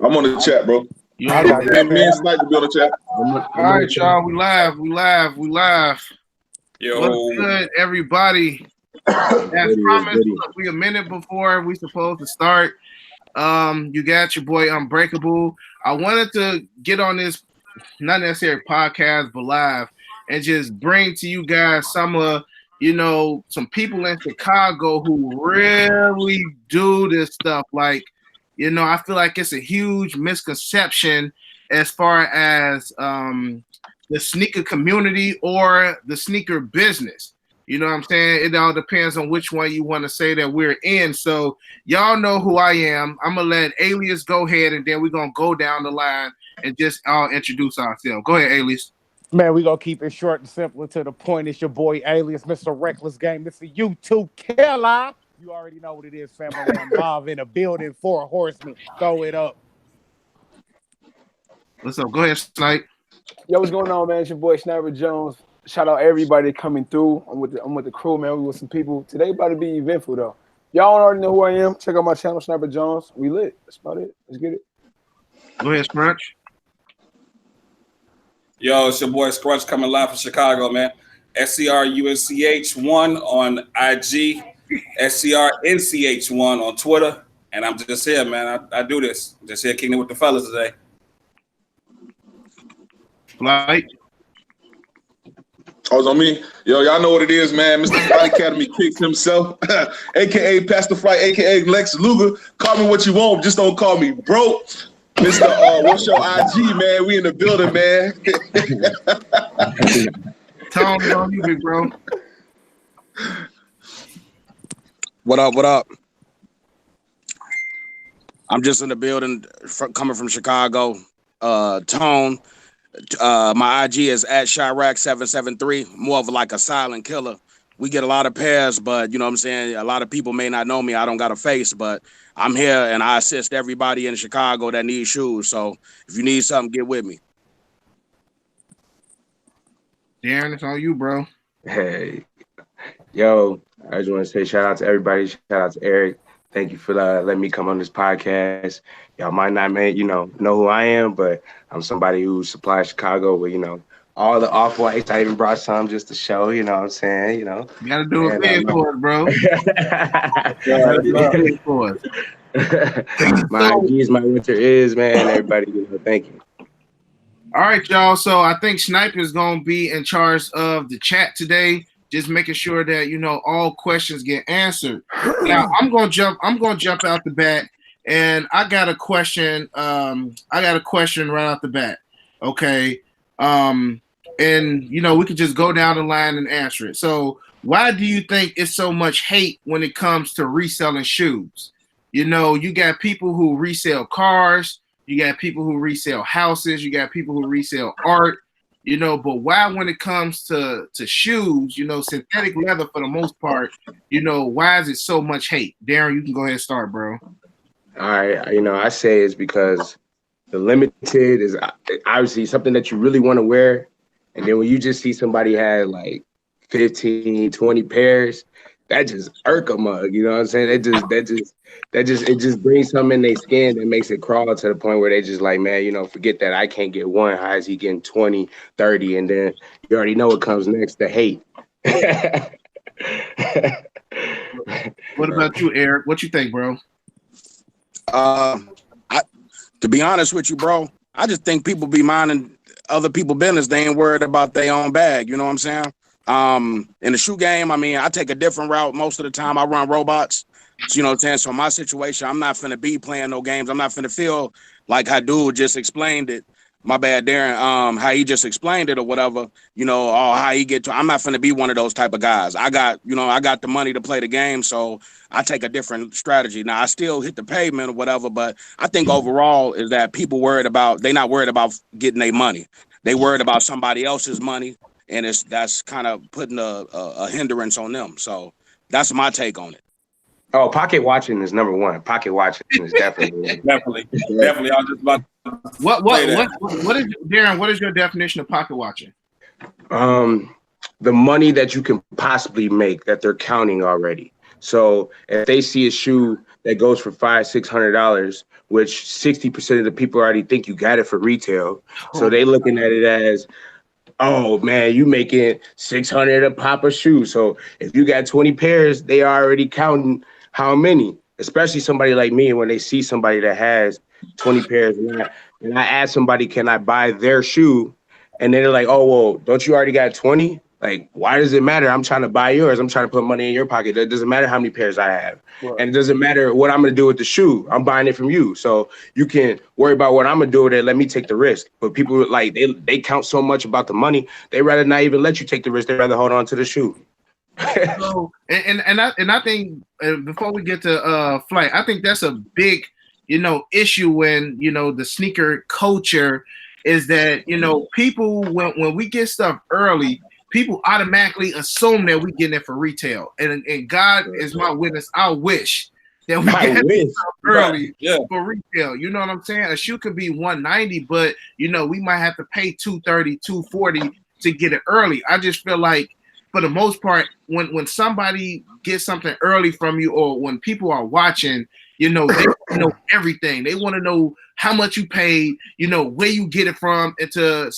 I'm on the chat, bro. You I on got the Me and Snipe will be on the chat. All right, y'all. We live. Yo, What's good, everybody? As promised, look, we a minute before we supposed to start. You got your boy Unbreakable. I wanted to get on this, not necessarily podcast, but live, and just bring to you guys some people in Chicago who really do this stuff. Like, I feel like it's a huge misconception as far as the sneaker community or the sneaker business. You know what I'm saying? It all depends on which one you want to say that we're in. So y'all know who I am. I'm going to let Alias go ahead, and then we're going to go down the line and just all introduce ourselves. Go ahead, Alias. Man, we gonna keep it short and simple and to the point. It's your boy Alias, Mr. Reckless Game, Mr. YouTube Killer. You already know what it is, family. I'm live in a building, 4 horsemen. Throw it up. What's up? Go ahead, Snipe. Yo, what's going on, man? It's your boy Sniper Jones. Shout out everybody coming through. I'm with the crew, man. We with some people. Today about to be eventful though. Y'all already know who I am. Check out my channel, Sniper Jones. We lit. That's about it. Let's get it. Go ahead, Scrunch. Yo, it's your boy Scrunch coming live from Chicago, man. SCRUNCH1 on IG, SCRNCH1 on Twitter, and I'm just here, man. I do this. Just here kicking it with the fellas today. Flight. Oh, it's on me. Yo, y'all know what it is, man. Mr. Flight Academy kicks himself, a.k.a. Pastor Flight, a.k.a. Lex Luger. Call me what you want, just don't call me bro. Mr. What's your IG, man? We in the building, man. Tell me on you, big bro. What up? What up? I'm just in the building, coming from Chicago. Tone. My IG is at Chirac773. More of like a silent killer. We get a lot of pairs, but you know what I'm saying? A lot of people may not know me. I don't got a face, but I'm here and I assist everybody in Chicago that needs shoes. So if you need something, get with me. Darren, it's on you, bro. Hey, yo, I just want to say shout out to everybody. Shout out to Eric. Thank you for letting me come on this podcast. Y'all might not know who I am, but I'm somebody who supplies Chicago with, all the off-whites. I even brought some just to show, you know what I'm saying, You got to do a bid for it, bro. My IG is my winter is, man. Everybody, thank you. All right, y'all. So I think Sniper is going to be in charge of the chat today, just making sure that, all questions get answered. Now, I'm going to jump out the bat, and I got a question. Right out the bat. Okay. And we could just go down the line and answer it. So why do you think it's so much hate when it comes to reselling shoes? You got people who resell cars, you got people who resell houses, you got people who resell art, but why when it comes to shoes, synthetic leather for the most part, why is it so much hate? Darren, you can go ahead and start, bro. All right, I say it's because the limited is obviously something that you really want to wear. And then when you just see somebody had like 15, 20 pairs, that just irk a mug. You know what I'm saying? It just brings something in their skin that makes it crawl to the point where they just like, man, forget that. I can't get one. How is he getting 20, 30? And then you already know what comes next, the hate. What about you, Eric? What you think, bro? To be honest with you, bro, I just think people be minding other people's business. They ain't worried about their own bag. You know what I'm saying? In the shoe game, I take a different route. Most of the time I run robots. So, you know what I'm saying? So my situation, I'm not finna be playing no games. I'm not finna feel like how dude just explained it. My bad, Darren, how he just explained it or whatever, or how he get to, I'm not finna be one of those type of guys. I got the money to play the game. So I take a different strategy. Now I still hit the pavement or whatever, but I think overall is that people they not worried about getting their money. They worried about somebody else's money. And that's kind of putting a hindrance on them. So that's my take on it. Oh, pocket watching is number one. Pocket watching is definitely. definitely. I was just about to what is Darren? What is your definition of pocket watching? The money that you can possibly make that they're counting already. So if they see a shoe that goes for $500-600, which 60% of the people already think you got it for retail. So they looking at it as, oh man, you making $600 a pop of shoes. So if you got 20 pairs, they are already counting how many. Especially somebody like me, when they see somebody that has 20 pairs, and I ask somebody, can I buy their shoe? And they're like, oh, well, don't you already got 20? Like, why does it matter? I'm trying to buy yours. I'm trying to put money in your pocket. It doesn't matter how many pairs I have. Right. And it doesn't matter what I'm going to do with the shoe. I'm buying it from you. So you can worry about what I'm going to do with it. Let me take the risk. But people, like, they count so much about the money. They rather not even let you take the risk. They rather hold on to the shoe. So, and I think before we get to Flight, I think that's a big, issue when, the sneaker culture is that, people, when we get stuff early, people automatically assume that we getting it for retail. And God is my witness. I wish that we get stuff early for retail. You know what I'm saying? A shoe could be $190, but, we might have to pay $230, $240 to get it early. I just feel like, for the most part, when somebody gets something early from you, or when people are watching, they want to know everything. They want to know how much you paid, where you get it from, and to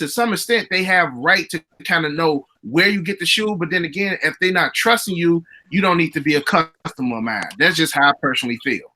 some extent, they have right to kind of know where you get the shoe. But then again, if they're not trusting you, you don't need to be a customer of mine. That's just how I personally feel.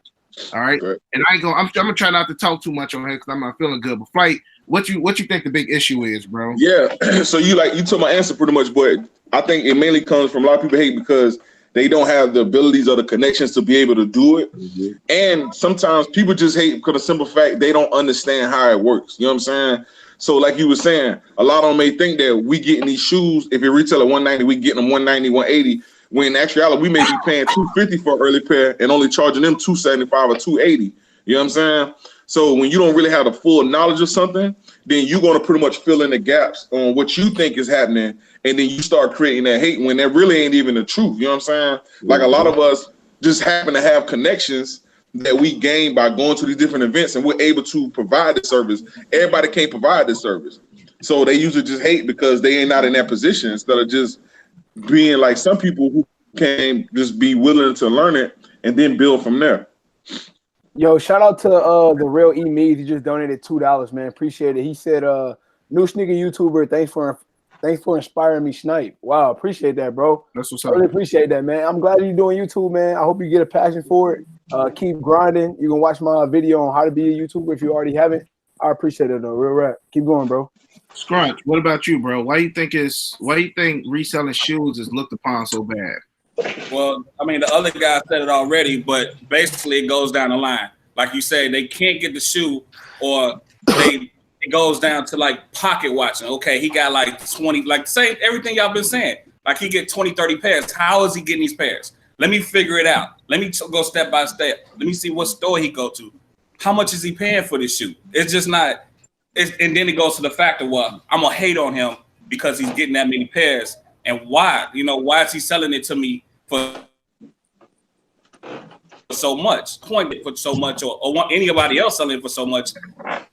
All right, and I'm gonna try not to talk too much on here because I'm not feeling good. But Flight, what you think the big issue is, bro? Yeah, so you took my answer pretty much, but I think it mainly comes from a lot of people hate because they don't have the abilities or the connections to be able to do it. Mm-hmm. And sometimes people just hate because of the simple fact they don't understand how it works. You know what I'm saying? So like you were saying, a lot of them may think that we getting these shoes, if it retail at $190, we getting them $190, $180. When in actuality, we may be paying $250 for an early pair and only charging them $275 or $280. You know what I'm saying? So when you don't really have the full knowledge of something, then you're going to pretty much fill in the gaps on what you think is happening. And then you start creating that hate when that really ain't even the truth. You know what I'm saying? Like a lot of us just happen to have connections that we gain by going to these different events, and we're able to provide the service. Everybody can't provide this service. So they usually just hate because they ain't not in that position, instead of just being like some people who can just be willing to learn it and then build from there. Yo, shout out to the real E-Mead. He just donated $2, man. Appreciate it. He said, new sneaker YouTuber, thanks for inspiring me, Snipe. Wow, appreciate that, bro. That's what's I up. really appreciate that, man. I'm glad you're doing YouTube, man. I hope you get a passion for it. Keep grinding. You can watch my video on how to be a YouTuber if you already haven't. I appreciate it though, real rap. Keep going, bro. Scrunch, what about you, bro? Why do you think reselling shoes is looked upon so bad? Well, I mean, the other guy said it already, but basically it goes down the line. Like you say, they can't get the shoe, or it goes down to like pocket watching. Okay, he got like 20, like say everything y'all been saying. Like he get 20, 30 pairs. How is he getting these pairs? Let me figure it out. Let me go step by step. Let me see what store he go to. How much is he paying for this shoe? It's just not. And then it goes to the fact of, well, I'm gonna hate on him because he's getting that many pairs. And why? Why is he selling it to me for so much? Point it for so much, or anybody else selling it for so much?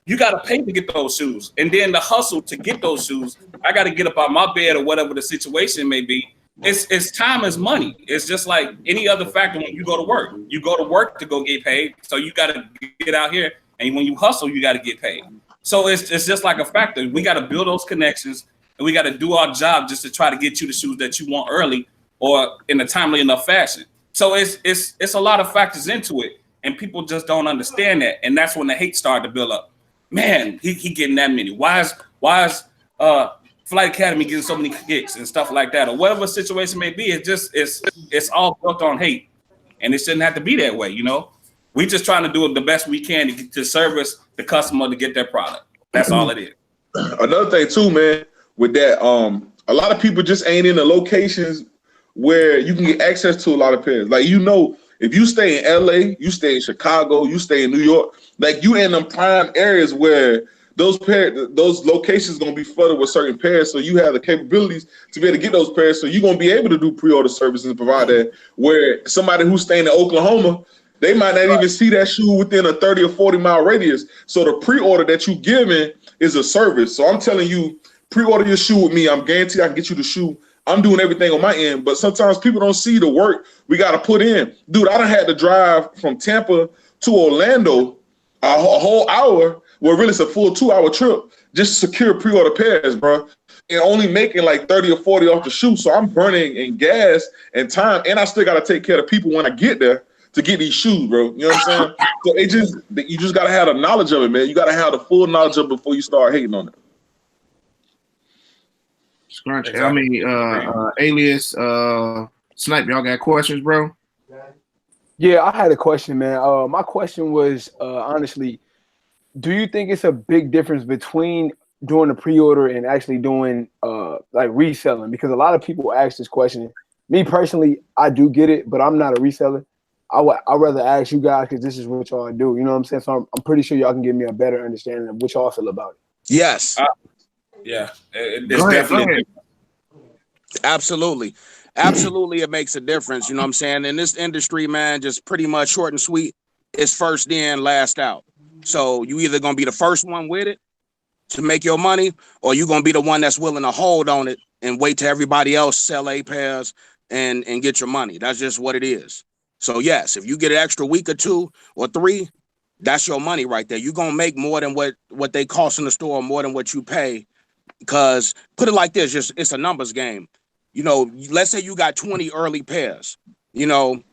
You got to pay to get those shoes, and then the hustle to get those shoes. I got to get up out my bed or whatever the situation may be. It's time is money. It's just like any other factor when you go to work. You go to work to go get paid, so you got to get out here, and when you hustle, you got to get paid. So it's just like a factor. We got to build those connections, and we got to do our job just to try to get you the shoes that you want early or in a timely enough fashion. So it's a lot of factors into it, and people just don't understand that, and that's when the hate started to build up. Man, he getting that many. Why is Flight Academy getting so many kicks and stuff like that, or whatever the situation may be? It's all built on hate, and it shouldn't have to be that way. We just trying to do the best we can to service the customer to get their product. That's all it is. Another thing too, man, with that, a lot of people just ain't in the locations where you can get access to a lot of pairs. Like, if you stay in LA, you stay in Chicago, you stay in New York, like you in them prime areas where those locations gonna be flooded with certain pairs, so you have the capabilities to be able to get those pairs. So you're gonna be able to do pre-order services and provide that. Where somebody who's staying in Oklahoma, they might not even see that shoe within a 30 or 40 mile radius. So the pre-order that you giving is a service. So I'm telling you, pre-order your shoe with me. I'm guaranteed I can get you the shoe I'm doing everything on my end, but sometimes people don't see the work we got to put in. Dude, I done had to drive from Tampa to Orlando a whole hour, well, really it's a full 2-hour trip, just to secure pre-order pairs, bro, and only making like 30 or 40 off the shoe. So I'm burning in gas and time, and I still got to take care of people when I get there to get these shoes, bro. You know what I'm saying? So you just got to have the knowledge of it, man. You got to have the full knowledge of it before you start hating on it. Scrunch. Exactly. I mean, Alias, Snipe, y'all got questions, bro? Yeah, I had a question, man. My question was, honestly, do you think it's a big difference between doing a pre-order and actually doing like reselling? Because a lot of people ask this question. Me personally, I do get it, but I'm not a reseller. I'd rather ask you guys because this is what y'all do. You know what I'm saying? So I'm pretty sure y'all can give me a better understanding of what y'all feel about it. Yes. Yeah, it's definitely. Absolutely. Absolutely, it makes a difference. You know what I'm saying? In this industry, man, just pretty much short and sweet, it's first in, last out. So you either going to be the first one with it to make your money, or you're going to be the one that's willing to hold on it and wait till everybody else sell A pairs and get your money. That's just what it is. So yes, if you get an extra week or 2 or 3, that's your money right there. You're going to make more than what they cost in the store, more than what you pay. Because put it like this, just it's a numbers game. You know, let's say you got 20 early pairs. You know,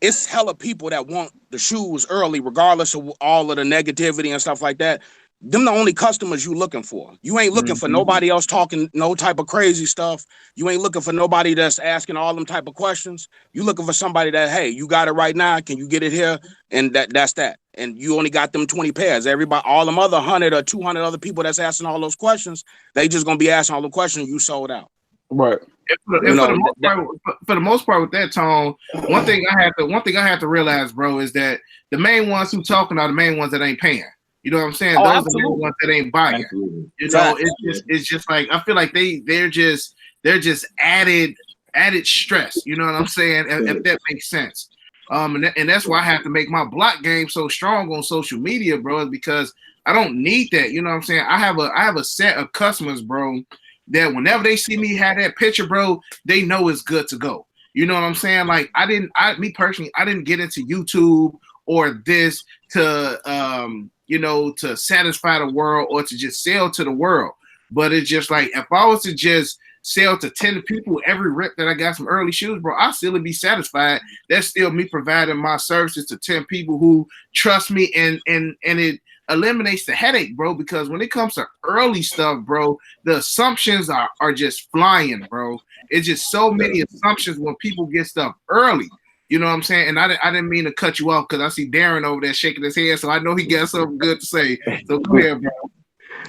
it's hella people that want the shoes early, regardless of all of the negativity and stuff like that. Them the only customers you looking for. You ain't looking for nobody else talking no type of crazy stuff. You ain't looking for nobody that's asking all them type of questions. You looking for somebody that, hey, you got it right now. Can you get it here? And that's that. And you only got them 20 pairs. Everybody, all them other 100 or 200 other people that's asking all those questions, they just gonna be asking all the questions. You sold out. Right. For the most part, with that tone, one thing I have to realize, bro, is that the main ones who talking are the main ones that ain't paying. You know what I'm saying? Oh, those absolutely. are the ones that ain't buying. Absolutely. You know, it's just like I feel like they're just added stress. You know what I'm saying? If that makes sense. And that's why I have to make my block game so strong on social media, bro, is because I don't need that. You know what I'm saying? I have a set of customers, bro, that whenever they see me have that picture, bro, they know it's good to go. You know what I'm saying? Like me personally, I didn't get into YouTube or this to to satisfy the world or to just sell to the world. But it's just like if I was to just sell to 10 people every rep that I got some early shoes, bro, I'll still be satisfied. That's still me providing my services to 10 people who trust me, and it eliminates the headache, bro, because when it comes to early stuff, bro, the assumptions are just flying, bro. It's just so many assumptions when people get stuff early. You know what I'm saying? And I didn't mean to cut you off because I see Darren over there shaking his head, so I know he got something good to say. So go ahead, bro.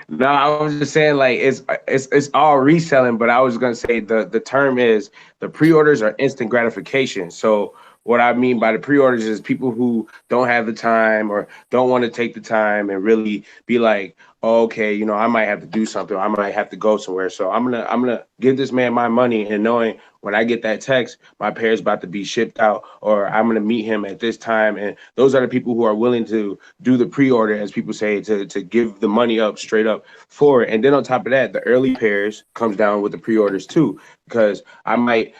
No, I was just saying like it's all reselling, but I was gonna say the term is the pre-orders are instant gratification. So what I mean by the pre-orders is people who don't have the time or don't want to take the time and really be like, oh, okay, you know, I might have to do something. I might have to go somewhere. So I'm gonna give this man my money, and knowing when I get that text, my pair's about to be shipped out, or I'm gonna meet him at this time. And those are the people who are willing to do the pre-order, as people say, to give the money up straight up for it. And then on top of that, the early pairs comes down with the pre-orders too, because I might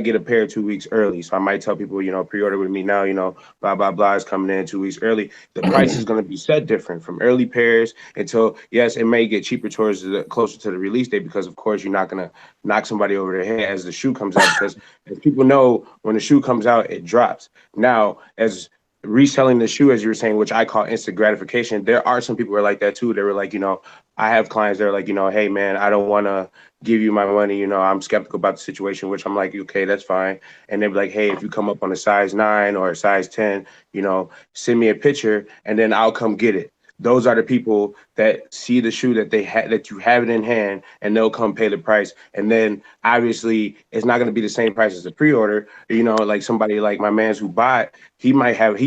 get a pair 2 weeks early. So I might tell people, you know, pre-order with me now, you know, blah, blah, blah is coming in 2 weeks early. The price is going to be set different from early pairs until, yes, it may get cheaper towards closer to the release date, because of course you're not going to knock somebody over their head as the shoe comes out, because as people know, when the shoe comes out, it drops. Now, as reselling the shoe, as you were saying, which I call instant gratification, there are some people who are like that too. They were like, you know, I have clients that are like, you know, hey man, I don't want to give you my money, you know, I'm skeptical about the situation, which I'm like, okay, that's fine. And they'd be like, hey, if you come up on a size 9 or a size 10, you know, send me a picture and then I'll come get it. Those are the people that see the shoe that that you have it in hand, and they'll come pay the price. And then obviously it's not going to be the same price as the pre-order. You know, like somebody like my man's who bought, he might have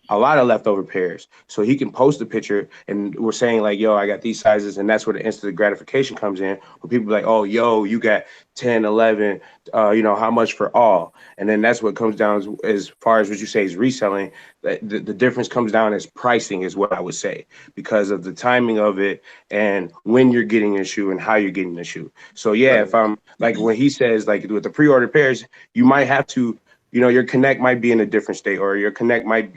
a lot of leftover pairs. So he can post a picture and we're saying like, yo, I got these sizes. And that's where the instant gratification comes in. Where people be like, oh, yo, you got 10, 11, how much for all? And then that's what comes down as far as what you say is reselling. The difference comes down as pricing is what I would say, because of the timing of it and when you're getting a shoe and how you're getting the shoe. So yeah, if I'm like when he says like with the pre-order pairs, you might have to, your connect might be in a different state, or your connect might,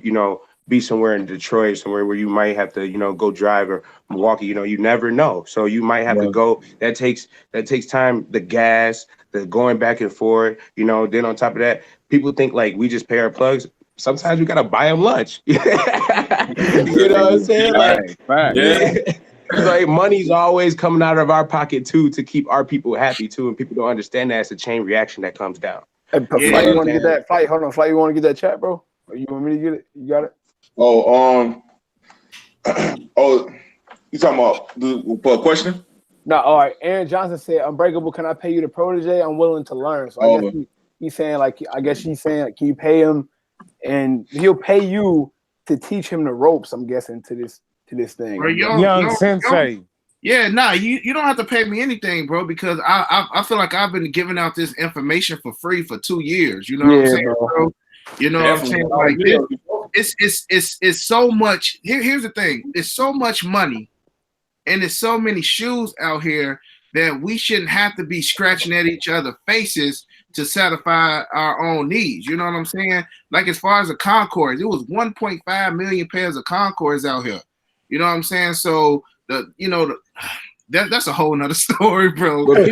be somewhere in Detroit, somewhere where you might have to, go drive, or Milwaukee, you never know. So you might have to go. That takes time, the gas, the going back and forth, then on top of that, people think like we just pay our plugs. Sometimes we gotta buy them lunch. You know what I'm saying? Like money's always coming out of our pocket too, to keep our people happy too, and people don't understand that it's a chain reaction that comes down. Hey, Flight, you want to get that fight? Hold on, Flight, you want to get that chat, bro? Or you want me to get it? You got it? Oh, you talking about for a question? No, all right. Aaron Johnson said, "Unbreakable, can I pay you the protege? I'm willing to learn." So I guess he's saying like, can you pay him, and he'll pay you to teach him the ropes? I'm guessing to this thing. Young sensei. Yeah, nah, you don't have to pay me anything, bro, because I feel like I've been giving out this information for free for 2 years. You know what I'm saying, bro? You know what I'm saying? Like it's so much. Here's the thing: it's so much money, and there's so many shoes out here that we shouldn't have to be scratching at each other's faces to satisfy our own needs. You know what I'm saying? Like as far as the Concords, it was 1.5 million pairs of Concords out here. You know what I'm saying? So that's a whole nother story, bro. But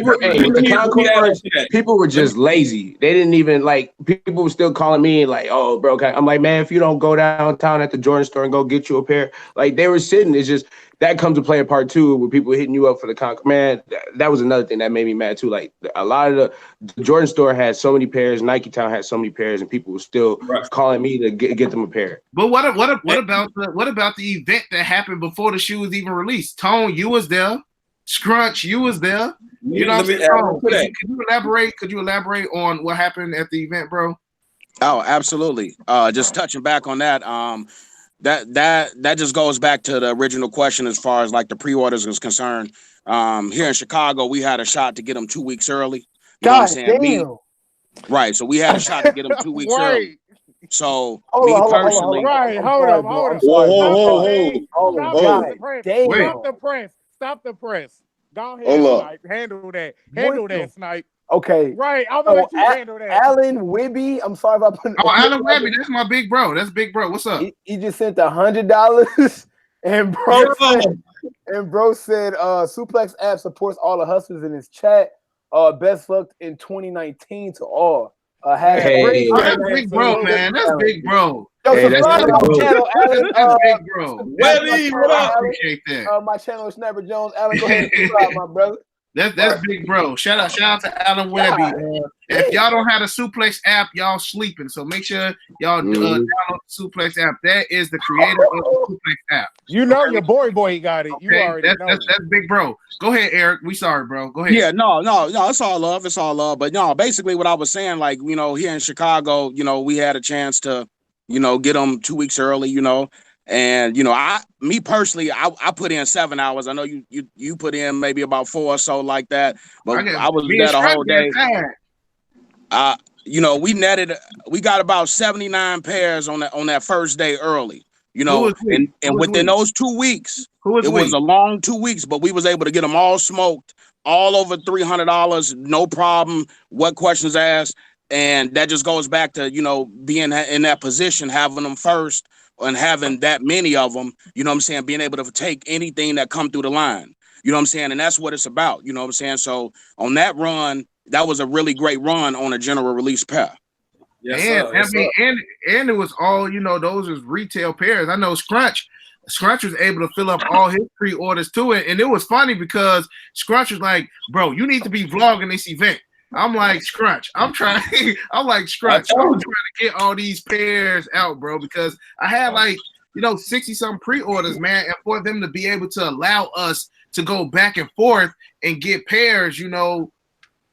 people were just lazy. They didn't even people were still calling me like, oh, bro. I'm like, man, if you don't go downtown at the Jordan store and go get you a pair, like they were sitting. It's just that comes to play a part too, with people hitting you up for the Concord. Man, that was another thing that made me mad too. Like a lot of the Jordan store had so many pairs, Nike Town had so many pairs, and people were still calling me to get them a pair. But what about the event that happened before the shoe was even released? Tone, you was there. Scrunch, you was there. You know, could you elaborate on what happened at the event, bro? Oh, absolutely. Just touching back on that. That just goes back to the original question as far as like the pre-orders is concerned. Here in Chicago, we had a shot to get them 2 weeks early. You know what I'm saying? Right. So we had a shot to get them 2 weeks early. So hold on. Stop the press. Go ahead, Snipe. Handle that, Snipe. Okay. Right. I'm gonna let you handle that. Alan Wibby. I'm sorry if I put. Alan Wibby. That's my big bro. That's big bro. What's up? He just sent $100, and bro said, Suplex app supports all the hustlers in his chat. Best luck in 2019 to all. That's big bro, man. That's big bro. Yo, subscribe to my channel, Alan. That's big bro. Webby, what up? I appreciate that. My channel is Snapper Jones. Alan, go ahead and subscribe, my brother. That's big bro. Shout out to Alan Webby. If y'all don't have a Suplex app, y'all sleeping. So make sure y'all download the Suplex app. That is the creator of the Suplex app. You know your boy got it. Okay? You already know. That's big bro. Go ahead, Eric. We sorry, bro. Go ahead. Yeah, no. It's all love. It's all love. But no, basically what I was saying, like, here in Chicago, we had a chance to, get them 2 weeks early, And me personally, I put in 7 hours. I know you put in maybe about 4 or so like that, but I was there the whole day. We got about 79 pairs on that first day early. And within those 2 weeks, it was a long 2 weeks, but we was able to get them all smoked, all over $300, no problem. What questions asked, and that just goes back to being in that position, having them first. And having that many of them, being able to take anything that come through the line, and that's what it's about, So on that run, that was a really great run on a general release pair. And it was all, those was retail pairs. I know Scrunch was able to fill up all his pre-orders to it. And it was funny because Scrunch was like, bro, you need to be vlogging this event. I'm like, Scrunch. I'm trying to get all these pairs out, bro, because I had 60-something pre-orders, man, and for them to be able to allow us to go back and forth and get pairs,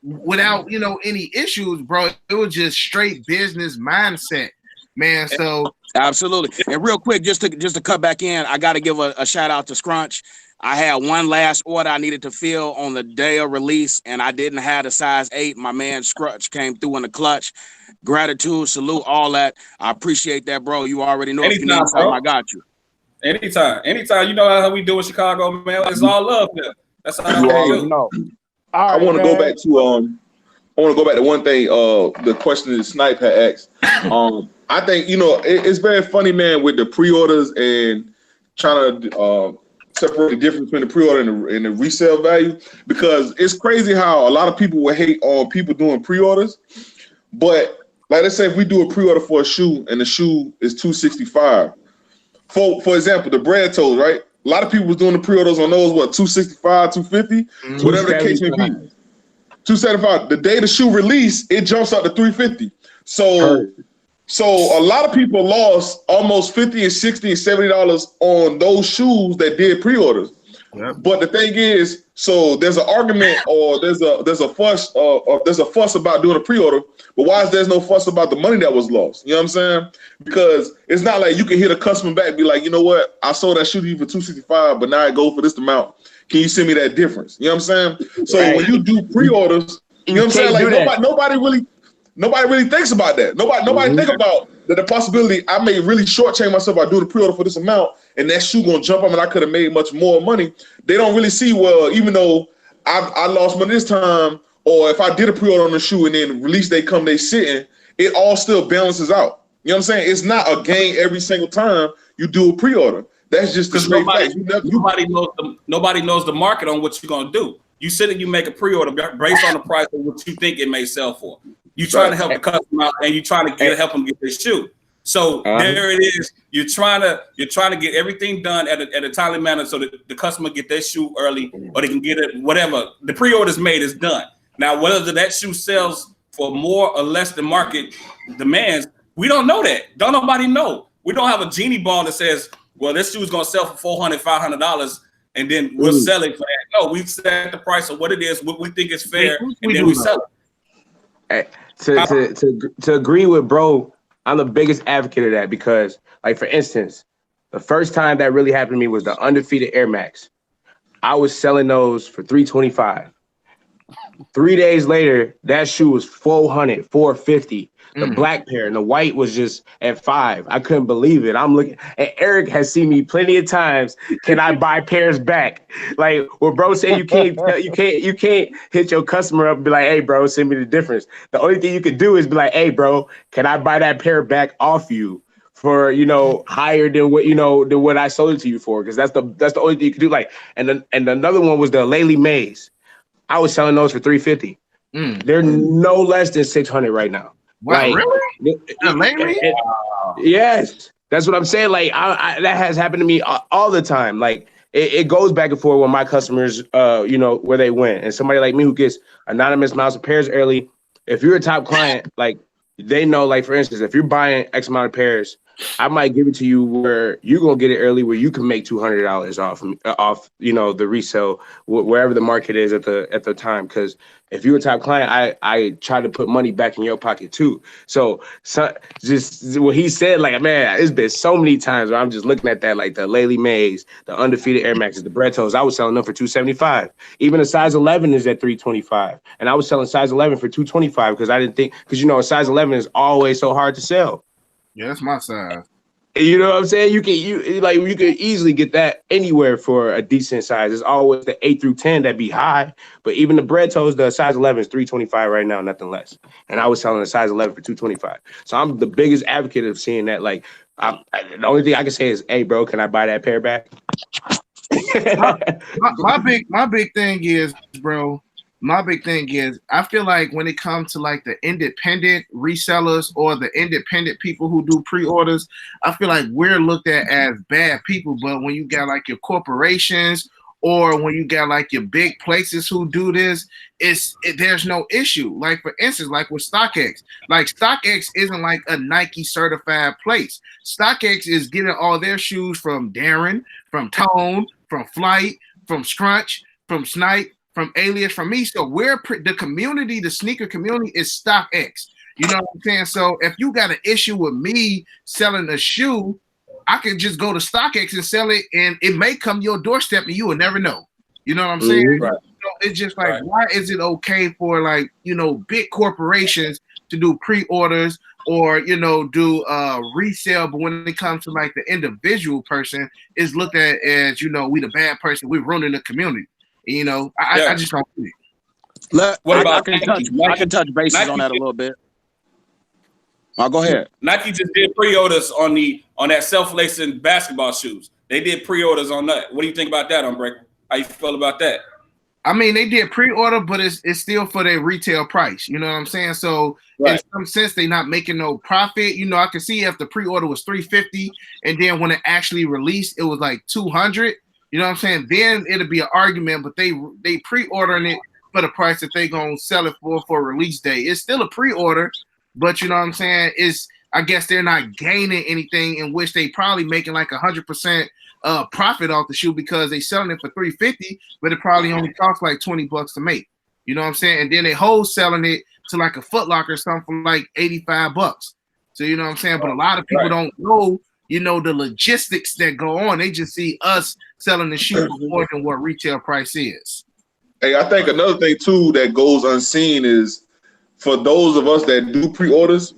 without, any issues, bro. It was just straight business mindset, man. So Absolutely. And real quick, just to cut back in, I got to give a shout out to Scrunch. I had one last order I needed to fill on the day of release, and I didn't have a size 8. My man Scrunch came through in the clutch. Gratitude, salute, all that. I appreciate that, bro. You already know if you need Anytime, something, bro. I got you. Anytime. You know how we do in Chicago, man. It's all love here. That's how You we already do. know. I want to go back to one thing. The question that Snipe had asked. I think it's very funny, man, with the pre-orders and trying to separate the difference between the pre-order and the resale value, because it's crazy how a lot of people will hate on people doing pre-orders. But like, let's say if we do a pre-order for a shoe and the shoe is $265. For example, the bread toes, right? A lot of people was doing the pre-orders on those, what, $265, $250, whatever the case may be. $275. The day the shoe release, it jumps up to $350. So a lot of people lost almost $50 and $60 and $70 on those shoes that did pre-orders. Yep. But the thing is, so there's an argument, or there's a fuss about doing a pre-order. But why is there's no fuss about the money that was lost? You know what I'm saying? Because it's not like you can hit a customer back and be like, you know what, I sold that shoe to you for $265, but now it goes for this amount. Can you send me that difference? You know what I'm saying? So when you do pre-orders, you know what I'm saying? Like nobody really thinks about that. Nobody think about the possibility I may really shortchange myself by doing the pre-order for this amount, and that shoe gonna jump up and I could have made much more money. They don't really see, well, even though I lost money this time, or if I did a pre-order on the shoe and then release day come, they sitting, it all still balances out. You know what I'm saying? It's not a gain every single time you do a pre-order. That's just the straight fact. Nobody knows the market on what you're gonna do. You sit and you make a pre-order based on the price of what you think it may sell for. You trying to help the customer out, and you trying to help them get their shoe. So there it is. You're trying to get everything done at a timely manner so that the customer get their shoe early, or they can get it whatever the pre-order's made is done. Now whether that shoe sells for more or less than market demands, we don't know that. Don't nobody know. We don't have a genie ball that says, well, this shoe is gonna sell for $400, $500, and then we'll sell it for that. No, we set the price of what it is, what we think is fair, and then we sell it. To agree with bro, I'm the biggest advocate of that, because, like, for instance, the first time that really happened to me was the undefeated Air Max. I was selling those for $325. 3 days later, that shoe was $400, $450. The black pair, and the white was just at $5. I couldn't believe it. I'm looking, and Eric has seen me plenty of times. Can I buy pairs back? Like, well, bro said you can't hit your customer up and be like, hey, bro, send me the difference. The only thing you could do is be like, hey, bro, can I buy that pair back off you for, higher than what I sold it to you for? Because that's the only thing you could do. Like, and another one was the Laley Mays. I was selling those for $350. They're no less than $600 right now. Wow, like, really? Yes, that's what I'm saying. Like, that has happened to me all the time. Like, it goes back and forth with my customers, where they went. And somebody like me who gets anonymous amounts of pairs early, if you're a top client, like, they know, like, for instance, if you're buying X amount of pairs, I might give it to you where you're gonna get it early, where you can make $200 off the resale, wherever the market is at the time. Because if you're a top client, I try to put money back in your pocket too. So just what he said, like, man, it's been so many times where I'm just looking at that, like the Laley Mays, the undefeated Air Maxes, the bread toes. I was selling them for $275. Even a size 11 is at $325, and I was selling size 11 for $225 because I didn't think, because a size 11 is always so hard to sell. Yeah, that's my size. You know what I'm saying? You could easily get that anywhere for a decent size. It's always the 8 through 10 that be high, but even the bread toes, the size 11 is $325 right now, nothing less. And I was selling a size 11 for $225. So I'm the biggest advocate of seeing that. Like, the only thing I can say is, hey, bro, can I buy that pair back? my big thing is, bro. My big thing is, I feel like when it comes to like the independent resellers or the independent people who do pre-orders, I feel like we're looked at as bad people. But when you got like your corporations or when you got like your big places who do this, there's no issue. Like, for instance, like with Stockx, like Stockx isn't like a Nike certified place. Stockx is getting all their shoes from Darren, from Tone, from Flight, from Scrunch, from Snipe, from Alias, from me. So the community, the sneaker community is Stockx. You know what I'm saying? So if you got an issue with me selling a shoe, I can just go to StockX and sell it, and it may come to your doorstep, and you will never know. You know what I'm saying? Right. So it's just like, why is it okay for like, you know, big corporations to do pre-orders or, you know, do resale, but when it comes to like the individual person, is looked at as, you know, we the bad person, we're ruining the community. You know, I just don't see it. What I can touch bases Nike on that a little bit. Go ahead. Nike just did pre-orders on that self-lacing basketball shoes. They did pre-orders on that. What do you think about that, Unbreakable? How you feel about that? I mean, they did pre-order, but it's still for their retail price. You know what I'm saying? So in some sense, they're not making no profit. You know, I can see if the pre-order was $350, and then when it actually released, it was like $200. You know what I'm saying? Then it'll be an argument, but they pre-ordering it for the price that they gonna sell it for release day. It's still a pre-order, but you know what I'm saying? I guess they're not gaining anything, in which they probably making like 100% profit off the shoe because they selling it for $350, but it probably only costs like $20 to make. You know what I'm saying? And then they wholesaling it to like a Foot Locker or something for like $85. So you know what I'm saying? But a lot of people don't know, you know, the logistics that go on. They just see us selling the shoe for more than what retail price is. Hey, I think another thing too that goes unseen is for those of us that do pre-orders,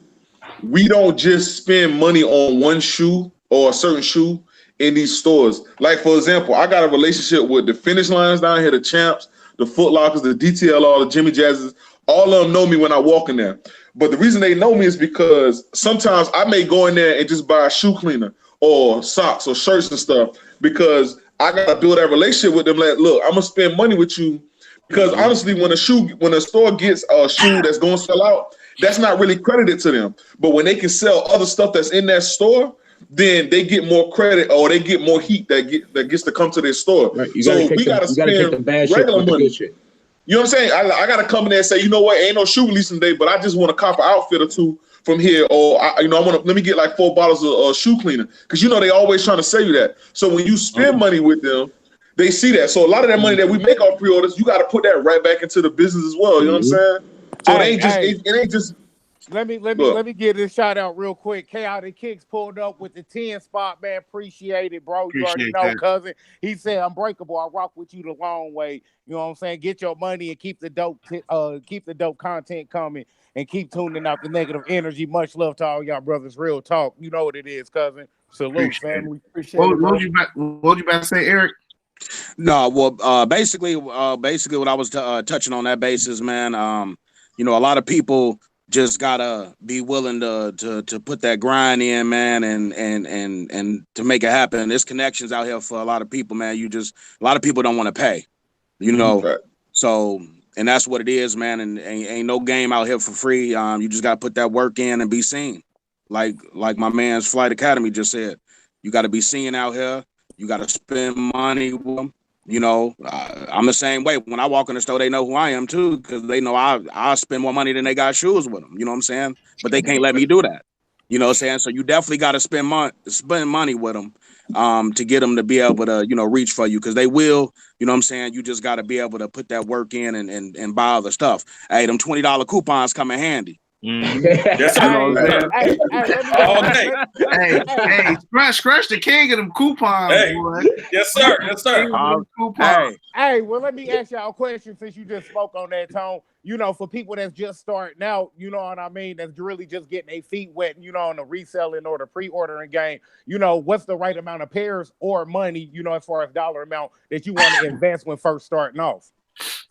we don't just spend money on one shoe or a certain shoe in these stores. Like, for example, I got a relationship with the Finish Lines down here, the Champs, the Foot Lockers, the DTLR, the Jimmy Jazzes. All of them know me when I walk in there. But the reason they know me is because sometimes I may go in there and just buy a shoe cleaner or socks or shirts and stuff because I got to build that relationship with them. Like, look, I'm going to spend money with you because honestly, when a store gets a shoe that's going to sell out, that's not really credited to them. But when they can sell other stuff that's in that store, then they get more credit or they get more heat that gets to come to their store. Right. So we got to spend regular money. You know what I'm saying? I got to come in there and say, you know what, ain't no shoe releasing today, but I just want to cop an outfit or two from here, or let me get like 4 bottles of shoe cleaner, because you know they always trying to sell you that. So when you spend money with them, they see that. So a lot of that money that we make off pre-orders, you got to put that right back into the business as well. You know what I'm saying? So it ain't just. Let me get this shout out real quick. Chaotic Kicks pulled up with the 10 spot, man. Appreciate it, bro. You already know, cousin. He said, "Unbreakable. I rock with you the long way." You know what I'm saying? Get your money and keep the dope content coming, and keep tuning out the negative energy. Much love to all y'all brothers. Real talk. You know what it is, cousin. Salute, family. Appreciate it. What you about to say, Eric? No, well, basically, what I was touching on that basis, man. You know, a lot of people just gotta be willing to put that grind in, man, and to make it happen. There's connections out here for a lot of people, man. A lot of people don't want to pay, you know. Right. So, and that's what it is, man. And ain't no game out here for free. You just gotta put that work in and be seen. Like my man's Flight Academy just said, you gotta be seen out here. You gotta spend money with them. You know, I'm the same way. When I walk in the store, they know who I am too, because they know I spend more money than they got shoes with them. You know what I'm saying? But they can't let me do that. You know what I'm saying? So you definitely got to spend money with them to get them to be able to, you know, reach for you, because they will. You know what I'm saying? You just got to be able to put that work in and buy other stuff. Hey, them $20 coupons come in handy. Yes, Scratch the king of them coupons, boy. Yes, sir. Hey, well, let me ask y'all a question since you just spoke on that, Tone. You know, for people that's just starting out, you know what I mean, that's really just getting their feet wet, you know, on the reselling or the pre-ordering game, you know, what's the right amount of pairs or money, you know, as far as dollar amount that you want to invest when first starting off?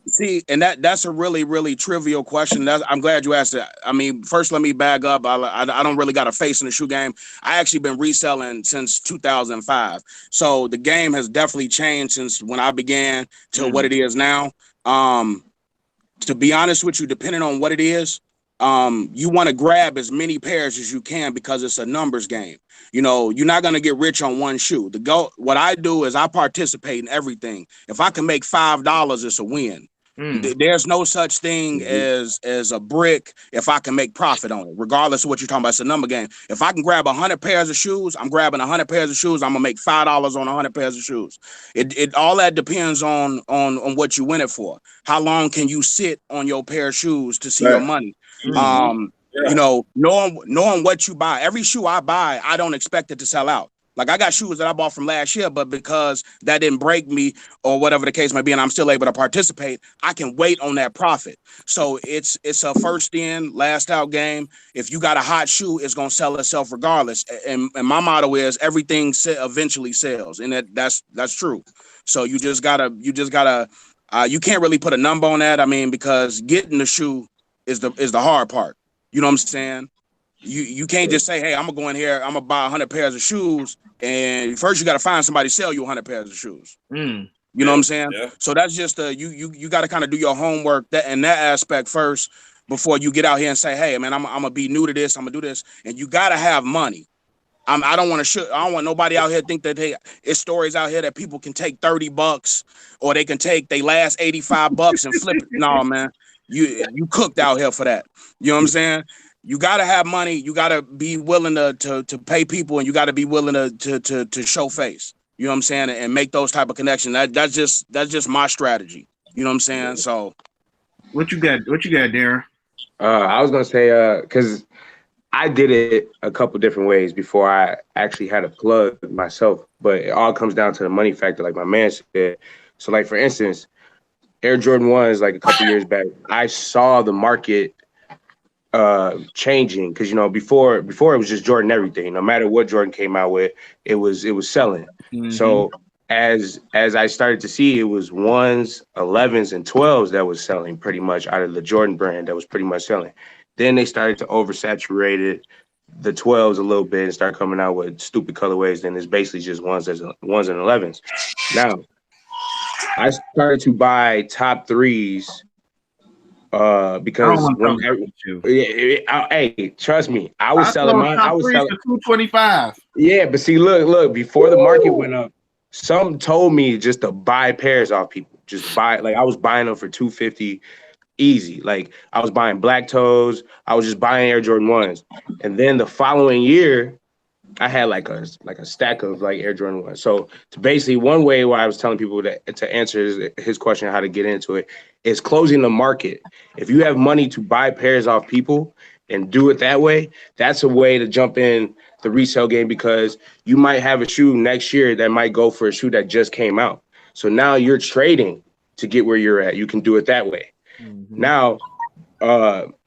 See, and that's a really, really trivial question. I'm glad you asked it. I mean, first, let me back up. I don't really got a face in the shoe game. I actually been reselling since 2005. So the game has definitely changed since when I began to what it is now. To be honest with you, depending on what it is, you want to grab as many pairs as you can because it's a numbers game. You know, you're not going to get rich on one shoe. What I do is I participate in everything. If I can make $5, it's a win. There's no such thing as a brick if I can make profit on it, regardless of what you're talking about. It's a number game. If I can grab 100 pairs of shoes, I'm grabbing 100 pairs of shoes. I'm gonna make $5 on 100 pairs of shoes. It all that depends on what you win it for. How long can you sit on your pair of shoes to see your money? You know, knowing what you buy. Every shoe I buy, I don't expect it to sell out. Like I got shoes that I bought from last year, but because that didn't break me or whatever the case may be, and I'm still able to participate, I can wait on that profit. So it's a first in, last out game. If you got a hot shoe, it's gonna sell itself regardless. And my motto is everything eventually sells, and that's true. So you gotta you can't really put a number on that. I mean, because getting the shoe is the hard part. You know what I'm saying? You can't just say, hey, I'm gonna go in here, I'm gonna buy 100 pairs of shoes, and first you got to find somebody to sell you 100 pairs of shoes. You know what I'm saying? Yeah. So that's just you got to kind of do your homework that aspect first before you get out here and say, hey, man, I'm gonna be new to this, I'm gonna do this, and you got to have money. I don't want nobody out here think that it's stories out here that people can take $30 or they can take they last $85 and flip it. No, man, you cooked out here for that. You know what I'm saying? You gotta have money. You gotta be willing to pay people, and you gotta be willing to show face. You know what I'm saying, and make those type of connections. That's just my strategy. You know what I'm saying. So, what you got, Darren? I was gonna say, because I did it a couple different ways before I actually had a plug myself, but it all comes down to the money factor, like my man said. So, like for instance, Air Jordan 1s, like a couple years back, I saw the market changing because before it was just Jordan everything. No matter what Jordan came out with, it was selling. So as I started to see, it was 1s, 11s, and 12s that was selling pretty much out of the Jordan brand that was pretty much selling. Then they started to oversaturate the 12s a little bit and start coming out with stupid colorways. Then it's basically just 1s and 11s. Now I started to buy top 3s. Because hey, trust me, I was selling mine. I was selling for $225. Yeah, but see, look, before the market went up, some told me just to buy pairs off people. Just buy, like I was buying them for $250 easy. Like I was buying black toes. I was just buying Air Jordan 1s. And then the following year, I had like a stack of like Air Jordan 1s. So basically one way where I was telling people to answer his question, how to get into it, is closing the market. If you have money to buy pairs off people and do it that way, that's a way to jump in the resale game, because you might have a shoe next year that might go for a shoe that just came out. So now you're trading to get where you're at. You can do it that way. Now,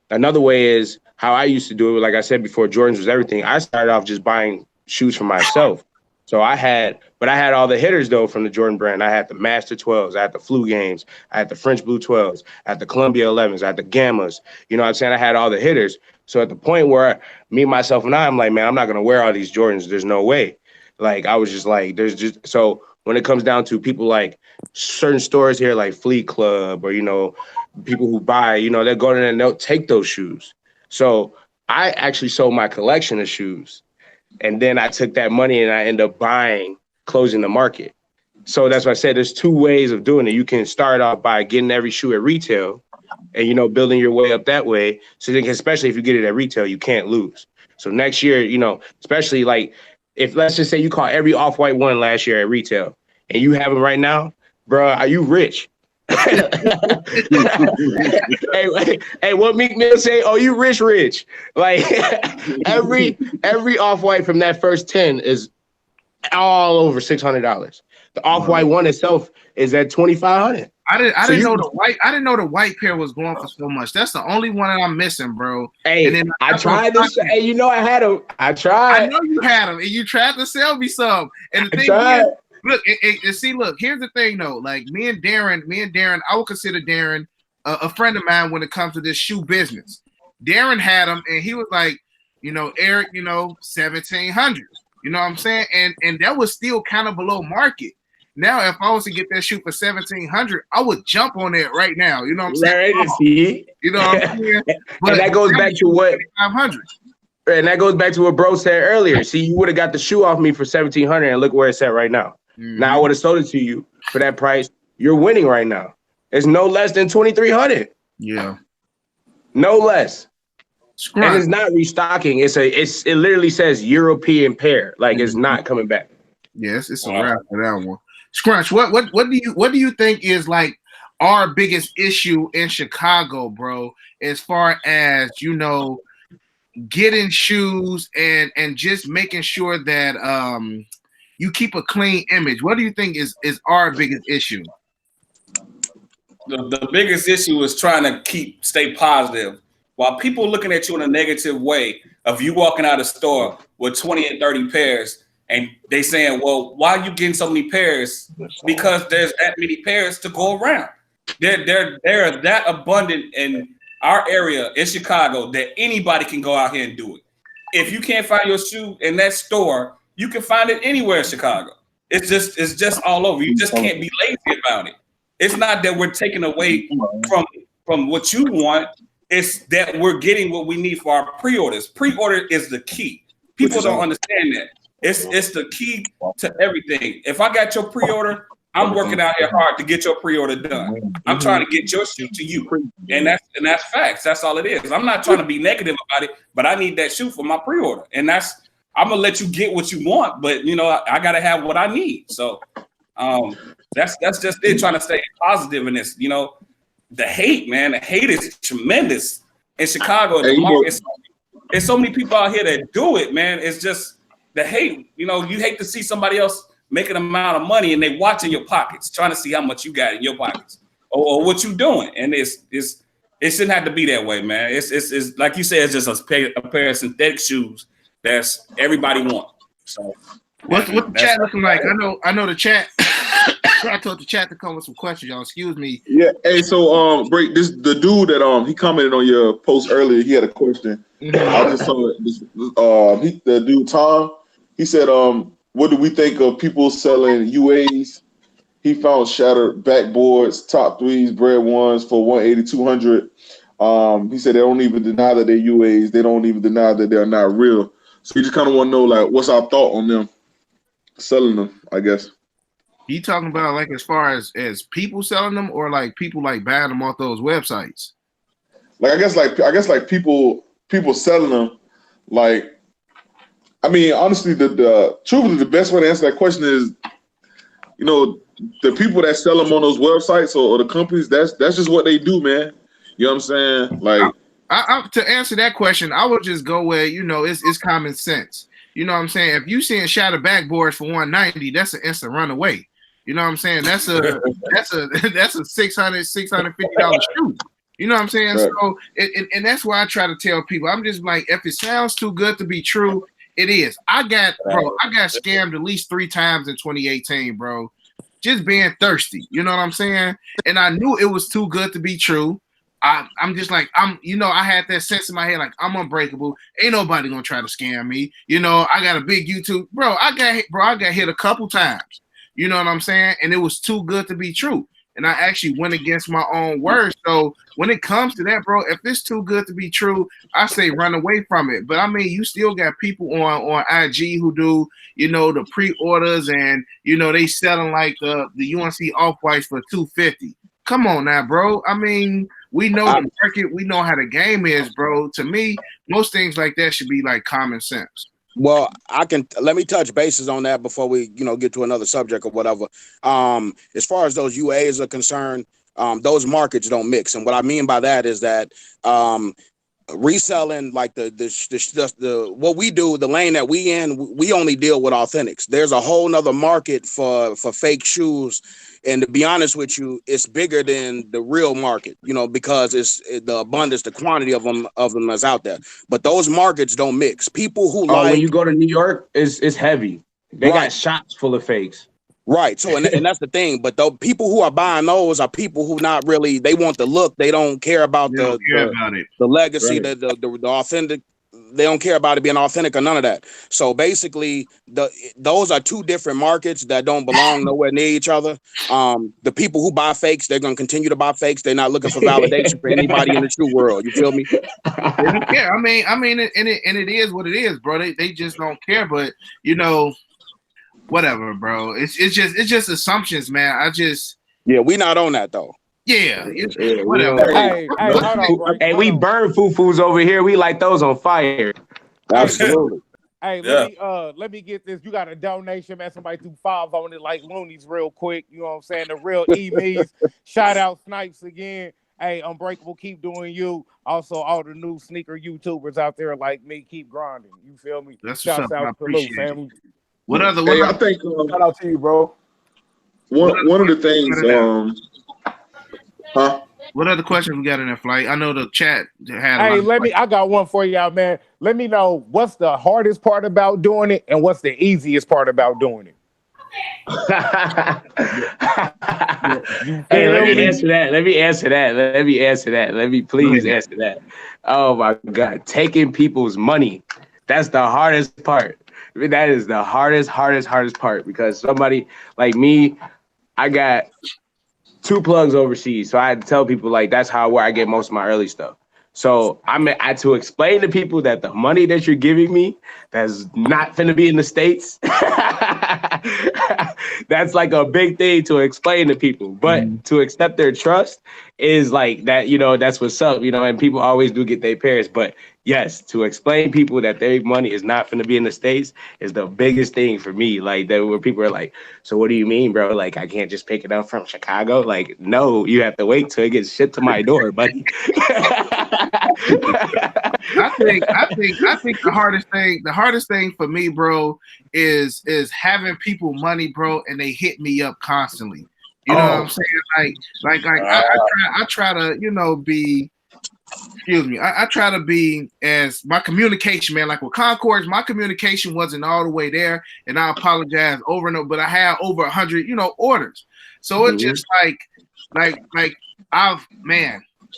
another way is how I used to do it. Like I said before, Jordans was everything. I started off just buying shoes for myself. So I had all the hitters though from the Jordan brand. I had the Master 12s, I had the Flu Games, I had the French Blue 12s, I had the Columbia 11s, I had the Gammas. You know what I'm saying? I had all the hitters. So at the point where me, myself, and I'm like, man, I'm not gonna wear all these Jordans. There's no way. Like I was just like, so when it comes down to people like certain stores here, like Fleet Club, or people who buy, they'll go in and they'll take those shoes. So I actually sold my collection of shoes. And then I took that money and I end up closing the market. So that's why I said there's two ways of doing it. You can start off by getting every shoe at retail and, building your way up that way. So then, especially if you get it at retail, you can't lose. So next year, especially like if let's just say you caught every Off-White one last year at retail and you have them right now, bro, are you rich? Hey, what Meek Mill say? Oh, you rich. Like every Off-White from that first 10 is all over $600. The Off-White one itself is at $2,500. I didn't know the white pair was going for so much. That's the only one that I'm missing, bro. Hey, and then I tried this. Hey, I had them. I tried. I know you had them, and you tried to sell me some. And the thing is, look, look, here's the thing though. Like me and Darren, I would consider Darren a friend of mine when it comes to this shoe business. Darren had them, and he was like, Eric, 1,700. You know what I'm saying? And that was still kind of below market. Now, if I was to get that shoe for 1,700, I would jump on that right now. You know what I'm saying? You know what I'm saying? But and that goes back to what 500. And that goes back to what bro said earlier. See, you would have got the shoe off me for 1,700, and look where it's at right now. Now I would have sold it to you for that price. You're winning right now. It's no less than 2,300. Yeah, no less. And it's not restocking. It literally says European pair. Like it's not coming back. Yes, it's a wrap for that one. Scrunch, what do you think is like our biggest issue in Chicago, bro? As far as getting shoes and just making sure that you keep a clean image? What do you think is our biggest issue? The biggest issue is trying to stay positive. While people looking at you in a negative way of you walking out of the store with 20 and 30 pairs, and they saying, well, why are you getting so many pairs? Because there's that many pairs to go around. They're that abundant in our area in Chicago that anybody can go out here and do it. If you can't find your shoe in that store, you can find it anywhere in Chicago. It's just all over. You just can't be lazy about it. It's not that we're taking away from what you want. It's that we're getting what we need for our pre-orders. Pre-order is the key. People don't understand that. It's the key to everything. If I got your pre-order, I'm working out here hard to get your pre-order done. I'm trying to get your shoe to you. And that's facts. That's all it is. I'm not trying to be negative about it, but I need that shoe for my pre-order. And I'm gonna let you get what you want, but I gotta have what I need. So that's just it, trying to stay positive in this. The hate, man. The hate is tremendous in Chicago. There's so many people out here that do it, man. It's just the hate. You hate to see somebody else making an amount of money and they watching your pockets, trying to see how much you got in your pockets or what you doing. And it shouldn't have to be that way, man. It's like you said, it's just a pair of synthetic shoes that's everybody want. So what's the chat looking like? I know the chat. I told the chat to come with some questions, y'all. Excuse me. Yeah. Hey, so break this. The dude that he commented on your post earlier. He had a question. I just saw it. The dude Tom. He said, "What do we think of people selling UAs?" He found shattered backboards, top threes, bread ones for 180, 200. He said they don't even deny that they're UAs. They don't even deny that they're not real. So he just kind of want to know, like, what's our thought on them selling them? I guess. You talking about like as far as people selling them, or like people like buying them off those websites? Like I guess people selling them. Like, I mean, honestly, the truthfully, the best way to answer that question is, the people that sell them on those websites or the companies, that's just what they do, man. You know what I'm saying? Like, I to answer that question, I would just go where it's common sense. You know what I'm saying? If you seeing shattered backboards for 190, that's an instant runaway. You know what I'm saying? That's a $650 shoe. You know what I'm saying? Right. So and that's why I try to tell people. I'm just like, if it sounds too good to be true, it is. I got scammed at least 3 times in 2018, bro. Just being thirsty. You know what I'm saying? And I knew it was too good to be true. I'm just like, I had that sense in my head, like, I'm unbreakable. Ain't nobody gonna try to scam me. I got a big YouTube, bro. I got hit a couple times. You know what I'm saying? And it was too good to be true. And I actually went against my own words. So when it comes to that, bro, if it's too good to be true, I say run away from it. But I mean, you still got people on IG who do, the pre-orders and, they selling like the UNC off-whites for $250. Come on now, bro. I mean, we know the market. We know how the game is, bro. To me, most things like that should be like common sense. Well, let me touch bases on that before we, get to another subject or whatever. As far as those UAs are concerned, those markets don't mix. And what I mean by that is that reselling, like the what we do, the lane that we in, we only deal with authentics. There's a whole nother market for fake shoes. And to be honest with you, it's bigger than the real market, because it's the abundance, the quantity of them is out there. But those markets don't mix. People who when you go to New York, it's heavy. They got shops full of fakes. Right. So and that's the thing. But the people who are buying those are people who not really, they want the look. They don't care about the legacy, right. the authentic. They don't care about it being authentic or none of that. So basically, those are 2 different markets that don't belong nowhere near each other. The people who buy fakes, they're going to continue to buy fakes. They're not looking for validation for anybody in the true world. You feel me? Yeah, I mean, it is what it is, bro. They just don't care. But whatever, bro. It's just assumptions, man. We not on that though. Yeah, whatever. Hey, hold on, bro. Hey, we burn foo-foos over here. We like those on fire. Absolutely. Hey, let me get this. You got a donation, man. Somebody threw 5 on it like loonies real quick. You know what I'm saying? The real EVs. Shout out Snipes again. Hey, Unbreakable, keep doing you. Also, all the new sneaker YouTubers out there like me, keep grinding. You feel me? That's what's Shouts up. I out, salute, appreciate it. family. Hey, I think Shout out to you, bro. one of the things, What other questions we got in that flight? I know the chat had. Hey, I got one for y'all, man. Let me know what's the hardest part about doing it and what's the easiest part about doing it. Hey, let me answer that. Let me please answer that. Oh my God. Taking people's money. That's the hardest part. I mean, that is the hardest part, because somebody like me, I got 2 plugs overseas. So I had to tell people, like, that's where I get most of my early stuff. So I had to explain to people that the money that you're giving me, that's not finna be in the States. That's like a big thing to explain to people. But to accept their trust is like that, that's what's up, and people always do get their pairs. But yes, to explain people that their money is not finna be in the States is the biggest thing for me. Like, that where people are like, so what do you mean, bro? Like, I can't just pick it up from Chicago? Like, no, you have to wait till it gets shipped to my door, buddy. I think the hardest thing for me, bro, is having people money, bro, and they hit me up constantly. You know what I'm saying? I try to, be. Excuse me. I try to be as my communication, man. Like with Concords, my communication wasn't all the way there, and I apologize over and over. But I had over 100, orders. So it's just like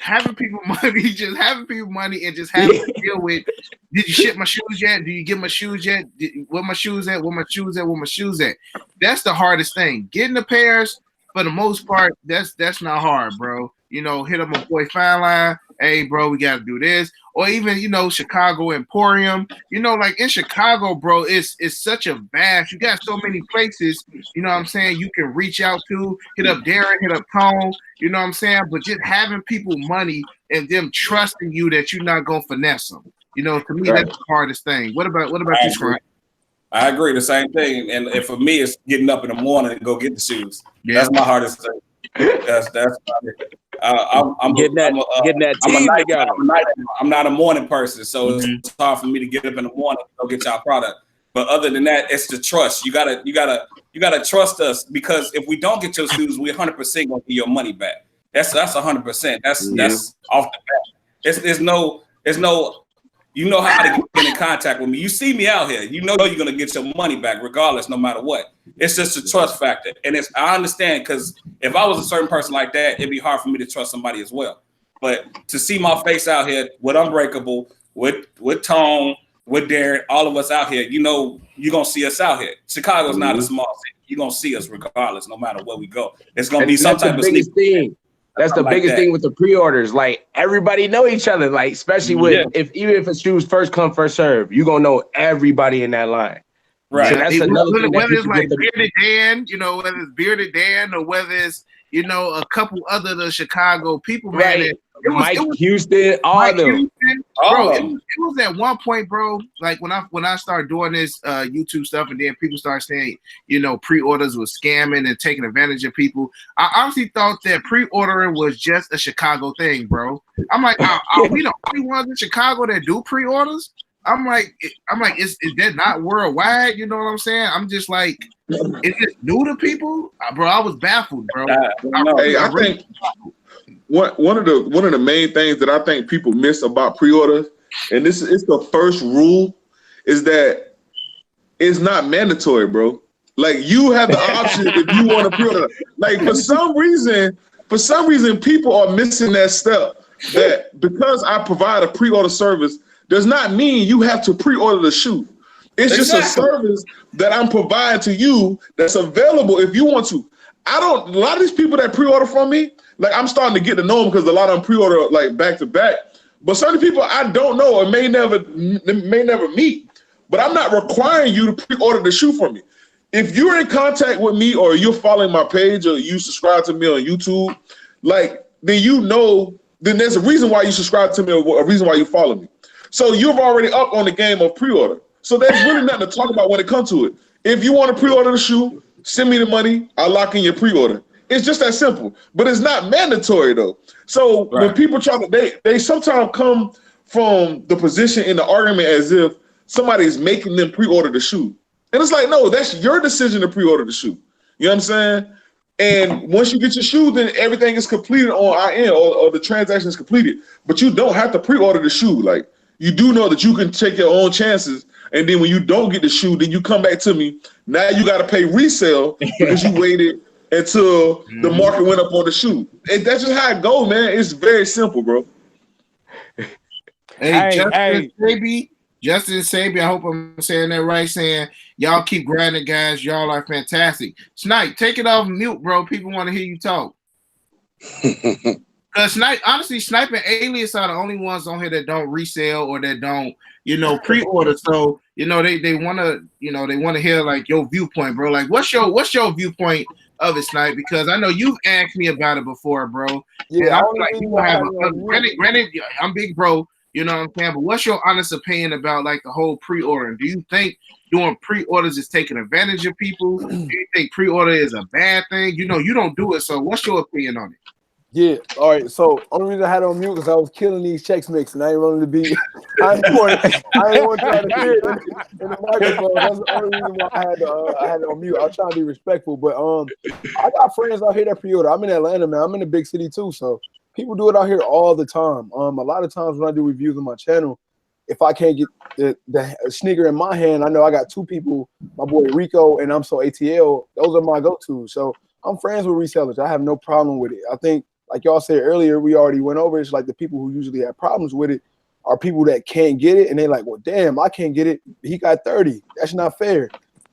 having people money, and just having to deal with. Did you ship my shoes yet? Do you get my shoes yet? Where my shoes at? Where my shoes at? Where my shoes at? That's the hardest thing. Getting the pairs, for the most part, that's not hard, bro. Hit up my boy Fine Line. Hey, bro, we got to do this. Or even, Chicago Emporium. Like in Chicago, bro, it's such a vast. You got so many places, you know what I'm saying, you can reach out to. Hit up Darren, hit up Tone, you know what I'm saying? But just having people money and them trusting you that you're not going to finesse them. To me, that's the hardest thing. What about you, Scott? I agree. The same thing. And for me, it's getting up in the morning and go get the shoes. Yeah. That's my hardest thing. I'm getting that team together. I'm not a morning person, so it's hard for me to get up in the morning and go get y'all product. But other than that, it's the trust. You gotta trust us, because if we don't get your shoes, we 100% gonna get your money back. That's 100%. That's off the bat. There's no. You know how to get in contact with me. You see me out here, you're gonna get your money back regardless, no matter what. It's just a trust factor, and I understand, because if I was a certain person like that, it'd be hard for me to trust somebody as well. But to see my face out here with Unbreakable, with Tone, with Darren, all of us out here, you're gonna see us out here. Chicago's not a small city. You're gonna see us regardless, no matter where we go. It's gonna be some type of thing. That's the biggest thing with the pre-orders. Like, everybody know each other. Like, especially even if a shoes first come, first serve, you gonna know everybody in that line. Right. So that's another thing. Whether it's like Bearded Dan, whether it's Bearded Dan, or whether it's a couple other the Chicago people, man. Right. Mike Houston, all of them. Bro, it was at one point, bro. Like when I started doing this YouTube stuff, and then people started saying, pre-orders was scamming and taking advantage of people. I honestly thought that pre-ordering was just a Chicago thing, bro. I'm like, are we the only ones in Chicago that do pre-orders? I'm like, is that not worldwide? You know what I'm saying? I'm just like, is it new to people, bro? I was baffled, bro. I think one of the main things that I think people miss about pre-orders, and this is the first rule, is that it's not mandatory, bro. Like, you have the option if you want to pre-order. Like, for some reason, people are missing that step. That because I provide a pre-order service does not mean you have to pre-order the shoe. It's just a service that I'm providing to you that's available if you want to. A lot of these people that pre-order from me, like, I'm starting to get to know them because a lot of them pre-order like back to back. But certain people I don't know or may never meet. But I'm not requiring you to pre-order the shoe from me. If you're in contact with me, or you're following my page, or you subscribe to me on YouTube, then there's a reason why you subscribe to me, or a reason why you follow me. So you're already up on the game of pre-order. So there's really nothing to talk about when it comes to it. If you want to pre-order the shoe, send me the money. I'll lock in your pre-order. It's just that simple. But it's not mandatory though. So when people try to, they sometimes come from the position in the argument as if somebody's making them pre-order the shoe. And it's like, no, that's your decision to pre-order the shoe. You know what I'm saying? And once you get your shoe, then everything is completed on our end, or the transaction is completed. But you don't have to pre-order the shoe. Like, you do know that you can take your own chances. And then when you don't get the shoe, then you come back to me. Now you got to pay resale because you waited until the market went up on the shoe. And that's just how it goes, man. It's very simple, bro. Hey, Justin Sabi, I hope I'm saying that right, saying y'all keep grinding, guys. Y'all are fantastic. Snipe, take it off mute, bro. People want to hear you talk. Because Snipe and Alias are the only ones on here that don't resell or that don't, pre-order. So, they want to hear like your viewpoint, bro. Like, what's your viewpoint of it, Snipe? Because I know you've asked me about it before, bro. Yeah, granted, I'm big bro. You know what I'm saying? But what's your honest opinion about like the whole pre-order? Do you think doing pre-orders is taking advantage of people? Do you think pre-order is a bad thing? You don't do it. So what's your opinion on it? Yeah, all right. So only reason I had it on mute because I was killing these checks mix and I ain't wanting to be I ain't want to try to hear it in the microphone. That's the only reason why I had it on mute. I was trying to be respectful. But I got friends out here that pre-order. I'm in Atlanta, man. I'm in a big city too. So people do it out here all the time. A lot of times when I do reviews on my channel, if I can't get the sneaker in my hand, I know I got two people, my boy Rico and I'm so ATL. Those are my go-tos. So I'm friends with resellers. I have no problem with it. I think, like y'all said earlier, we already went over. It's like the people who usually have problems with it are people that can't get it, and they're like, "Well, damn, I can't get it. He got 30. That's not fair."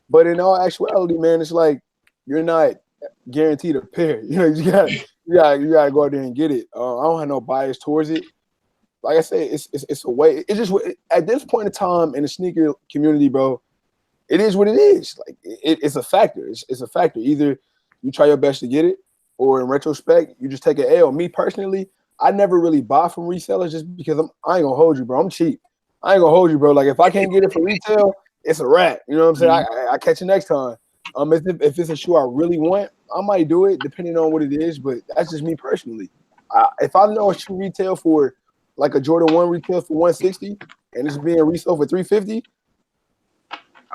But in all actuality, man, it's like you're not guaranteed a pair. You gotta go out there and get it. I don't have no bias towards it. Like I say, it's a way. It's just at this point in time in the sneaker community, bro. It is what it is. Like it's a factor. It's a factor. Either you try your best to get it, or in retrospect, you just take an L. Me personally, I never really buy from resellers just because I ain't gonna hold you, bro. I'm cheap. I ain't gonna hold you, bro. Like if I can't get it for retail, it's a wrap. You know what I'm saying? I catch you next time. If it's a shoe I really want, I might do it depending on what it is. But that's just me personally. If I know a shoe retail for like a Jordan 1 retail for 160 and it's being resold for 350,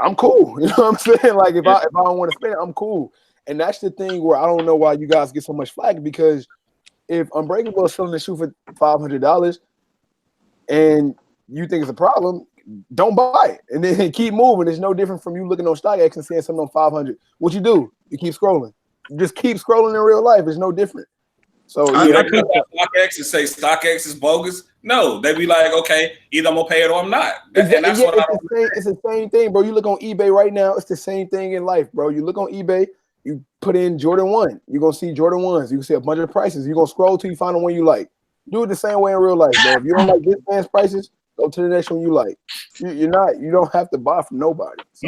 I'm cool. You know what I'm saying? Like if I don't want to spend it, I'm cool. And that's the thing where I don't know why you guys get so much flack, because if Unbreakable is selling the shoe for $500 and you think it's a problem, don't buy it and then keep moving. It's no different from you looking on Stockx and seeing something on 500. What you do? You keep scrolling. You just keep scrolling in real life. It's no different. So I think Stockx and say Stockx is bogus. No, they be like, okay, either I'm gonna pay it or I'm not. And that's what it's the same thing, bro. You look on eBay right now, it's the same thing in life, bro. You look on eBay. You put in Jordan 1, you're going to see Jordan 1s. You can see a bunch of prices. You're going to scroll till you find the one you like. Do it the same way in real life, bro. If you don't like this man's prices, go to the next one you like. You don't have to buy from nobody. So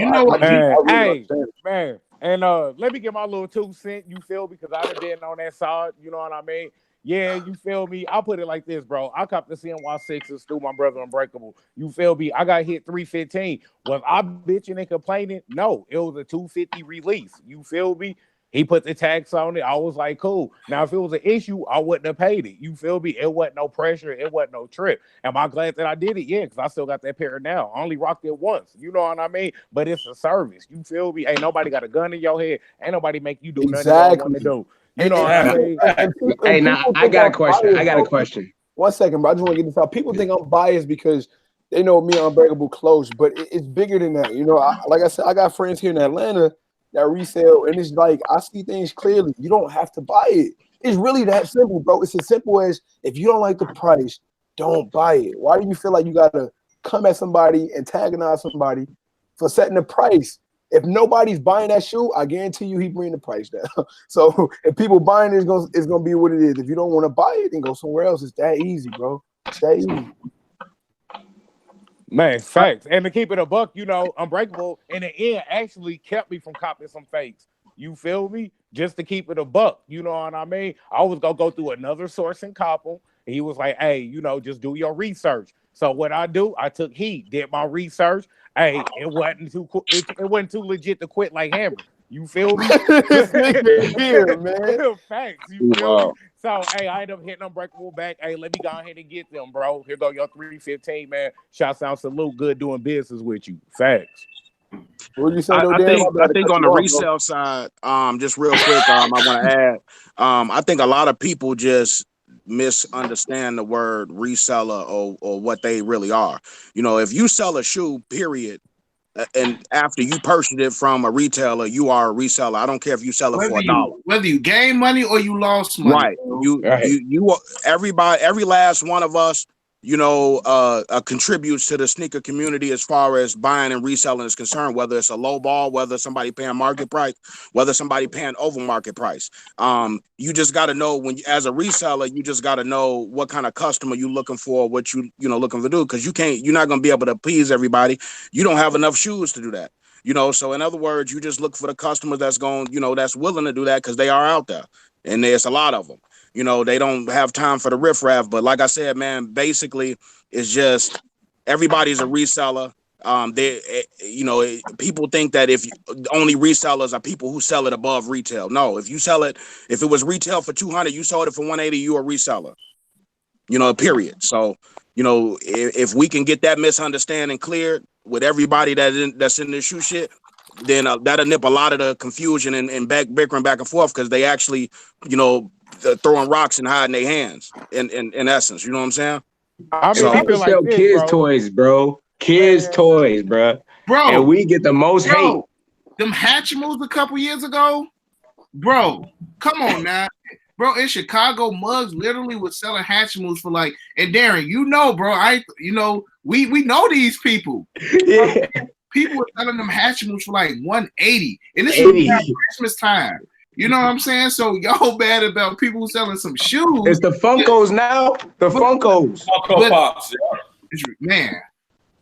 man. And let me get my little 2 cents, you feel, because I've been on that side, you know what I mean? Yeah, you feel me? I'll put it like this, bro. I copped the CNY6s through my brother Unbreakable. You feel me? I got hit 315. Was I bitching and complaining? No, it was a 250 release. You feel me? He put the tax on it. I was like, cool. Now, if it was an issue, I wouldn't have paid it. You feel me? It wasn't no pressure. It wasn't no trip. Am I glad that I did it? Yeah, because I still got that pair now. I only rocked it once. You know what I mean? But it's a service. You feel me? Ain't nobody got a gun in your head. Ain't nobody make you do nothing you don't want to do. You know what I mean? Hey, now I got a question. 1 second, bro. I just want to get this out. People think I'm biased because they know me and Unbreakable close, but it's bigger than that. You know, like I said, I got friends here in Atlanta that resell, and it's like I see things clearly. You don't have to buy it. It's really that simple, bro. It's as simple as if you don't like the price, don't buy it. Why do you feel like you gotta come at somebody, antagonize somebody for setting the price? If nobody's buying that shoe, I guarantee you he bring the price down. So if people buying it, it's gonna be what it is. If you don't want to buy it, then go somewhere else. It's that easy, bro. It's that easy. Man, facts. And to keep it a buck, you know, Unbreakable in the end actually kept me from copying some fakes. You feel me? Just to keep it a buck. You know what I mean? I was gonna go through another source and cop them. He was like, hey, you know, just do your research. So what I do, I took heat, did my research. Hey, it wasn't too legit to quit like Hammer. You feel me? This nigga here, man. Facts. You feel Wow. me? So, hey, I end up hitting Unbreakable back. Hey, let me go ahead and get them, bro. Here go your 315, man. Shouts out, salute, good doing business with you. Facts. What you say, though, I Dan? think on the resale side, just real quick, I want to add, I think a lot of people just misunderstand the word reseller or what they really are. You know, if you sell a shoe, period, and after you purchase it from a retailer, you are a reseller. I don't care if you sell it for $1. Whether you gain money or you lost money. Right. You everybody, every last one of us, you know, contributes to the sneaker community as far as buying and reselling is concerned, whether it's a low ball, whether somebody paying market price, whether somebody paying over market price. You just got to know as a reseller, you just got to know what kind of customer you looking for, what you looking to do. Cause you're not going to be able to please everybody. You don't have enough shoes to do that. You know, so in other words, you just look for the customers that's going, that's willing to do that because they are out there. And there's a lot of them. You know, they don't have time for the riffraff. But like I said, man, basically, it's just everybody's a reseller. People think that only resellers are people who sell it above retail. No, if it was retail for 200, you sold it for 180, you a reseller. Period. So, if we can get that misunderstanding cleared with everybody that's in this shoe shit, then that'll nip a lot of the confusion and bickering back and forth because they actually, throwing rocks and hiding their hands in essence. You know what I'm saying? I mean, People sell kids' toys, bro. Kids' toys, bro. And we get the most hate. Them Hatchimals a couple years ago, bro. Come on now. Bro, in Chicago, Muggs literally was selling Hatchimals for like, and Darren, bro, we know these people. Yeah. People were selling them Hatchimals for like 180, and this is Christmas time. You know what I'm saying? So y'all bad about people selling some shoes. It's the Funkos now. The Funkos. Funko Pops. Man.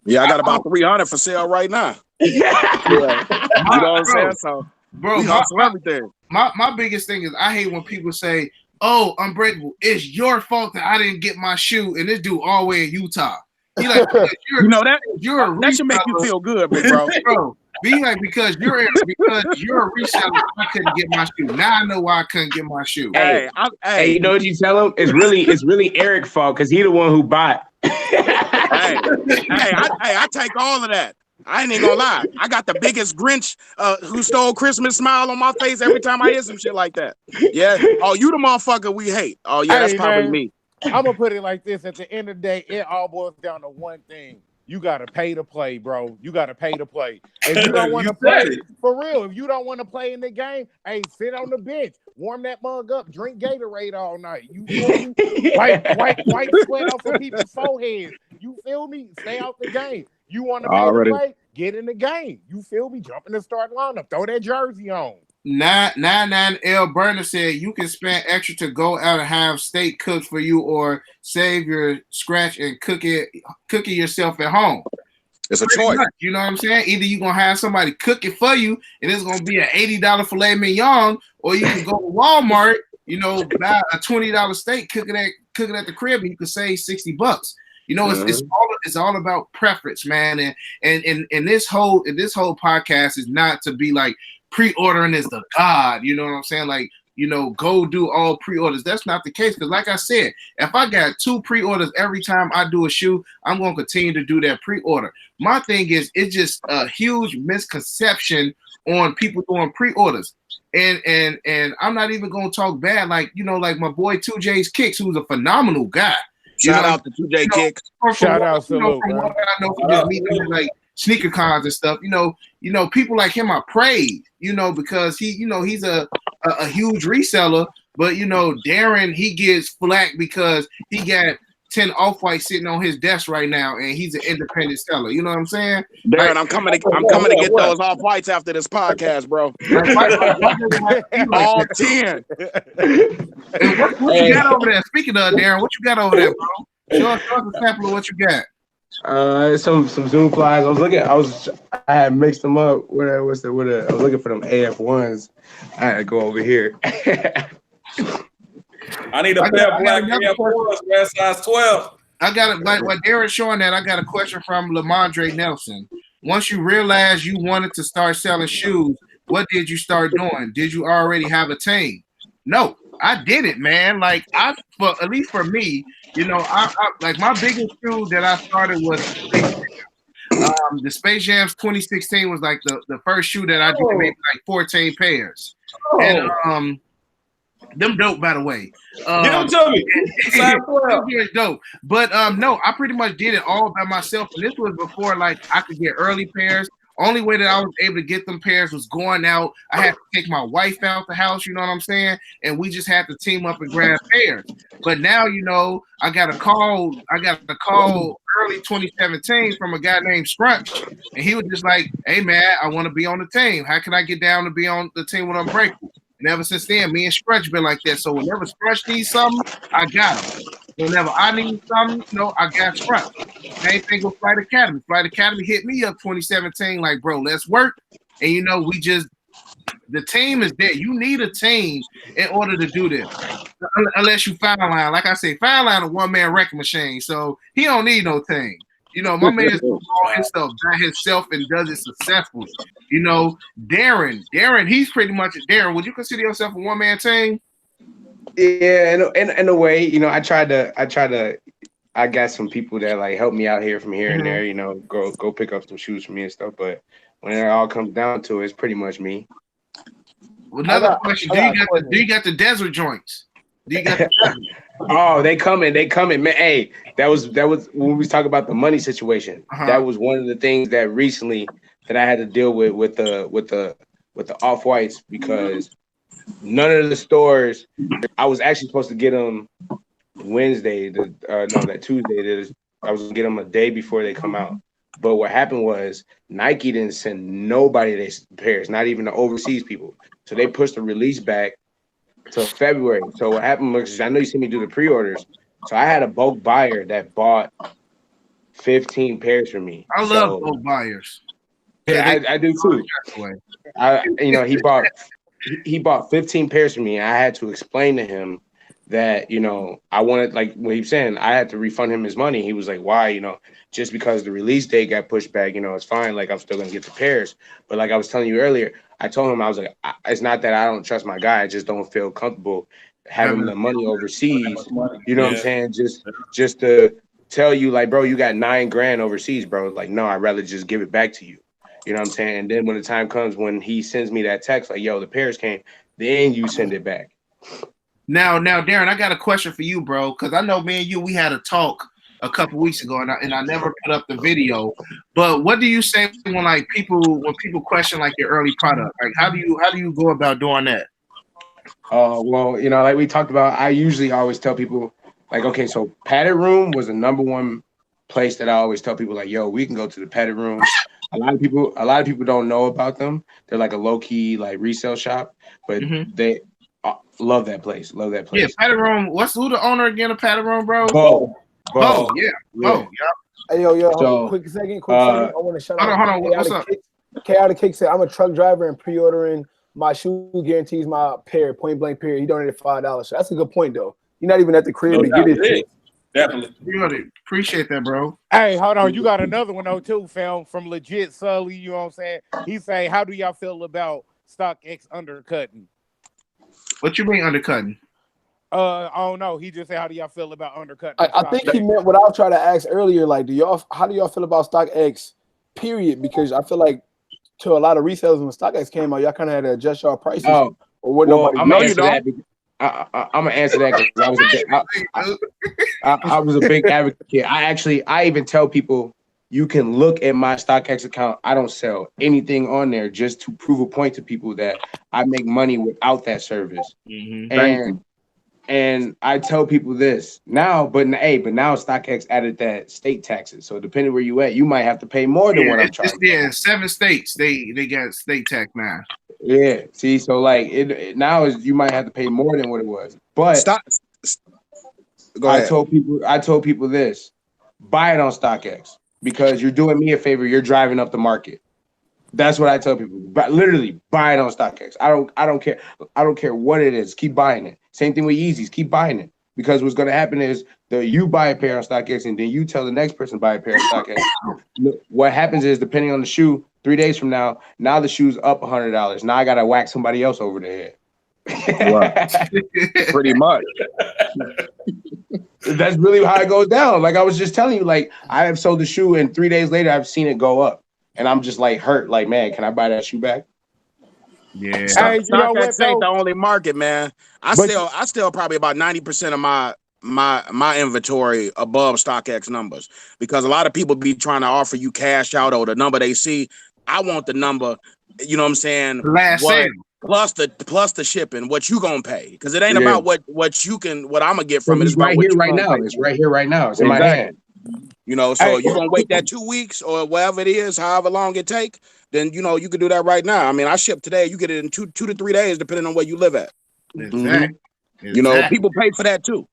Yeah, I got about 300 for sale right now. Yeah. You know what I'm saying? So, bro, everything. My biggest thing is I hate when people say, "Oh, Unbreakable, it's your fault that I didn't get my shoe," and this dude all the way in Utah. He like, that should make you feel good, big bro. Bro, be like because you're a reseller, I couldn't get my shoe. Now I know why I couldn't get my shoe. Hey, you know what you tell him? It's really Eric's fault because he the one who bought. I take all of that. I ain't even gonna lie. I got the biggest Grinch who stole Christmas smile on my face every time I hear some shit like that. Yeah. Oh, you the motherfucker we hate. Oh yeah, that's probably me. I'm gonna put it like this: at the end of the day, it all boils down to one thing. You gotta pay to play, bro. You gotta pay to play. If you don't want to play, for real, if you don't want to play in the game, hey, sit on the bench, warm that mug up, drink Gatorade all night. You feel me? Wipe sweat off of people's foreheads. You feel me? Stay out the game. You want to pay to play? Get in the game. You feel me? Jump in the start lineup. Throw that jersey on. 99L Burner said you can spend extra to go out and have steak cooked for you or save your scratch and cook it yourself at home. It's a choice. You know what I'm saying? Either you're going to have somebody cook it for you and it's going to be an $80 filet mignon, or you can go to Walmart, buy a $20 steak, cook it at the crib, and you can save $60. It's all about preference, man. And this whole podcast is not to be like pre-ordering is the God, you know what I'm saying? Like, go do all pre-orders. That's not the case. Because like I said, if I got 2 pre-orders every time I do a shoe, I'm going to continue to do that pre-order. My thing is, it's just a huge misconception on people doing pre-orders. And I'm not even going to talk bad. Like, like my boy 2J's Kicks, who's a phenomenal guy. Shout out to 2J Kicks. Shout out to Luke. From what I know from just meeting like sneaker cons and stuff, people like him I praise, because he's a huge reseller, but Darren, he gets flack because he got 10 off-white sitting on his desk right now and he's an independent seller. You know what I'm saying? Darren, I'm coming to get those off-whites after this podcast, bro. All 10. What you got over there? Speaking of Darren, what you got over there, bro? Show us a sample of what you got. Some Zoom flies. I had mixed them up. I was looking for them AF1s. I had to go over here. I need a pair of black AF1s, man, size 12. I got it. Like what Darren's showing that, I got a question from Lamondre Nelson. Once you realized you wanted to start selling shoes, what did you start doing? Did you already have a team? No, I didn't, man. Like at least for me, you know, I like my biggest shoe that I started was the Space Jams 2016 was like the first shoe that I did, maybe like 14 pairs. And them dope, by the way. Give them to me. Dope. But no, I pretty much did it all by myself. And this was before like I could get early pairs. Only way that I was able to get them pairs was going out. I had to take my wife out the house, you know what I'm saying? And we just had to team up and grab pairs. But now, you know, I got a call early 2017 from a guy named Scrunch. And he was just like, hey man, I want to be on the team. How can I get down to be on the team with Unbreakable? And ever since then, me and Scrunch been like that. So whenever Scrunch needs something, I got him. Whenever I need something, you know, I got Scrunch. Same thing with Flight Academy. Flight Academy hit me up 2017, like, bro, let's work. And you know, the team is there. You need a team in order to do this. Unless you Fine Line. Like I say, Fine Line a one-man wrecking machine. So he don't need no team. You know, my man is all his stuff by himself and does it successfully. You know, Darren, he's pretty much Darren. Would you consider yourself a one-man team? Yeah, in a way, you know, I got some people that like help me out here from here and there, you know, go pick up some shoes for me and stuff. But when it all comes down to it, it's pretty much me. Another question: Do you got the desert joints? Do you got the desert? Oh, they coming, man. Hey, that was when we was talking about the money situation. That was one of the things that recently that I had to deal with the Off-Whites, because none of the stores. I was actually supposed to get them Wednesday. That Tuesday. I was gonna get them a day before they come out. But what happened was Nike didn't send nobody their pairs, not even the overseas people. So they pushed the release back to February. So what happened was, I know you see me do the pre-orders. So I had a bulk buyer that bought 15 pairs for me. I love bulk buyers. Yeah, I do too. He bought 15 pairs for me. And I had to explain to him that, you know, I wanted, like what he was saying, I had to refund him his money. He was like, why? You know, just because the release date got pushed back, you know, it's fine. Like, I'm still going to get the pairs. But like I was telling you earlier, I told him, I was like, it's not that I don't trust my guy. I just don't feel comfortable having the money overseas. You know what I'm saying? Just to tell you, like, bro, you got $9,000 overseas, bro. Like, no, I'd rather just give it back to you. You know what I'm saying? And then when the time comes when he sends me that text, like, yo, the pairs came, then you send it back. Now, Darren, I got a question for you, bro, because I know me and you, we had a talk a couple weeks ago, and I never put up the video. But what do you say when people question like your early product? Like, how do you go about doing that? Well, you know, like we talked about, I usually always tell people, like, okay, so Padded Room was the number one place that I always tell people, like, yo, we can go to the Padded Room. A lot of people don't know about them. They're like a low key like resale shop, but they love that place. Yeah, Padded Room. Who the owner again of Padded Room, bro? Bo. Yeah. Bo. Yeah. Hey, yo, So, quick second. I want to shout out. Hold on. What's up? Chaotic Kick said, I'm a truck driver and pre-ordering my shoe guarantees my pair, point blank period. He donated $5. So that's a good point, though. You're not even at the crib to get it. Definitely. Appreciate that, bro. Hey, hold on. You got another one, though, too, fam, from Legit Sully. You know what I'm saying? He's saying, how do y'all feel about Stockx undercutting? What you mean undercutting? I don't know. He just said, how do y'all feel about undercutting? I think he meant what I was trying to ask earlier. Like, how do y'all feel about StockX, period? Because I feel like to a lot of resellers when StockX came out, y'all kind of had to adjust y'all prices. Oh, or what well, nobody I'm gonna answer that because I was a big advocate. I even tell people, you can look at my StockX account. I don't sell anything on there just to prove a point to people that I make money without that service. And I tell people this now, but now StockX added that state taxes. So depending where you at, you might have to pay more than what I'm charging. Yeah, 7 states they got state tax now. Yeah, see, so like it now is you might have to pay more than what it was. But I told people this: buy it on StockX because you're doing me a favor. You're driving up the market. That's what I tell people. But literally, buy it on StockX. I don't care. I don't care what it is. Keep buying it. Same thing with Yeezys. Keep buying it because what's going to happen is you buy a pair on StockX and then you tell the next person to buy a pair on StockX. What happens is, depending on the shoe, 3 days from now, the shoe's up $100. Now I gotta whack somebody else over the head. Right. Pretty much. That's really how it goes down. Like I was just telling you, like I have sold the shoe and 3 days later I've seen it go up. And I'm just like hurt, like, man, can I buy that shoe back? Yeah. Hey, you know what, StockX ain't the though? only market, man. I still probably about 90% of my inventory above StockX numbers, because a lot of people be trying to offer you cash out or the number they see. I want the number, you know what I'm saying? Last What sale. plus the shipping, what you gonna pay? Because it ain't Yeah. about what I'm gonna get from it. It's It's about right what here, you right gonna now. pay. It's right here, right now. It's in my Exactly. hand. You know, so Hey. you're gonna wait that 2 weeks or whatever it is, however long it take, then you know you could do that right now. I mean, I ship today, you get it in two to 3 days, depending on where you live at. Exactly. You know, people pay for that too.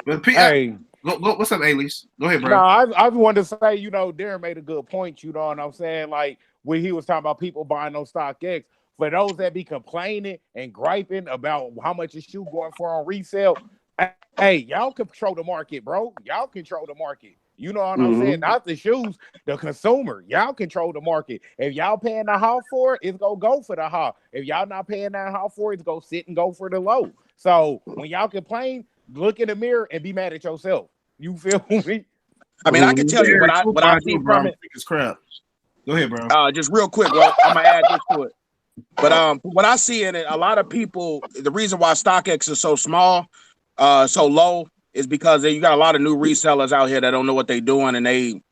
But Hey. go, what's up, Alice? Go ahead, bro. No, I wanted to say, you know, Darren made a good point, you know what I'm saying? Like when he was talking about people buying on StockX, for those that be complaining and griping about how much a shoe going for on resale, hey, y'all control the market, bro. Y'all control the market. You know what I'm saying? Not the shoes, the consumer. Y'all control the market. If y'all paying the high for it, it's gonna go for the high. If y'all not paying that high for it, it's gonna sit and go for the low. So when y'all complain, look in the mirror and be mad at yourself. You feel me? I mean, I can tell you what I see from it. It's crap. Go ahead, bro. Just real quick, well, I'm gonna add this to it. But what I see in it, a lot of people, the reason why StockX is so small, so low, is because you got a lot of new resellers out here that don't know what they're doing, and they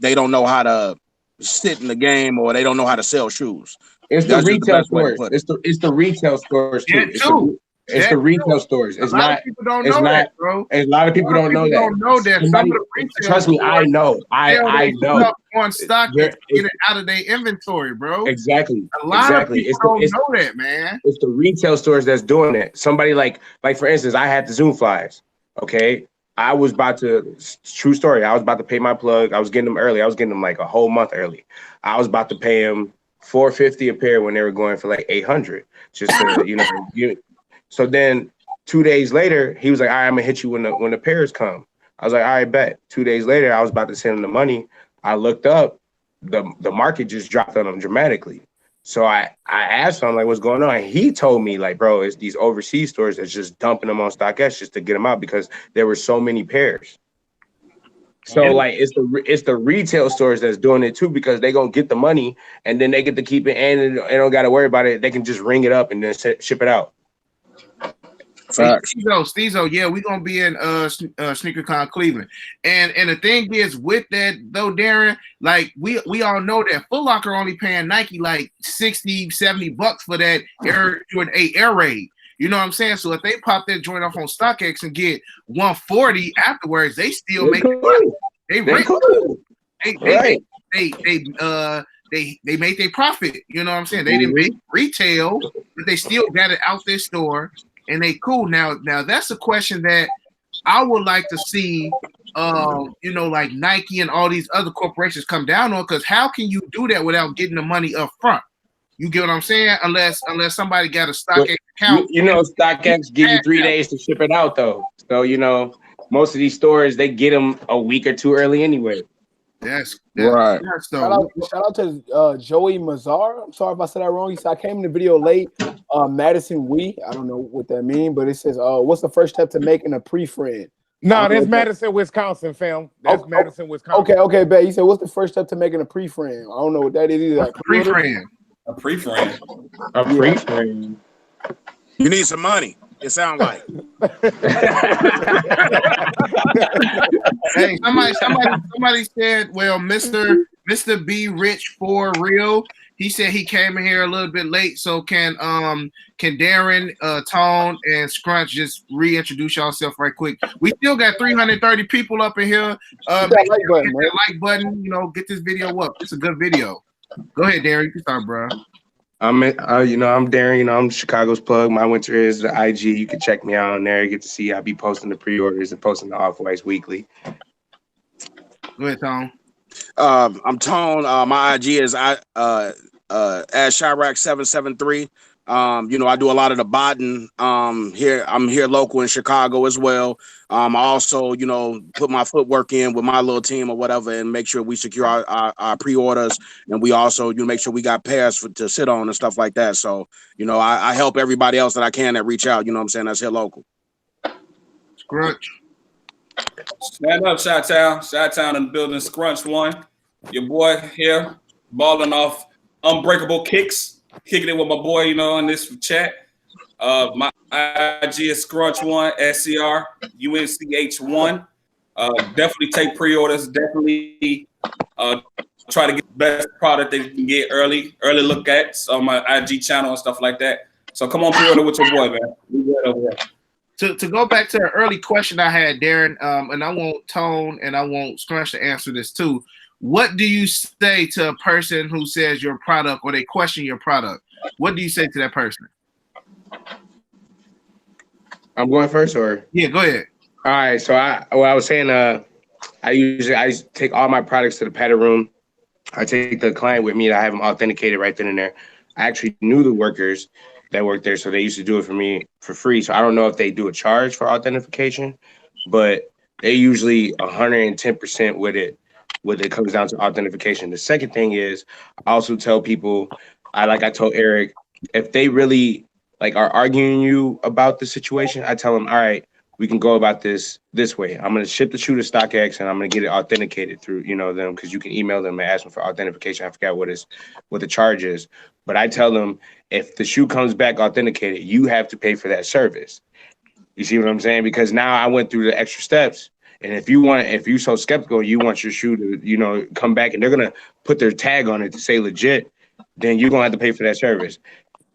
don't know how to sit in the game, or they don't know how to sell shoes. It's That's the just the retail best way to stores. put it. It's the retail stores too. It's the retail stores. It's a lot not. of people don't It's know not. that, bro. A lot of people don't know that. Don't know that. Some of the retail Trust me, I know. I know. Stuff on stock You're- and get it out of their inventory, bro. Exactly. A lot exactly. of people don't know that, man. It's the retail stores that's doing it. Somebody like for instance, I had the Zoom flies. Okay. I was about to, true story, I was about to pay my plug. I was getting them early. I was getting them like a whole month early. I was about to pay him $450 a pair when they were going for like $800. Just to, so then 2 days later, he was like, all right, I'm gonna hit you when the pairs come. I was like, all right, bet. 2 days later, I was about to send him the money. I looked up, the market just dropped on him dramatically. So I asked him like, what's going on? And he told me like, bro, it's these overseas stores that's just dumping them on StockX just to get them out because there were so many pairs. So like it's the retail stores that's doing it too, because they gonna get the money and then they get to keep it and they don't got to worry about it. They can just ring it up and then ship it out. Facts. Steezo, yeah, we're gonna be in SneakerCon Cleveland. And the thing is with that though, Darren, like we all know that Foot Locker only paying Nike like $60-$70 for that Jordan 8 Air Raid. You know what I'm saying? So if they pop that joint off on StockX and get $140 afterwards, they still make money. They made their profit. You know what I'm saying? They didn't make retail, but they still got it out their store. And they cool. Now that's a question that I would like to see, like Nike and all these other corporations come down on, because how can you do that without getting the money up front? You get what I'm saying? Unless somebody got a StockX account. StockX give you 3 days to ship it out though. So, most of these stores, they get them a week or two early anyway. That's right. Shout out to Joey Mazar. I'm sorry if I said that wrong. He said I came in the video late. Madison Wee. I don't know what that means, but it says, what's the first step to making a pre-friend? No, that's Madison, Wisconsin, fam. That's Madison, Wisconsin. Okay, bet. He said, what's the first step to making a pre-friend? I don't know what that is either. Like, pre-friend. A pre-friend. A pre-friend. You need some money. It sounds like. Hey, somebody said, well, Mr. B Rich for real. He said he came in here a little bit late. So can Darren, Tone, and Scrunch just reintroduce yourself right quick? We still got 330 people up in here. Hit that like button. Get this video up. It's a good video. Go ahead, Darren. You can start, bro. I'm Darren. I'm Chicago's plug. My winter is the IG. You can check me out on there. You get to see I be posting the pre-orders and posting the off-whites weekly. Go ahead, Tone. I'm Tone. My IG is at Chirac773. You know, I do a lot of the botting here. I'm here local in Chicago as well. I also, you know, put my footwork in with my little team or whatever and make sure we secure our pre-orders. And we also, you know, make sure we got pairs to sit on and stuff like that. So, you know, I help everybody else that I can that reach out, you know what I'm saying, that's here local. Scrunch. Stand up, Chi-Town. Chi-Town in the building. Scrunch one. Your boy here, balling off unbreakable kicks. Kicking it with my boy, you know, in this chat. My IG is Scrunch1, SCR-UNCH1. Definitely take pre-orders. Definitely try to get the best product that you can get early look at on my IG channel and stuff like that. So come on, pre-order with your boy, man. We good over there. To go back to the early question I had, Darren, and I want Tone and I want Scrunch to answer this too. What do you say to a person who says your product or they question your product? What do you say to that person? I'm going first, or yeah, go ahead. All right. So I was saying, I take all my products to the pattern room. I take the client with me. I have them authenticated right then and there. I actually knew the workers that worked there, so they used to do it for me for free. So I don't know if they do a charge for authentication, but they usually 110% with it when it comes down to authentication. The second thing is I also tell people, I told Eric, if they really like are arguing you about the situation, I tell them, all right, we can go about this way. I'm going to ship the shoe to Stockx and I'm going to get it authenticated through, you know, them, because you can email them and ask them for authentication. I forgot what the charge is. But I tell them, if the shoe comes back authenticated, you have to pay for that service. You see what I'm saying? Because now I went through the extra steps. And if you're so skeptical, you want your shoe to, you know, come back and they're going to put their tag on it to say legit, then you're going to have to pay for that service.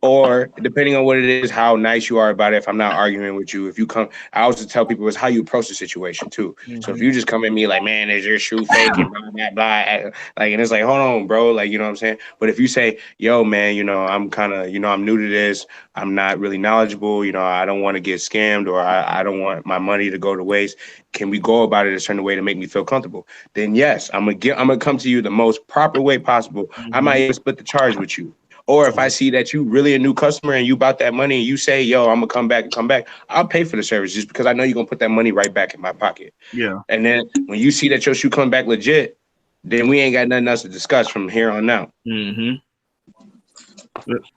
Or depending on what it is, how nice you are about it. If I'm not arguing with you, if you come, I also tell people it's how you approach the situation too. Mm-hmm. So if you just come at me like, man, is your shoe fake and blah, blah, blah, like, and it's like, hold on, bro. Like, you know what I'm saying? But if you say, yo, man, you know, I'm kind of, you know, I'm new to this. I'm not really knowledgeable. You know, I don't want to get scammed or I don't want my money to go to waste. Can we go about it a certain way to make me feel comfortable? Then yes, I'm gonna come to you the most proper way possible. Mm-hmm. I might even split the charge with you. Or if I see that you really a new customer and you about that money and you say, yo, I'm going to come back, I'll pay for the service just because I know you're going to put that money right back in my pocket. Yeah. And then when you see that your shoe come back legit, then we ain't got nothing else to discuss from here on out. Mm-hmm.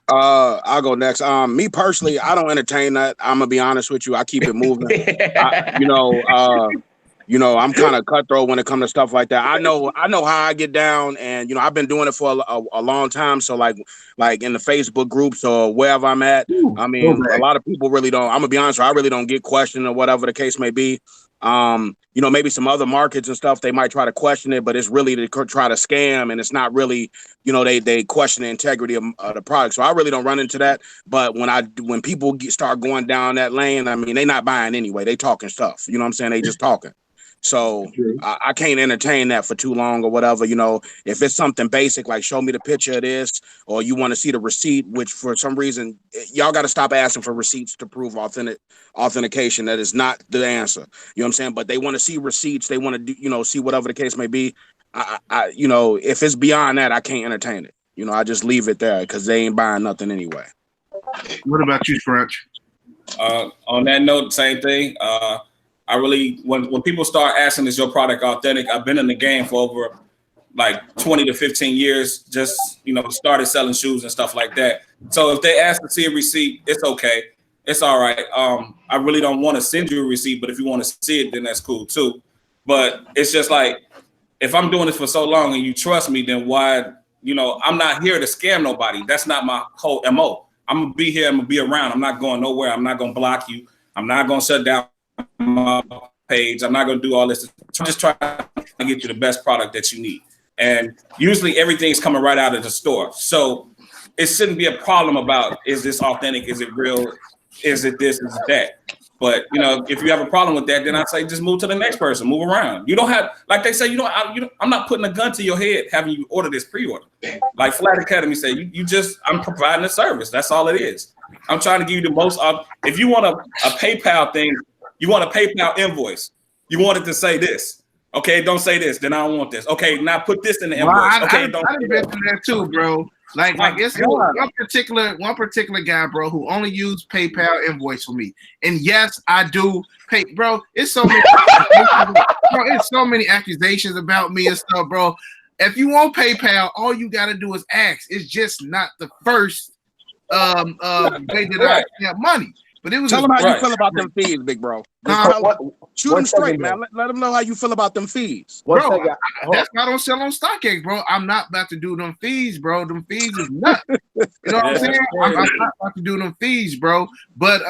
I'll go next. Me personally, I don't entertain that. I'm going to be honest with you. I keep it moving. You know, I'm kind of cutthroat when it comes to stuff like that. I know how I get down, and you know, I've been doing it for a long time. So like in the Facebook groups or wherever I'm at, I mean, a lot of people really don't. I'm gonna be honest, I really don't get questioned or whatever the case may be. You know, maybe some other markets and stuff they might try to question it, but it's really to try to scam, and it's not really, you know, they question the integrity of the product. So I really don't run into that. But when people start going down that lane, I mean, they not buying anyway. They talking stuff. You know what I'm saying? They just talking. So I can't entertain that for too long or whatever. You know, if it's something basic, like show me the picture of this, or you want to see the receipt, which for some reason, y'all got to stop asking for receipts to prove authentication. That is not the answer. You know what I'm saying? But they want to see receipts. They want to do, you know, see whatever the case may be. I you know, if it's beyond that, I can't entertain it. You know, I just leave it there because they ain't buying nothing anyway. What about you, Scrunch? On that note, same thing. I really, when people start asking, is your product authentic? I've been in the game for over like 20 to 15 years, just, you know, started selling shoes and stuff like that. So if they ask to see a receipt, it's okay. It's all right. I really don't want to send you a receipt, but if you want to see it, then that's cool too. But it's just like, if I'm doing this for so long and you trust me, then why, you know, I'm not here to scam nobody. That's not my whole MO. I'm going to be here. I'm going to be around. I'm not going nowhere. I'm not going to block you. I'm not going to shut down my page. I'm not going to do all this. I'm just trying to get you the best product that you need. And usually everything's coming right out of the store. So it shouldn't be a problem about, is this authentic? Is it real? Is it this? Is it that? But, you know, if you have a problem with that, then I'd say just move to the next person, move around. You don't have, like they say, I'm not putting a gun to your head having you order this pre-order. Like Flat Academy say, I'm providing a service. That's all it is. I'm trying to give you the most. If you want a PayPal thing, you want a PayPal invoice. You want it to say this. Okay, don't say this. Then I don't want this. Okay, now put this in the Well, invoice. Okay, I don't. done been through that too, bro. Like it's one particular guy, bro, who only used PayPal invoice for me. And yes, I do pay, bro. It's so many, it's so many accusations about me and stuff, bro. If you want PayPal, all you gotta do is ask. It's just not the first way that I have money. But it was tell them how you feel about them fees, big bro. Shoot them straight, man. Let them know how you feel about them fees, bro. That's why I don't sell on Stockx, bro. I'm not about to do them fees, bro. Them fees is nuts. You know what I'm saying? I'm not about to do them fees, bro. But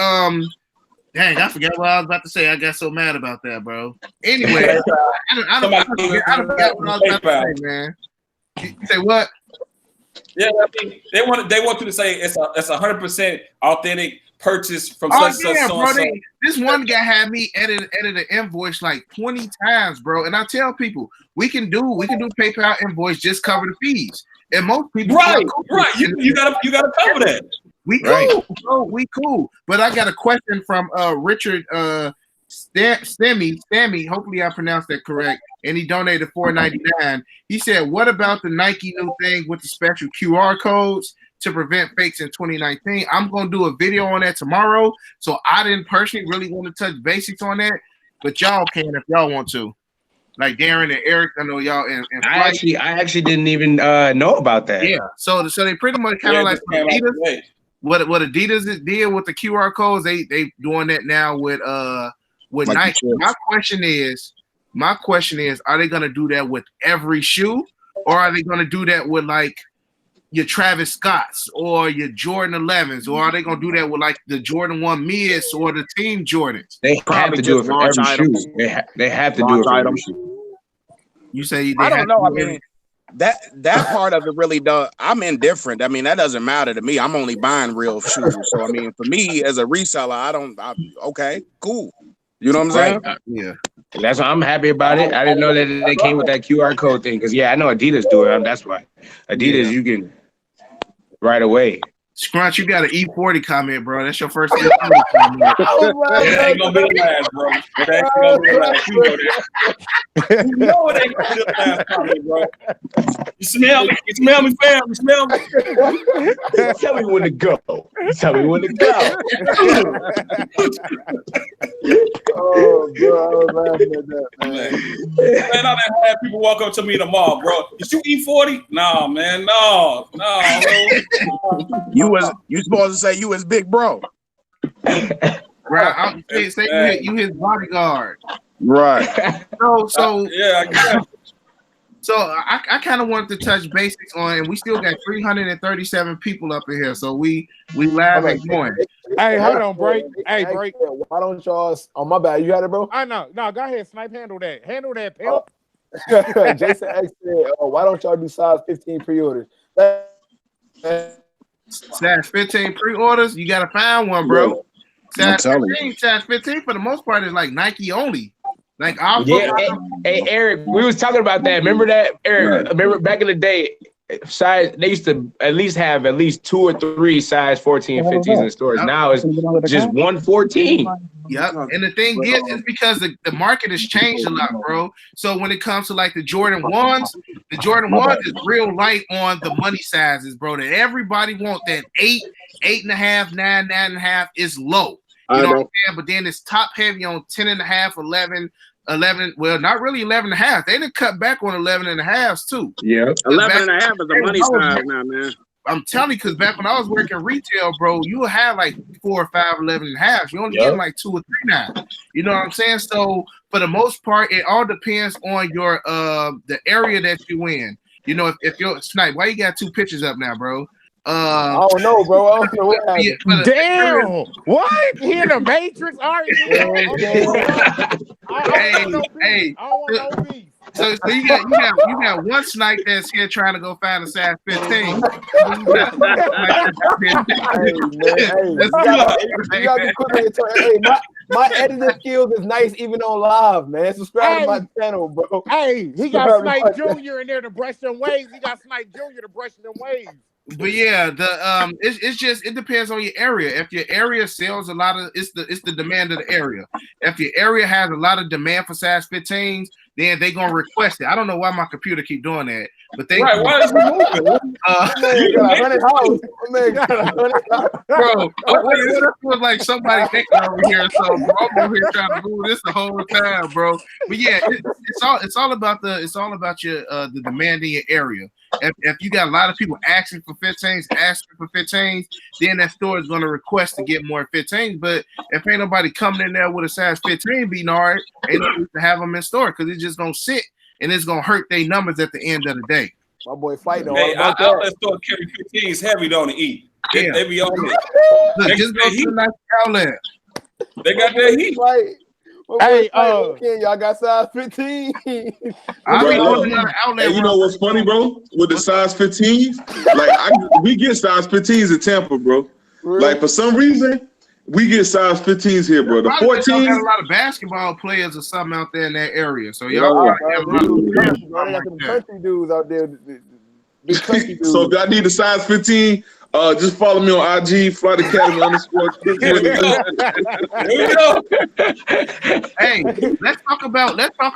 dang, I forgot what I was about to say. I got so mad about that, bro. Anyway, I don't forget what I was about to say, man. You say what? Yeah, I mean, they want you to say it's 100% authentic purchase from such bro. This one guy had me edit an invoice like 20 times, bro. And I tell people we can do PayPal invoice, just cover the fees. And most people right. You gotta cover that. We cool, bro. We cool. But I got a question from Richard Stammy. Hopefully I pronounced that correct. And he donated $4.99. He said, "What about the Nike new thing with the special QR codes to prevent fakes in 2019? I'm gonna do a video on that tomorrow. So I didn't personally really want to touch basics on that, but y'all can if y'all want to. Like Darren and Eric, I know y'all. And I actually didn't even know about that. Yeah. So they pretty much kind of like Adidas. What Adidas did with the QR codes, they doing that now with like Nike. My question is, are they gonna do that with every shoe, or are they gonna do that with like your Travis Scotts or your Jordan 11s, or are they gonna do that with like the Jordan 1 Mids or the Team Jordans? They have to do it for every shoe. They have to do it for every shoe. You say I don't know. I mean, that part of it really does. I'm indifferent. I mean, that doesn't matter to me. I'm only buying real shoes. So I mean, for me as a reseller, okay, cool. You know what I'm saying? Yeah. That's why I'm happy about it. I didn't know that they came with that QR code thing. Because I know Adidas do it. That's why Adidas you can right away. Scrunch, you got an E40 comment, bro. That's your first E40 comment. It ain't gonna be the last, bro. It ain't gonna be the last. You know it ain't gonna be the last comment, bro. You smell me? You smell me, fam? You smell me? Tell me when to go. Tell me when to go. Oh, bro, I was laughing at that, man. Man, I done had people walk up to me in the mall, bro. Is you E40? No, man, no. You supposed to say you was big bro. Right. You his bodyguard. Right. So yeah. So I kind of wanted to touch basics on, and we still got 337 people up in here, so we live and going. Hey, hold on, break. Hey, break. Why don't y'all? Oh, my bad. You had it, bro. I know. No, go ahead, Snipe. Handle that, pimp. Jason X said, why don't y'all do size 15 pre-orders? Size 15 pre-orders, you gotta find one, bro. Size 15 for the most part is like Nike only. Like hey Eric, we was talking about that. Remember that, Eric? Remember back in the day, size they used to at least have 2 or 3 size 14 and 15s in the stores. Now it's just 114. Yep. And the thing is because the market has changed a lot, bro. So when it comes to like the Jordan 1s, is real light on the money sizes, bro. That everybody want that 8, 8.5, 9, 9.5 is low. You know what I'm saying? But then it's top heavy on 10.5, 11, well, not really 11.5. They didn't cut back on 11.5s too. Yeah, 11.5 is a money size now, man. I'm telling you, because back when I was working retail, bro, you would have like 4 or 5 11.5s. You only get like 2 or 3 now. You know what I'm saying? So for the most part, it all depends on your the area that you in. You know, if you're Snipe, why you got 2 pictures up now, bro? I don't know, bro. I don't know what happened. Damn! What? He in the Matrix? All right. Hey. So you got one Snipe that's here trying to go find a size 15. My editing skills is nice even on live, man. Subscribe to my channel, bro. Hey, he got Snipe Jr. in there to brush them waves. He got Snipe Jr. to brush them waves. But yeah, it's just it depends on your area. If your area sells a lot of, it's the demand of the area. If your area has a lot of demand for size 15s, then they gonna request it. I don't know why my computer keep doing that, but they Right? Why is he moving? Man got 100 house. Man got 100 house. bro. It was like somebody thinking over here. So bro, I'm over here trying to move this the whole time, bro. But yeah, it's all about your the demand in your area. If you got a lot of people asking for 15s, then that store is going to request to get more 15s. But if ain't nobody coming in there with a size 15 being hard, ain't no need to have them in store because it's just going to sit and it's going to hurt their numbers at the end of the day. My boy fighting Hey, all about that. outlet store carry 15s heavy, don't eat. Yeah. They be on it. Look, just go to the nice outlet. They got that heat. Right. Hey, okay, y'all got size 15. I Right, be look, going to the outlet. And you know what's funny, bro? With the size 15s, like we get size 15s in Tampa, bro. Really? Like for some reason, we get size 15s here, bro. The Probably because y'all 14s, got a lot of basketball players or something out there in that area. So y'all Bro, probably have a lot of they got some country dudes out there. Big country dudes. so if y'all need a size 15, just follow me on IG, Flight Academy _. Here we go. Hey, let's talk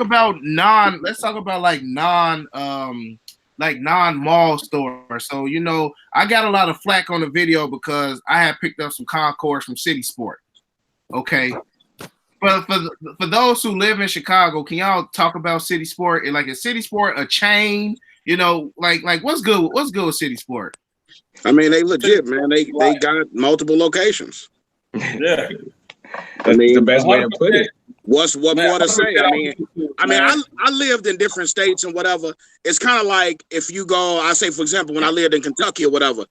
about non-mall stores. So I got a lot of flack on the video because I had picked up some Concords from City Sport. Okay. But for those who live in Chicago, can y'all talk about City Sport? Like, is City Sport a chain? Like what's good with City Sport? I mean, they legit, man. They got multiple locations. Yeah. I mean, the best way to put it. What more to say? I lived in different states and whatever. It's kind of like if you go, I say, for example, when I lived in Kentucky or whatever,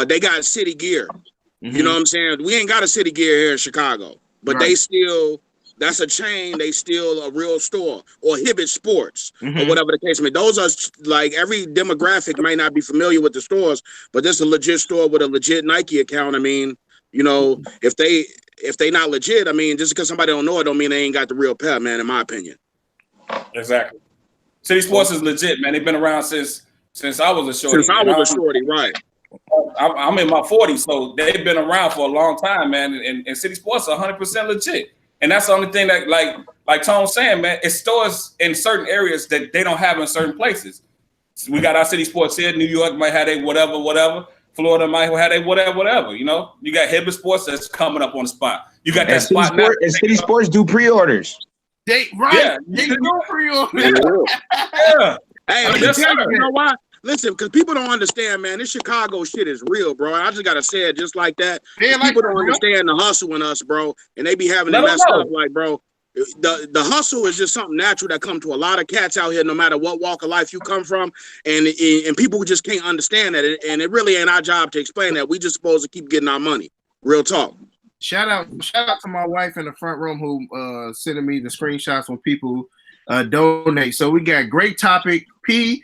they got City Gear. Mm-hmm. You know what I'm saying? We ain't got a City Gear here in Chicago, but Right. they still, that's a chain. They still a real store, or Hibbett Sports, or whatever the case may be. Those are like, every demographic may not be familiar with the stores, but this is a legit store with a legit Nike account. I mean, if they not legit, I mean, just because somebody don't know it, don't mean they ain't got the real pair, man. In my opinion. Exactly. City Sports is legit, man. They've been around since I was a shorty. Since I was a shorty, right? I'm in my 40s, so they've been around for a long time, man. And City Sports are 100% legit. And that's the only thing that, like Tone's saying, man, it's stores in certain areas that they don't have in certain places. So we got our City Sports here. New York might have a whatever. Florida might have a whatever. You got Hibbett Sports that's coming up on the spot. You got that spot now. And City Sports do pre-orders. They do pre-order. Yeah. Hey, Yes, sir. you know why? Listen, because people don't understand, man. This Chicago shit is real, bro. I just gotta say it just like that. People don't understand the hustle in us, bro, and they be having that messed up. Like, bro, the hustle is just something natural that come to a lot of cats out here, no matter what walk of life you come from, and people just can't understand that, and it really ain't our job to explain that. We just supposed to keep getting our money. Real talk. Shout out to my wife in the front room who sending me the screenshots when people donate. So we got great topic. P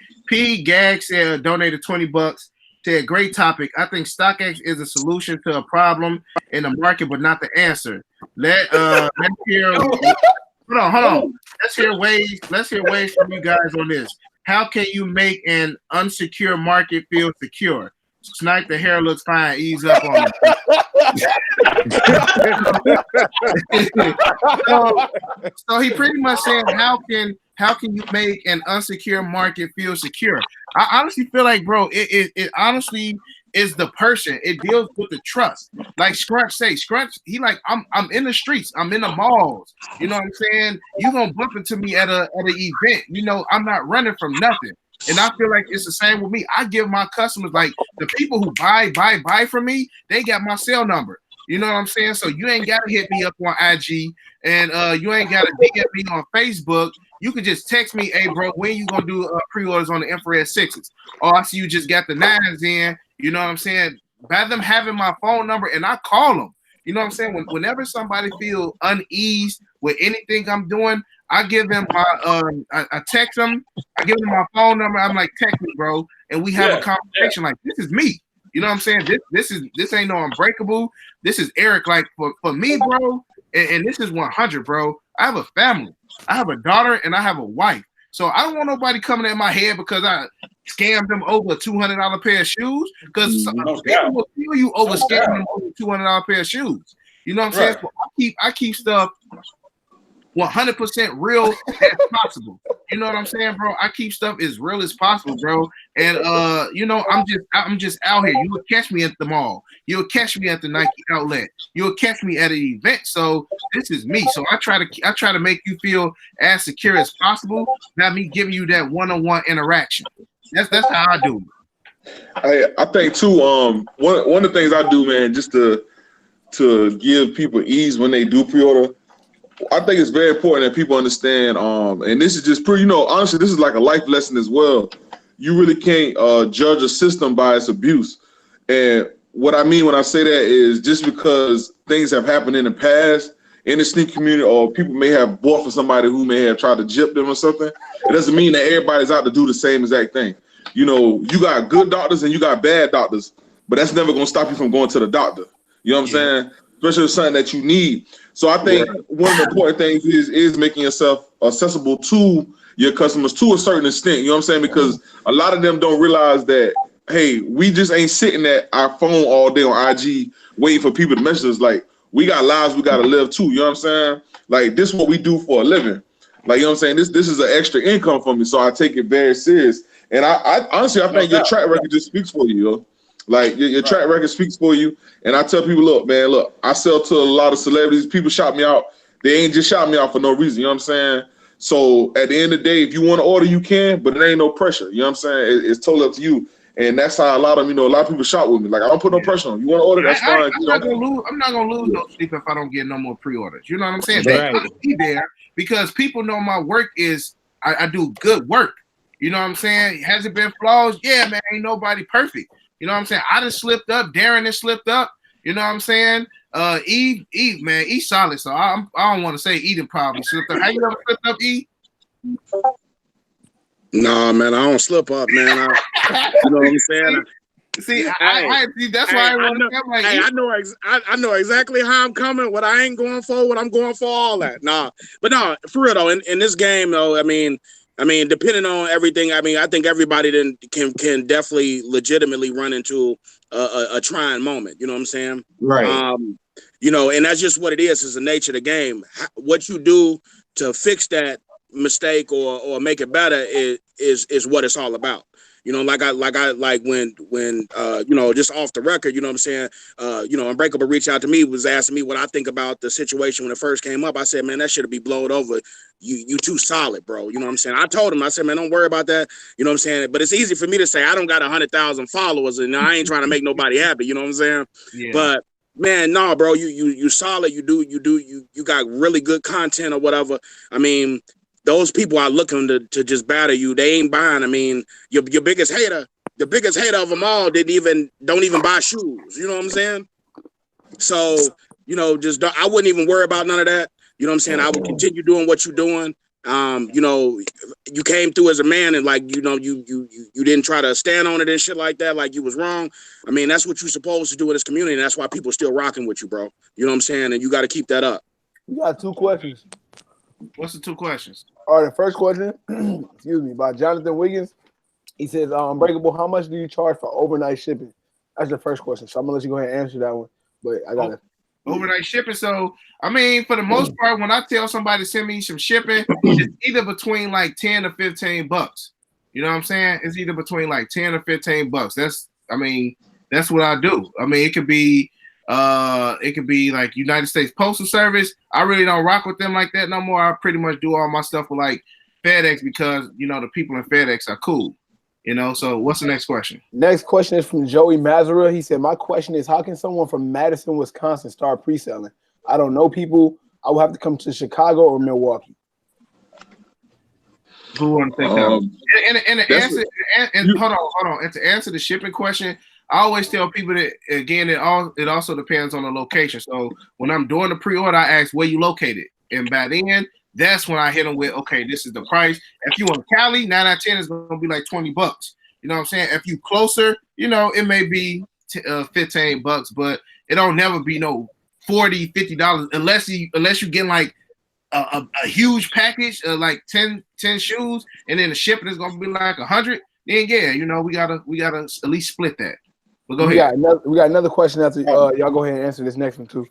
Gag said donated $20. Said great topic. I think Stockx is a solution to a problem in the market, but not the answer. Let's hear. Hold on. Let's hear ways from you guys on this. How can you make an unsecure market feel secure? Snipe, the hair looks fine. Ease up on it. So he pretty much said, how can you make an unsecure market feel secure? I honestly feel like, bro, it honestly is the person. It deals with the trust. Like Scrunch, he like, I'm in the streets, I'm in the malls. You know what I'm saying? You gonna bump into me at an event. I'm not running from nothing. And I feel like it's the same with me. I give my customers, like the people who buy from me, they got my cell number. You know what I'm saying? So you ain't got to hit me up on IG, and you ain't got to DM me on Facebook. You can just text me, hey, bro, when you going to do pre-orders on the Infrared 6s? Oh, I see you just got the 9s in. You know what I'm saying? By them having my phone number, and I call them. You know what I'm saying? Whenever somebody feel uneased with anything I'm doing, I give them my I text them, I give them my phone number. I'm like, text me, bro, and we have a conversation. Like, this is me. You know what I'm saying? This ain't no Unbreakable. This is Eric. Like, for me, bro, and this is 100, bro. I have a family. I have a daughter and I have a wife. So I don't want nobody coming at my head because I scam them over a $200 pair of shoes? Because No people doubt. will feel you over No scamming doubt. them over a $200 pair of shoes. You know what I'm saying? Right. So I keep stuff 100% real as possible. You know what I'm saying, bro? I keep stuff as real as possible, bro. And you know, I'm just out here. You will catch me at the mall. You'll catch me at the Nike outlet. You'll catch me at an event. So this is me. So I try to make you feel as secure as possible. Not me giving you that one-on-one interaction. That's how I do it. I think too. One of the things I do, man, just to give people ease when they do pre-order. I think it's very important that people understand, and this is just pretty, you know, honestly, this is like a life lesson as well. You really can't judge a system by its abuse. And what I mean when I say that is just because things have happened in the past in the sneaker community, or people may have bought from somebody who may have tried to gyp them or something, it doesn't mean that everybody's out to do the same exact thing. You know, you got good doctors and you got bad doctors, but that's never going to stop you from going to the doctor. You know what I'm saying? Especially if it's something that you need. So I think one of the important things is making yourself accessible to your customers to a certain extent. You know what I'm saying? Because a lot of them don't realize that, hey, we just ain't sitting at our phone all day on IG waiting for people to message us. Like, we got lives we got to live too. You know what I'm saying? Like, this is what we do for a living. Like, you know what I'm saying? This is an extra income for me, so I take it very serious. And I honestly, I think your track record just speaks for you, yo. Like, your track record speaks for you. And I tell people, look, man, look, I sell to a lot of celebrities. People shout me out. They ain't just shout me out for no reason. You know what I'm saying? So at the end of the day, if you want to order, you can, but it ain't no pressure. You know what I'm saying? It's totally up to you. And that's how a lot of, you know, a lot of people shop with me. Like, I don't put no pressure on you. Want to order, that's fine. I'm not gonna lose no sleep if I don't get no more pre-orders. You know what I'm saying? They gotta be there because people know my work is I do good work. You know what I'm saying? Has it been flaws? Yeah, man, ain't nobody perfect. You know what I'm saying? I done slipped up. Darren has slipped up. You know what I'm saying? Eve, man, E solid. So I don't want to say Eden probably slipped up. How you ever slipped up, E? Nah, man, I don't slip up, man. You know what I'm saying? See, I that's why I want to come like. Hey, I know exactly how I'm coming. What I ain't going for, what I'm going for, all that. Nah, but no, for real though. In this game though, I mean, depending on everything, I mean, I think everybody then can definitely legitimately run into a trying moment. You know what I'm saying? Right. You know, and that's just what it is. It's the nature of the game. What you do to fix that mistake or make it better is what it's all about. You know, like when you know, just off the record, you know what I'm saying? You know, Unbreakable reached out to me, was asking me what I think about the situation when it first came up. I said, man, that should be blowed over. You too solid, bro. You know what I'm saying? I told him, I said, man, don't worry about that. You know what I'm saying? But it's easy for me to say I don't got 100,000 followers and I ain't trying to make nobody happy. You know what I'm saying? Yeah. But man, no, bro, you solid. You got really good content or whatever. I mean, those people are looking to just batter you. They ain't buying. I mean, your biggest hater, the biggest hater of them all, don't even buy shoes. You know what I'm saying? So, you know, I wouldn't even worry about none of that. You know what I'm saying? I would continue doing what you're doing. You know, you came through as a man and like, you know, you didn't try to stand on it and shit like that, like you was wrong. I mean, that's what you're supposed to do in this community. And that's why people are still rocking with you, bro. You know what I'm saying? And you got to keep that up. We got 2 questions. What's the 2 questions? All right, the first question, excuse me, by Jonathan Wiggins. He says, Unbreakable, how much do you charge for overnight shipping? That's the first question. So I'm gonna let you go ahead and answer that one. But I gotta overnight shipping. So I mean, for the most part, when I tell somebody to send me some shipping, it's either between like 10 or 15 bucks. You know what I'm saying? It's either between like 10 or 15 bucks. That's what I do. I mean, it could be like United States Postal Service. I really don't rock with them like that no more. I pretty much do all my stuff with like FedEx because, you know, the people in FedEx are cool. You know, so what's the next question? Next question is from Joey Mazara. He said, my question is, how can someone from Madison, Wisconsin start pre-selling? I don't know people. I will have to come to Chicago or Milwaukee. Who want to take that? Hold on. And to answer the shipping question, I always tell people that, again, it also depends on the location. So when I'm doing the pre-order, I ask where you located. And by then, that's when I hit them with, okay, this is the price. If you in Cali, 9 out of 10 is going to be like 20 bucks. You know what I'm saying? If you closer, you know, it may be 15 bucks, but it don't never be no $40, $50 unless you get like a huge package of like 10 shoes, and then the shipping is going to be like 100. then yeah, we gotta at least split that. But go ahead. We got another question after y'all go ahead and answer this next one too.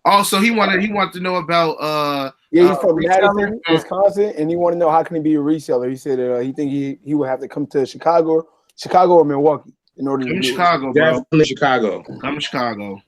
Also, he wanted to know about he's from reselling. Madison, Wisconsin, and he wanted to know how can he be a reseller. He said he think he would have to come to Chicago or Milwaukee in order to do Chicago, bro. Definitely Chicago. Come to Chicago.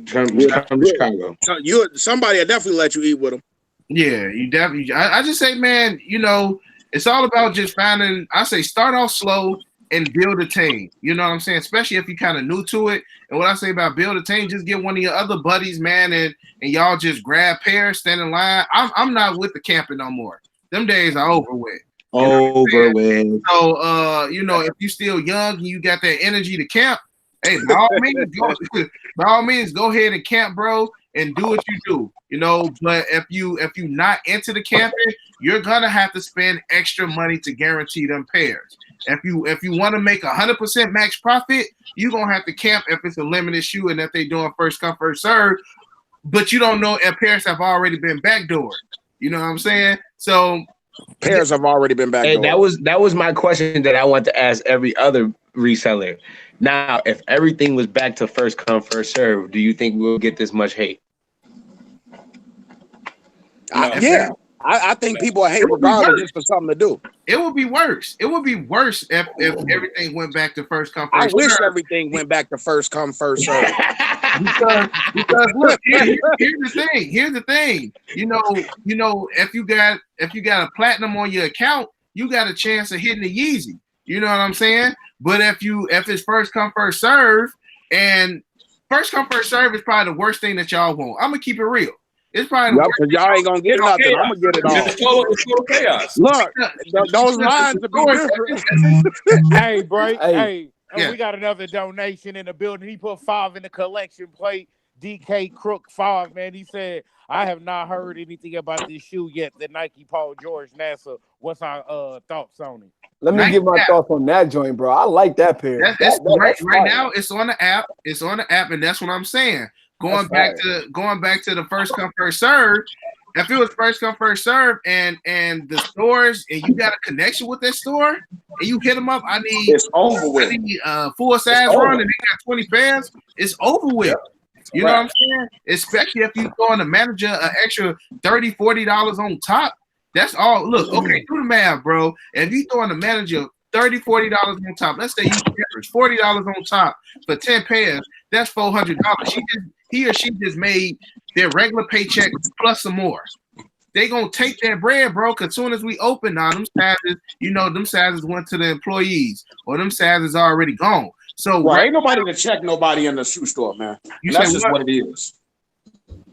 Come to Chicago. So somebody will definitely let you eat with them. Yeah, you definitely. I just say, man, it's all about just finding. I say start off slow and build a team. You know what I'm saying? Especially if you're kind of new to it. And what I say about build a team, just get one of your other buddies, man, and y'all just grab pairs, stand in line. I'm not with the camping no more. Them days are over with. Over with. So if you're still young and you got that energy to camp, hey, by all means, go ahead and camp, bro, and do what you do. But if you not into the camping, you're gonna have to spend extra money to guarantee them pairs. If you want to make 100% max profit, you're gonna have to camp if it's a limited shoe and if they doing first come first serve. But you don't know if pairs have already been backdoored. You know what I'm saying? So pairs have already been backdoored. And that was my question that I want to ask every other reseller. Now, if everything was back to first come first serve, do you think we'll get this much hate? I think people hate regardless just for something to do. It would be worse. It would be worse if everything went back to first come first serve. I wish everything went back to first come first serve. because look, here's the thing. If you got a platinum on your account, you got a chance of hitting the Yeezy. You know what I'm saying? But if it's first come first serve, and first come first serve is probably the worst thing that y'all want. I'm gonna keep it real. It's probably because y'all ain't gonna get nothing. I'm gonna get it all. It's total chaos. Look, those lines are different. Hey, bro. Hey, Yeah. We got another donation in the building. He put 5 in the collection plate. DK Crook 5, man. He said, I have not heard anything about this shoe yet. The Nike Paul George NASA. What's our thoughts on it? Let me give my thoughts on that joint, bro. I like that pair. Right now, it's on the app. It's on the app, and that's what I'm saying. Going back to the first come first serve. If it was first come first serve, and the stores, and you got a connection with that store, and you hit them up, it's over with. I need full size run, and they got 20 pairs. It's over with. You know what I'm saying? Especially if you throwing the manager an extra $30, $40 on top. That's all. Look, okay, do the math, bro. If you throwing the manager $30, $40 on top, let's say you average $40 on top for 10 pairs, that's $400. He or she just made their regular paycheck plus some more. They gonna take that bread, bro. Cause soon as we open now, them sizes, them sizes went to the employees, or them sizes already gone. So ain't nobody to check nobody in the shoe store, man. That's just what it is.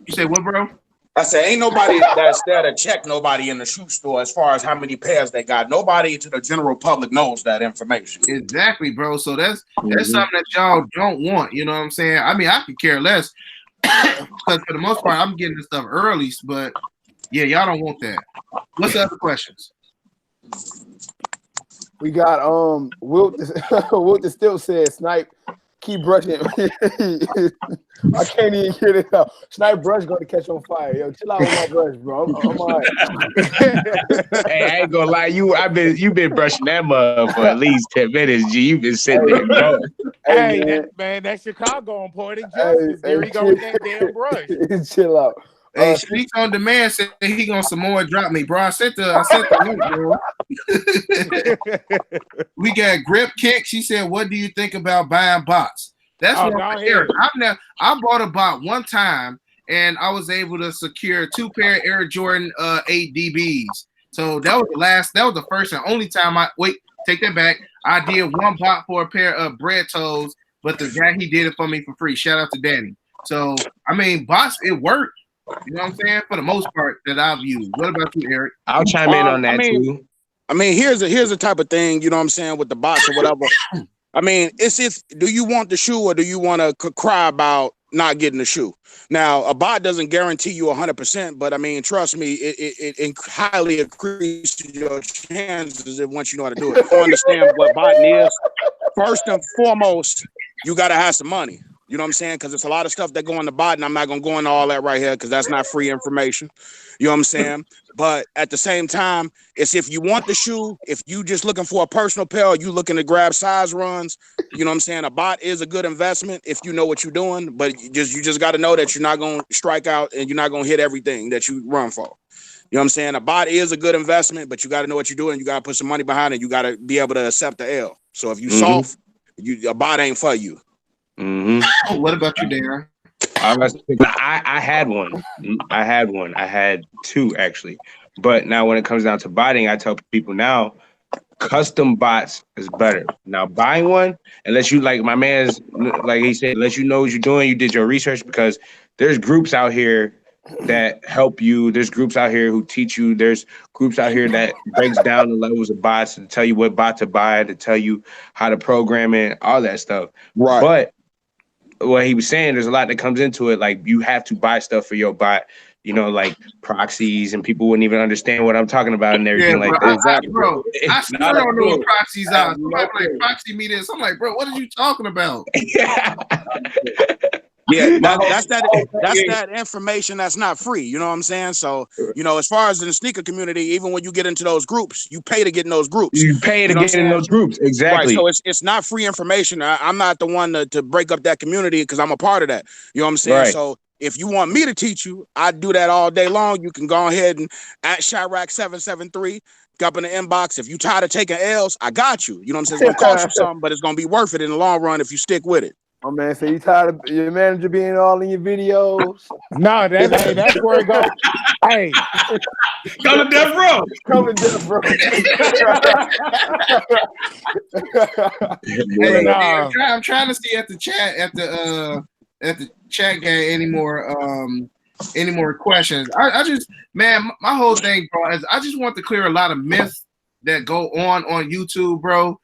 You say what, bro? I said ain't nobody that's there to check nobody in the shoe store as far as how many pairs they got. Nobody to the general public knows that information. Exactly, bro. So that's something that y'all don't want. You know what I'm saying? I mean, I could care less because for the most part, I'm getting this stuff early, but yeah, y'all don't want that. What's the other questions? We got Wilt the still said Snipe, keep brushing. I can't even get it out. Snipe brush gonna catch on fire. Yo, chill out with my brush, bro. I'm all right. Hey, I ain't gonna lie, you've been brushing that mug for at least 10 minutes, G. You've been sitting there, bro. Hey, that Chicago on Poetic Justice. There he go with that damn brush. Chill out. Hey, Streets on Demand said he gonna some more drop me, bro. I sent the link, bro. We got Grip Kick. She said, "What do you think about buying bots?" That's what I'm hearing. I bought a bot one time, and I was able to secure 2 pair Air Jordan 8 DBs. So that was the first and only time take that back. I did one bot for a pair of bread toes, but the guy he did it for me for free. Shout out to Danny. So I mean, bots, it worked. You know what I'm saying? For the most part that I've used. What about you, Eric? I'll chime in on that too. I mean, here's the type of thing, you know what I'm saying, with the bots or whatever. I mean, do you want the shoe or do you want to cry about not getting the shoe? Now, a bot doesn't guarantee you 100%, but I mean, trust me, it highly increases your chances once you know how to do it. You understand what botting is? First and foremost, you got to have some money. You know what I'm saying? Because it's a lot of stuff that go in the bot, and I'm not gonna go into all that right here because that's not free information. You know what I'm saying? But at the same time, it's if you want the shoe, if you just looking for a personal pair, or you looking to grab size runs, you know what I'm saying? A bot is a good investment if you know what you're doing, but you just got to know that you're not gonna strike out and you're not gonna hit everything that you run for. You know what I'm saying? A bot is a good investment, but you got to know what you're doing. You got to put some money behind it. You got to be able to accept the L. So if you soft, a bot ain't for you. What about you, Darren? I had one. I had two actually. But now when it comes down to botting, I tell people now, custom bots is better. Now buying one, unless you like my man's like he said, unless you know what you're doing, you did your research, because there's groups out here that help you. There's groups out here who teach you. There's groups out here that breaks down the levels of bots to tell you what bot to buy, to tell you how to program it, all that stuff. Right. But what he was saying, there's a lot that comes into it. Like you have to buy stuff for your bot, you know, like proxies, and people wouldn't even understand what I'm talking about and everything like that. I still don't know what proxies are. Somebody like proxy me this. I'm like, bro, what are you talking about? Yeah, that's that information that's not free. You know what I'm saying? So, you know, as far as in the sneaker community, even when you get into those groups, you pay to get in those groups. You pay to get in those groups. Exactly. Right. So it's not free information. I'm not the one to break up that community because I'm a part of that. You know what I'm saying? Right. So if you want me to teach you, I do that all day long. You can go ahead and at Chirac773. Up in the inbox. If you tired of taking L's, I got you. You know what I'm saying? It's gonna cost you something, but it's gonna be worth it in the long run if you stick with it. Oh man, so you tired of your manager being all in your videos? No, that's where it goes. Hey, come to death row. Come to death row. Hey, I'm trying to see at the chat game any more questions. I just, man, my whole thing, bro, is I just want to clear a lot of myths that go on YouTube, bro.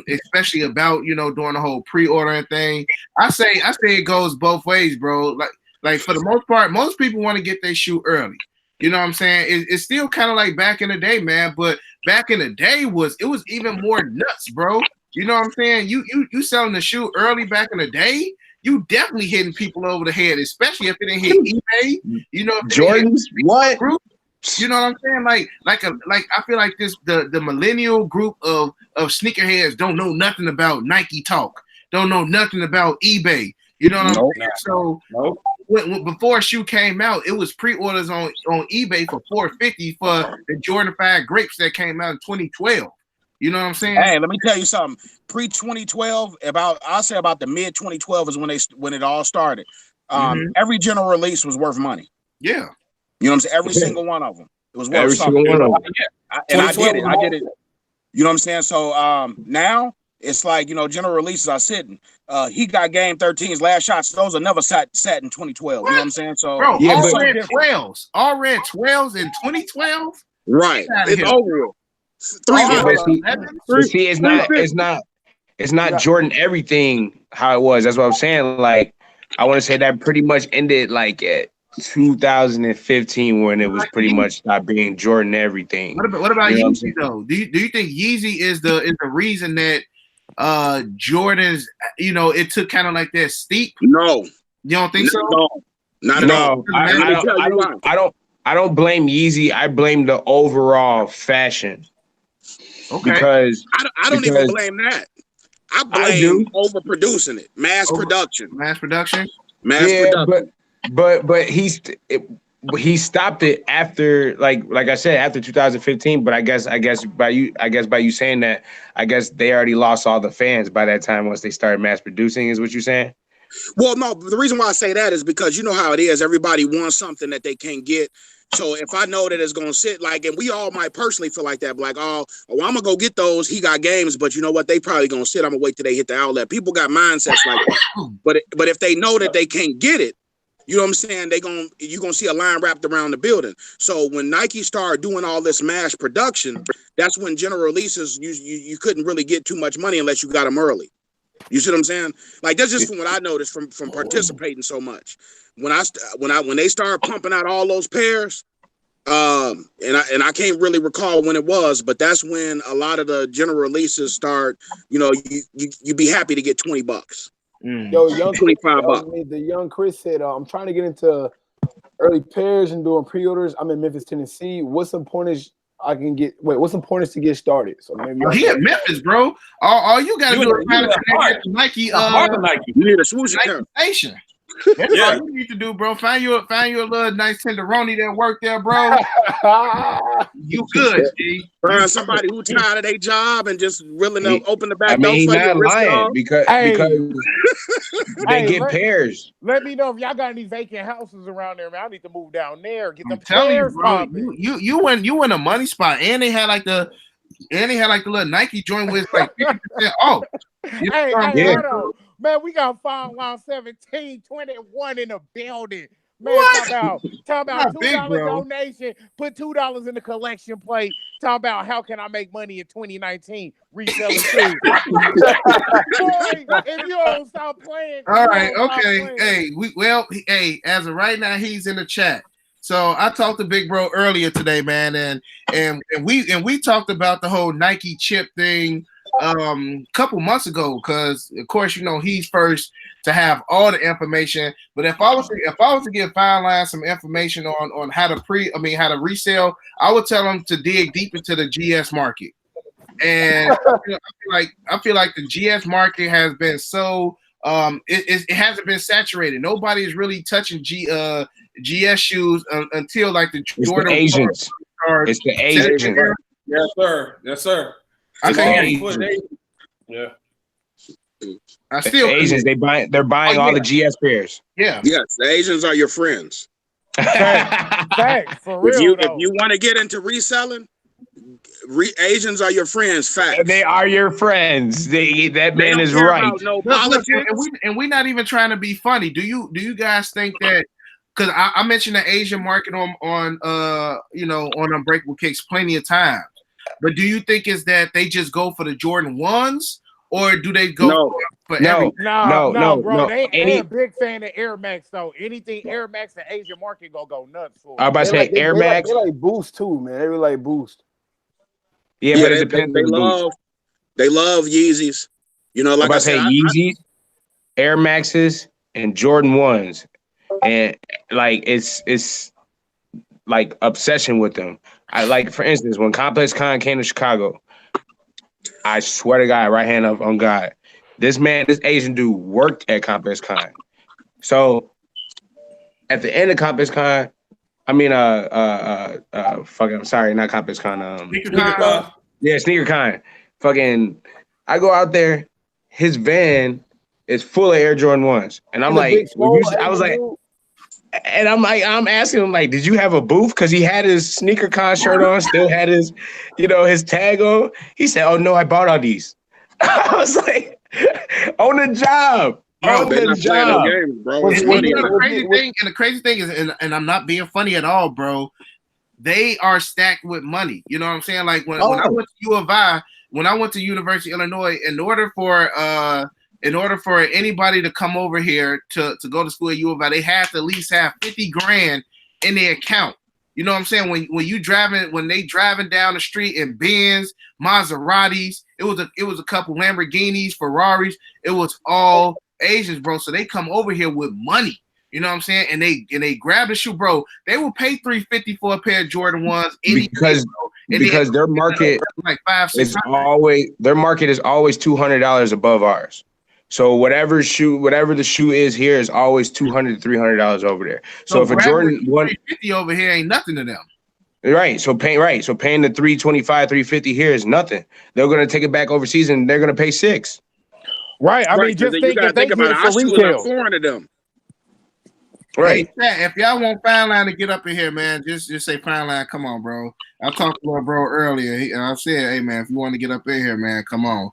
Especially about, you know, doing the whole pre-ordering thing. I say it goes both ways, bro. Like for the most part, most people want to get their shoe early. You know what I'm saying? It's still kind of like back in the day, man. But back in the day it was even more nuts, bro. You know what I'm saying? You selling the shoe early back in the day, you definitely hitting people over the head, especially if it didn't hit eBay. You know, Jordans, what? Group, you know what I'm saying? Like I feel like the millennial group of sneakerheads don't know nothing about Nike Talk, don't know nothing about eBay. You know what I'm saying? So when before a shoe came out, it was pre-orders on eBay for $450 for the Jordan 5 grapes that came out in 2012. You know what I'm saying? Hey, let me tell you something. Pre-2012, I'll say about the mid 2012 is when it all started. Every general release was worth money. Yeah. You know what I'm saying? Every single one of them. It was worth every something. Single one of them. And I did it. You know what I'm saying? So now it's like, you know, general releases are sitting. He got game 13s, last shots. Those are never sat in 2012. What? You know what I'm saying? So bro, yeah, all red 12s in 2012. Right. It's over. See, it's not Jordan everything how it was. That's what I'm saying. Like, I want to say that pretty much ended like at 2015 when it was pretty much stopped being Jordan everything. What about Yeezy though? Do you think Yeezy is the reason that Jordan's, you know, it took kind of like that steep? No, you don't think so? No, not at all. I don't blame Yeezy. I blame the overall fashion. Okay. Because I don't even blame that. I blame overproducing it. Mass production. But he stopped it after, like I said, after 2015. But I guess by you saying that, I guess they already lost all the fans by that time once they started mass producing, is what you're saying? Well, no, the reason why I say that is because you know how it is. Everybody wants something that they can't get. So if I know that it's going to sit like, and we all might personally feel like that, like, I'm going to go get those. He got games, but you know what? They probably going to sit. I'm going to wait till they hit the outlet. People got mindsets like that. But if they know that they can't get it, you know what I'm saying? You're going to see a line wrapped around the building. So when Nike started doing all this mass production, that's when general releases, you couldn't really get too much money unless you got them early. You see what I'm saying? Like, that's just from what I noticed from participating so much. When they started pumping out all those pairs, and I can't really recall when it was, but that's when a lot of the general releases start. You know, you be happy to get $20. Yo, young Chris, $25. the young Chris said, I'm trying to get into early pairs and doing pre-orders. I'm in Memphis, Tennessee. What's some pointers I can get? Wait, what's some pointers to get started? So maybe he at Memphis, bro. All you gotta do is find a Nike. You need a swoosh account. Station. That's all you need to do, bro. Find you a little nice tenderoni that work there, bro. You good, G. Find somebody who tired of their job and just willing to open the back door he's for not you. lying because they get pairs. Let me know if y'all got any vacant houses around there, man. I need to move down there. Get them telling you, pairs bro. popping. You in a money spot, and they had like the little Nike joint with like 50% off. Hey, hold on. Man, we got 5-1-17-21 in the building. Man, talk about $2 donation, put $2 in the collection plate. Talk about how can I make money in 2019 reselling shoes. Boy, if you don't stop playing. All right, okay. Hey, as of right now, he's in the chat. So I talked to Big Bro earlier today, man, and we talked about the whole Nike chip thing couple months ago, because of course he's first to have all the information. But if I was to give Fine Line some information on how to resell, I would tell them to dig deep into the GS market. And I feel like the GS market has been so it hasn't been saturated. Nobody is really touching GS shoes until like the Jordan Asians. It's the Asians. Yes, sir. Yes, sir. Yeah. I still the Asians. They're buying all the GS pairs. Yeah. Yes, the Asians are your friends. Facts, for real. If you want to get into reselling, Asians are your friends. Facts. They are your friends. That man is right. No politics. And we're not even trying to be funny. Do you guys think that? Because I mentioned the Asian market on Unbreakable Kicks plenty of times. But do you think is that they just go for the Jordan 1s, or do they go for every? No, bro. They're a big fan of Air Max, though. Anything Air Max, the Asian market go nuts for. I was about to say Air Max. They like Boost too, man. They really like Boost. Yeah, but it depends. They love Yeezys. Like I said, Yeezys, Air Maxes, and Jordan 1s, and like it's like obsession with them. I like, for instance, when Complex Con came to Chicago, I swear to God, right hand up on God, this Asian dude worked at Complex Con. So at the end of Complex Con, I'm sorry, not Complex Con. Sneaker Con. Yeah, Sneaker Con. Fucking, I go out there, his van is full of Air Jordan 1s, and I'm like, I'm asking him, like, did you have a booth? Because he had his Sneaker Con shirt on, still had his, his tag on. He said, "Oh no, I bought all these." I was like, on the job. On the job. The crazy thing is, and I'm not being funny at all, bro. They are stacked with money. You know what I'm saying? Like when I went to U of I, when I went to University of Illinois, in order for anybody to come over here to go to school at U of I, they have to at least have 50 grand in their account. You know what I'm saying? When they driving down the street in Benz, Maseratis, it was a couple Lamborghinis, Ferraris. It was all Asians, bro. So they come over here with money. You know what I'm saying? And they grab the shoe, bro. They will pay $350 for a pair of Jordan 1s because their market like $500-$600. Their market is always $200 above ours. So whatever the shoe is here is always $200 to $300 over there. So if a Jordan 150 over here ain't nothing to them. Right. So paying the $325, $350 here is nothing. They're gonna take it back overseas and they're gonna pay $600. Right. I mean, just think if they get it for retail. 400 of them. Right. Hey, if y'all want Fine Line to get up in here, man, just say Fine Line, come on, bro. I talked to my bro earlier, and I said, hey, man, if you want to get up in here, man, come on.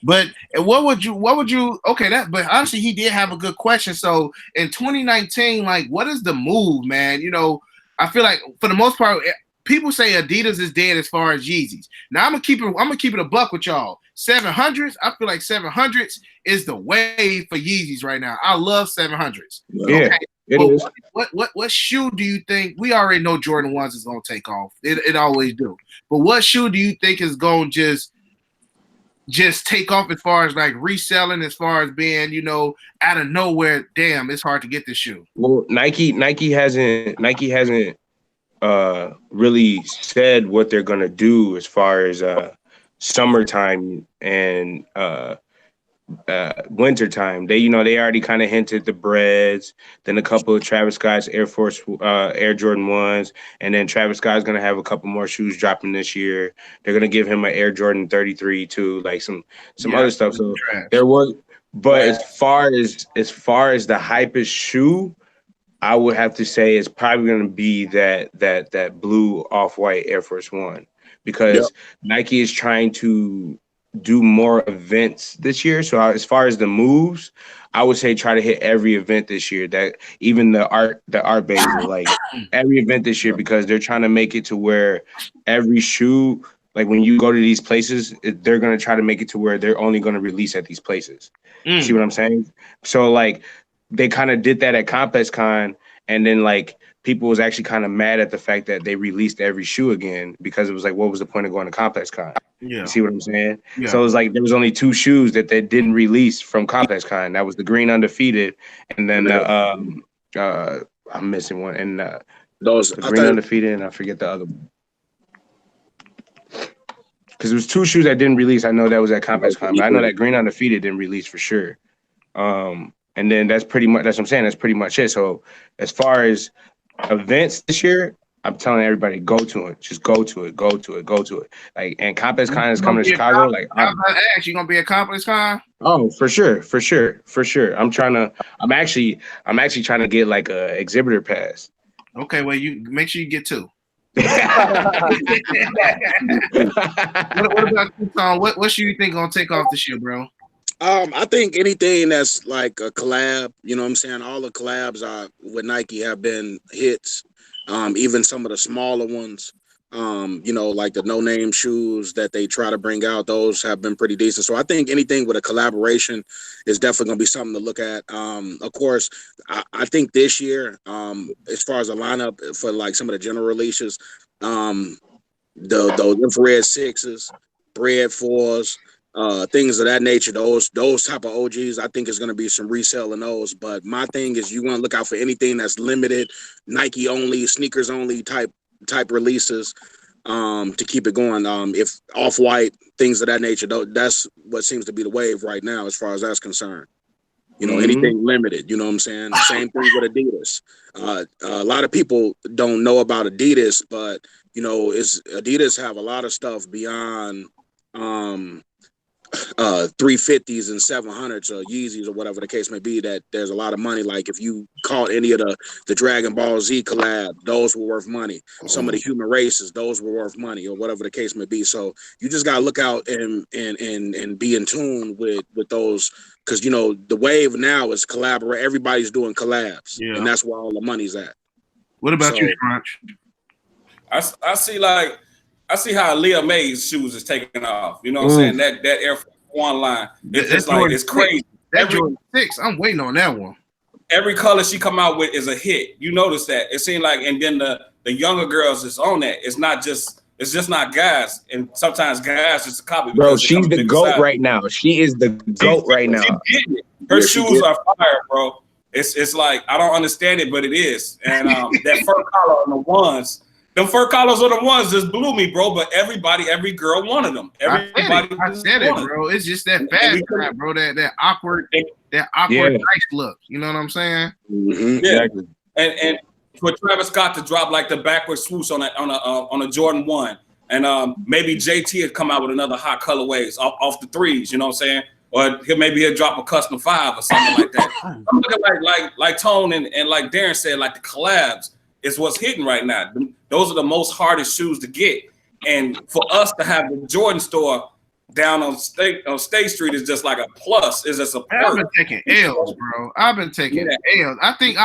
But what would you? Okay, but honestly, he did have a good question. So in 2019, like, what is the move, man? I feel like for the most part, people say Adidas is dead as far as Yeezys. Now I'm gonna keep it a buck with y'all. 700s, I feel like 700s is the wave for Yeezys right now. I love 700s. Yeah. Okay? It is. What shoe do you think? We already know Jordan 1s is gonna take off. It always do. But what shoe do you think is gonna just just take off as far as like reselling, as far as being, out of nowhere? Damn, it's hard to get this shoe. Well, Nike hasn't really said what they're gonna do as far as summertime and wintertime. They already kind of hinted the breads, then a couple of Travis Scott's Air Jordan 1s, and then Travis Scott's gonna have a couple more shoes dropping this year. They're gonna give him an Air Jordan 33 too, like some other stuff. So there was, but as far as the hypest shoe, I would have to say it's probably going to be that blue off-white Air Force One, because Nike is trying to do more events this year. So as far as the moves, I would say try to hit every event this year. That even the art basel, like every event this year, because they're trying to make it to where every shoe, like when you go to these places, they're going to try to make it to where they're only going to release at these places. See what I'm saying? So like they kind of did that at Complex Con, and then like people was actually kind of mad at the fact that they released every shoe again, because it was like, what was the point of going to Complex Con? Yeah. You see what I'm saying? Yeah. So it was like there was only 2 shoes that they didn't release from Complex Con. That was the green undefeated, and then I'm missing one, and the green undefeated, and I forget the other one. Because there was 2 shoes that didn't release. I know that was at Complex Con, but I know that green undefeated didn't release for sure. And then that's pretty much, that's what I'm saying. That's pretty much it. So as far as events this year, I'm telling everybody, go to it. Just go to it. Go to it. Go to it. Like, and Complex Con is coming to Chicago. Like, I'm about to ask, you gonna be at Complex Con? Oh, for sure. I'm actually trying to get like a exhibitor pass. Okay, well, you make sure you get 2. What about you, Tom? What shoe you think gonna take off this year, bro? I think anything that's like a collab, you know what I'm saying? All the collabs with Nike have been hits. Even some of the smaller ones, like the no-name shoes that they try to bring out, those have been pretty decent. So I think anything with a collaboration is definitely going to be something to look at. Of course, I think this year, as far as a lineup for like some of the general releases, the infrared 6s, bread 4s, things of that nature, those type of OGs, I think is going to be some resale in those. But my thing is, you want to look out for anything that's limited, Nike only, sneakers only type releases, to keep it going. If off-white, things of that nature, that's what seems to be the wave right now as far as that's concerned. Anything limited, you know what I'm saying? Same thing with Adidas. A lot of people don't know about Adidas, but Adidas have a lot of stuff beyond 350s and 700s or Yeezys or whatever the case may be, that there's a lot of money. Like if you caught any of the Dragon Ball Z collab, those were worth money. Some of the human races, those were worth money, or whatever the case may be. So you just gotta look out and be in tune with those, because the wave now is collaborate. Everybody's doing collabs, and that's where all the money's at. What about you, Crunch? I see how Leah May's shoes is taking off. You know what I'm saying? That Air Force One line. It's just like, it's crazy. That Jordan 6, I'm waiting on that one. Every color she come out with is a hit. You notice that. It seems like, and then the younger girls is on that. It's just not guys. And sometimes guys just a copy. Bro, she's the GOAT right now. She is the GOAT right now. Her shoes are fire, bro. It's like, I don't understand it, but it is. And that fur collar on the ones, them fur collars are the ones that blew me, bro. But every girl wanted them. I said it, bro. It's just that fast crap, bro. That awkward nice look. You know what I'm saying? Mm-hmm. Yeah. Exactly. And for Travis Scott to drop like the backward swoosh on a Jordan 1, and maybe JT had come out with another hot colorways off the 3s. You know what I'm saying? Or he'll drop a custom 5 or something like that. I'm looking like Tone and like Darren said, like the collabs is what's hitting right now. Those are the most hardest shoes to get. And for us to have the Jordan store down on State Street is just like a plus. It's just a perk. I've been taking L's, bro. I've been taking L's. I think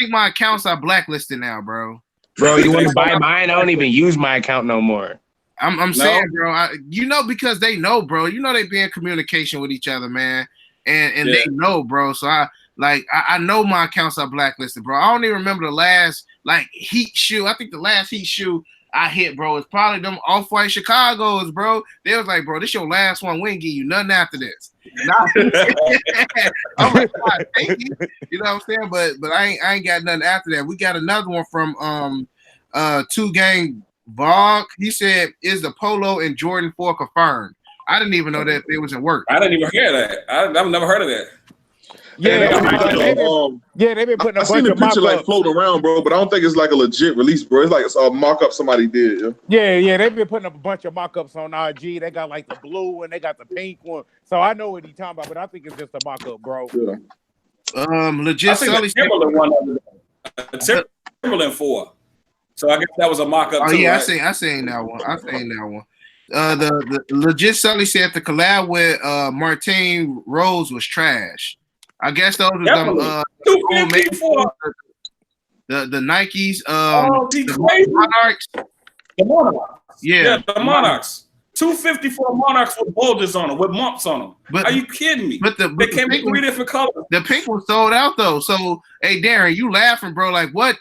my accounts are blacklisted now, bro. Bro, you want to buy mine? I don't even use my account no more. I'm saying, bro, because they know, bro. They be in communication with each other, man. And they know, bro. So I know my accounts are blacklisted, bro. I don't even remember the last Heat shoe. I think the last Heat shoe I hit, bro. It's probably them Off-White Chicago's, bro. They was like, bro, this your last one. We ain't give you nothing after this. I'm like, God, thank you. You know what I'm saying? But I ain't got nothing after that. We got another one from 2 Gang Bog. He said, is the Polo and Jordan 4 confirmed? I didn't even know that they was in work. I didn't even hear that. I've never heard of that. Yeah, they've been putting a I seen bunch the of picture like mock-ups. floating around, bro, but I don't think it's like a legit release, bro. It's like it's a mock-up somebody did. Yeah, they've been putting up a bunch of mock-ups on IG. They got like the blue and they got the pink one. So I know what he's talking about, but I think it's just a mock-up, bro. Yeah. Legit I think Sully the Timberland one, the Timberland 4. So I guess that was a mock-up. Oh too, yeah, right? I seen that one. The legit Sully said the collab with Martine Rose was trash. I guess those was them 250 for the Nikes, the Monarchs. The Monarchs. Yeah, the Monarchs. 250 for Monarchs with boulders on them, with mumps on them. But, are you kidding me? But they came in 3 different colors. The pink was sold out though. So hey Darren, you laughing, bro? Like what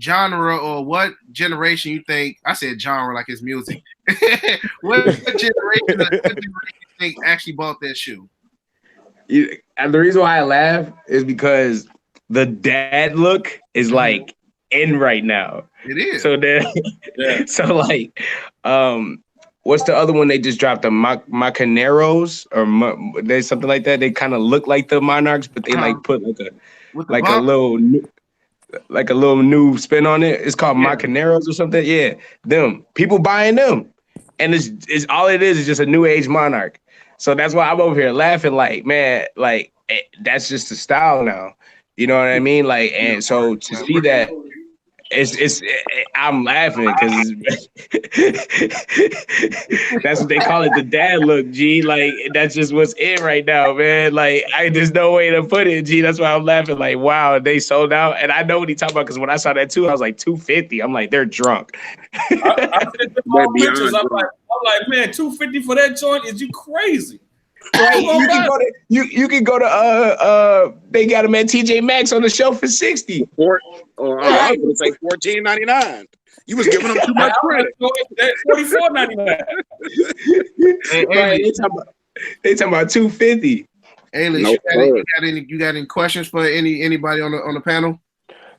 genre or what generation you think? I said genre like it's music. what generation you think actually bought that shoe? And the reason why I laugh is because the dad look is like in right now. It is. So then, so like, what's the other one they just dropped? The Macaneros or there's something like that. They kind of look like the Monarchs, but they like put like a little new spin on it. It's called Macaneros or something. Yeah, them people buying them, and it's all it is just a new age Monarch. So that's why I'm over here laughing like, man, like that's just the style now. You know what I mean? Like, and so to see that, I'm laughing because that's what they call it, the dad look, G. Like, that's just what's in right now, man. Like, there's no way to put it, G. That's why I'm laughing. Like, wow, they sold out. And I know what he talking about because when I saw that too, I was like, 250. I'm like, they're drunk. I pictures. I'm like, man, 250 for that joint? Is you crazy? Right, you can go to they got them at TJ Maxx on the shelf for 60. I was gonna say $14.99. You was giving them too much credit. $44.99. They talking about 250. Hey, you got any questions for anybody on the panel?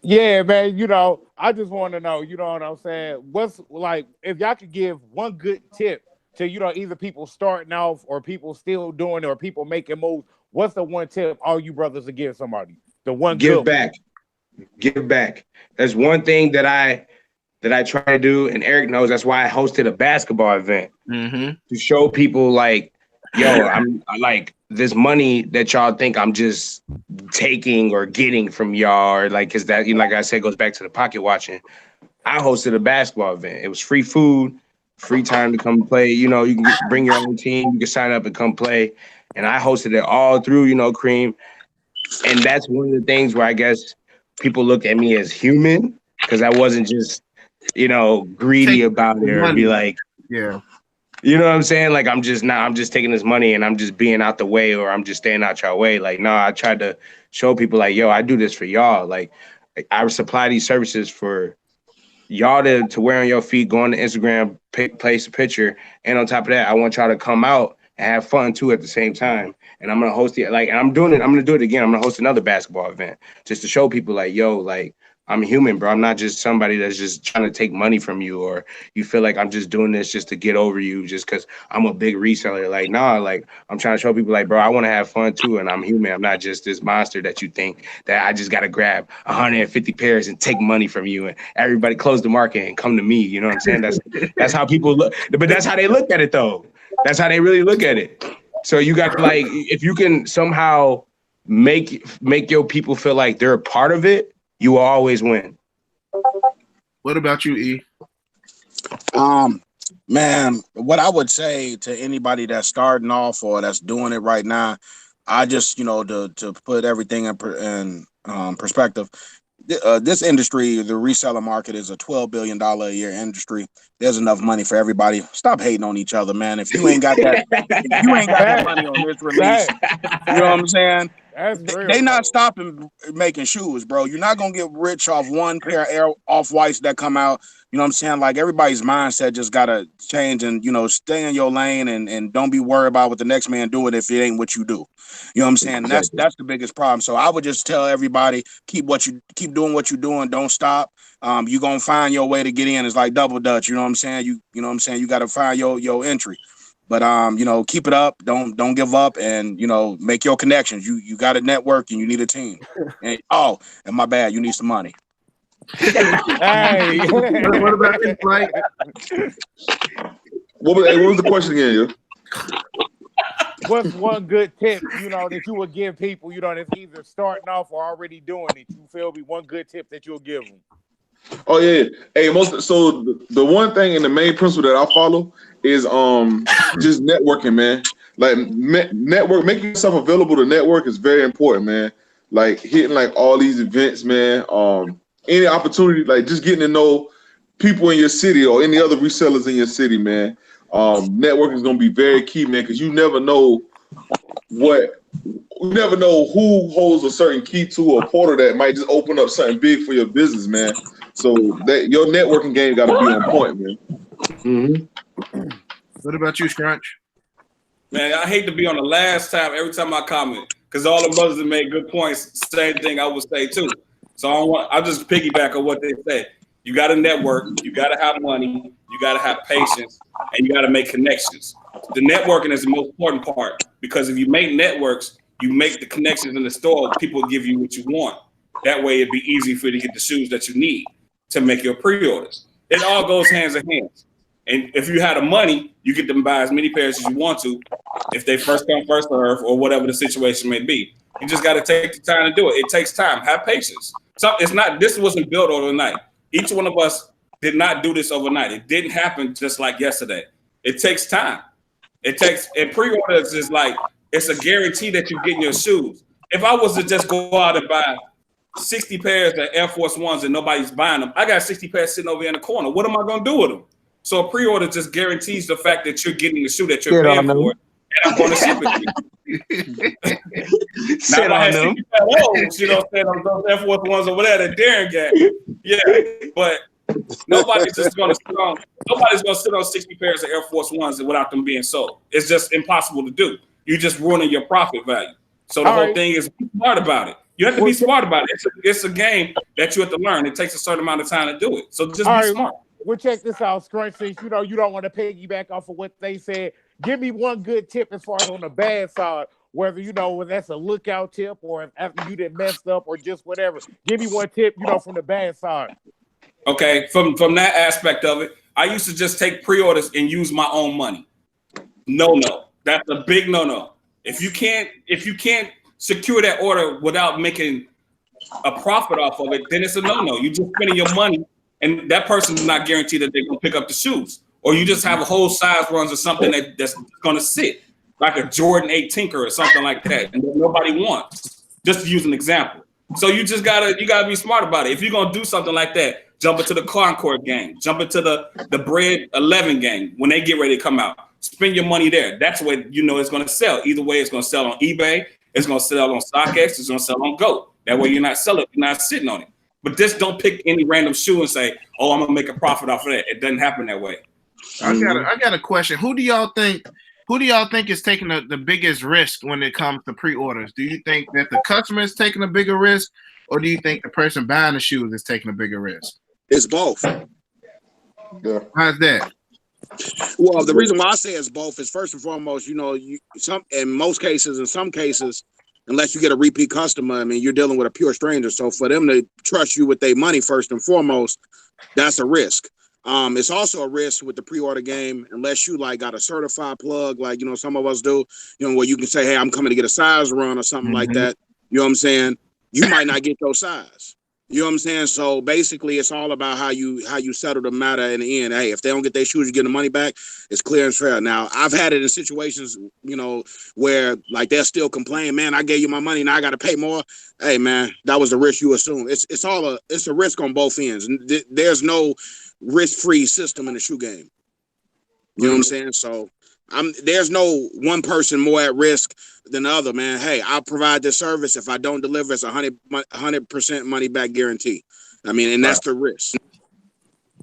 Yeah, man. You know, I just want to know. You know what I'm saying? What's like if y'all could give one good tip to, you know, either people starting off or people still doing it or people making moves, what's the one tip all you brothers to give somebody? The one give back. Give back. There's one thing that I try to do, and Eric knows that's why I hosted a basketball event to show people like, yo, I'm like this money that y'all think I'm just taking or getting from y'all, or like, cause that, you know, like I said, goes back to the pocket watching. I hosted a basketball event. It was free food, free time to come play. You know, you can bring your own team. You can sign up and come play. And I hosted it all through, you know, Cream. And that's one of the things where I guess people look at me as human because I wasn't just, you know, greedy about it or be like, yeah, you know what I'm saying? Like, I'm just taking this money and I'm just being out the way or I'm just staying out your way. Like, no, I tried to show people like, yo, I do this for y'all. Like I supply these services for y'all to wear on your feet, go on the Instagram, place a picture. And on top of that, I want y'all to come out and have fun too at the same time. And I'm going to host it. Like, and I'm going to do it again. I'm going to host another basketball event just to show people like, yo, like, I'm human, bro. I'm not just somebody that's just trying to take money from you or you feel like I'm just doing this just to get over you just because I'm a big reseller. Like, nah, like I'm trying to show people like, bro, I want to have fun too. And I'm human. I'm not just this monster that you think that I just got to grab 150 pairs and take money from you and everybody close the market and come to me. You know what I'm saying? That's how people look. But that's how they look at it though. That's how they really look at it. So you got to like, if you can somehow make your people feel like they're a part of it, you will always win. What about you, E? Man, what I would say to anybody that's starting off or that's doing it right now, I just, you know, to put everything in perspective, this industry, the reseller market, is a $12 billion a year industry. There's enough money for everybody. Stop hating on each other, man. If you ain't got that, you ain't got that money on this release. You know what I'm saying? That's real. They not though. stopping making shoes, bro. You're not gonna get rich off one pair of Air off whites that come out. You know what I'm saying? Like everybody's mindset just gotta change and stay in your lane and don't be worried about what the next man doing if it ain't what you do. You know what I'm saying? That's the biggest problem. So I would just tell everybody keep doing what you're doing. Don't stop. You're gonna find your way to get in. It's like double dutch. You know what I'm saying? You know what I'm saying? You gotta find your entry. But keep it up. Don't give up, and make your connections. You got a network, and you need a team. And my bad, you need some money. Hey. What about this, Blake? What was the question again? Yo? What's one good tip, that you would give people, that's either starting off or already doing it? You feel me? One good tip that you'll give them. Oh yeah. Hey, so the one thing and the main principle that I follow is just networking, man. Like network, making yourself available to network is very important, man. Like hitting like all these events, man. Any opportunity, like just getting to know people in your city or any other resellers in your city, man. Networking is gonna be very key, man, because you never know who holds a certain key to a portal that might just open up something big for your business, man. So that your networking game got to be on point, man. Mm-hmm. What about you, Scrunch? Man, I hate to be on the last time every time I comment because all the brothers have made good points. Same thing I would say too. So I'll just piggyback on what they say. You got to network. You got to have money. You got to have patience, and you got to make connections. The networking is the most important part because if you make networks, you make the connections in the store. People give you what you want. That way, it'd be easy for you to get the shoes that you need to make your pre-orders. It all goes hands in hands. And if you have the money, you get them buy as many pairs as you want to. If they first come, first serve, or whatever the situation may be, you just got to take the time to do it. It takes time. Have patience. So this wasn't built overnight. Each one of us did not do this overnight. It didn't happen just like yesterday. It takes time. And pre-orders is like, it's a guarantee that you're getting your shoes. If I was to just go out and buy 60 pairs of Air Force Ones and nobody's buying them, I got 60 pairs sitting over in the corner. What am I going to do with them? So a pre-order just guarantees the fact that you're getting the shoe that you're paying for, and I'm going to ship it to you. Now, if I had 60 pairs of those, those Air Force Ones over there that Darren got, yeah, but nobody's going to sit on 60 pairs of Air Force Ones without them being sold. It's just impossible to do. You're just ruining your profit value. So the whole thing is be smart about it. You have to be smart about it. It's a game that you have to learn. It takes a certain amount of time to do it. So just be smart. Well, check this out, Scrunch. Since you don't want to piggyback off of what they said, give me one good tip as far as on the bad side, whether that's a lookout tip or after you did messed up or just whatever. Give me one tip, from the bad side. Okay, from that aspect of it, I used to just take pre-orders and use my own money. No, that's a big no. If you can't secure that order without making a profit off of it, then it's a no. You just spending your money, and that person is not guaranteed that they're gonna pick up the shoes. Or you just have a whole size runs or something that's gonna sit, like a Jordan 8 Tinker or something like that, and that nobody wants. Just to use an example. So you gotta be smart about it. If you're gonna do something like that, jump into the Concord game, jump into the Bread 11 game when they get ready to come out. Spend your money there. That's what it's gonna sell. Either way, it's gonna sell on eBay, it's gonna sell on Stockx, it's gonna sell on GOAT. That way you're not sitting on it. But just don't pick any random shoe and say, "Oh, I'm gonna make a profit off of that." It doesn't happen that way. I got a question. Who do y'all think is taking the biggest risk when it comes to pre-orders? Do you think that the customer is taking a bigger risk, or do you think the person buying the shoes is taking a bigger risk? It's both. Yeah. How's that? Well, the reason why I say it's both is first and foremost, in some cases, unless you get a repeat customer, I mean, you're dealing with a pure stranger. So for them to trust you with their money first and foremost, that's a risk. It's also a risk with the pre-order game, unless you got a certified plug, like some of us do, where you can say, "Hey, I'm coming to get a size run" or something like that. You know what I'm saying? You might not get your size. You know what I'm saying? So basically, it's all about how you settle the matter in the end. Hey, if they don't get their shoes, you get the money back. It's clear and fair. Now, I've had it in situations, where they'll still complain, "Man, I gave you my money, now I got to pay more." Hey, man, that was the risk you assume. It's a risk on both ends. There's no risk-free system in the shoe game. You know what I'm saying? So There's no one person more at risk than the other, man. Hey, I'll provide this service. If I don't deliver, it's 100% money back guarantee. I mean, and that's the risk.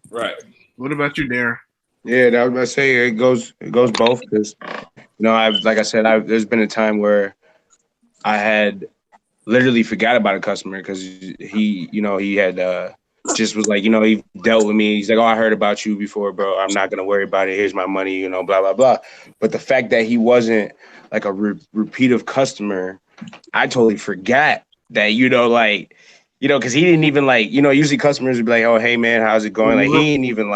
Right. What about you, Darren? Yeah, that was about to say it goes both because there's been a time where I had literally forgot about a customer because he had just was like, he dealt with me. He's like, oh, I heard about you before, bro. I'm not gonna worry about it. Here's my money, blah blah blah. But the fact that he wasn't like a repeative customer, I totally forgot that, because he didn't even usually customers would be like, oh, hey man, how's it going? Like he didn't even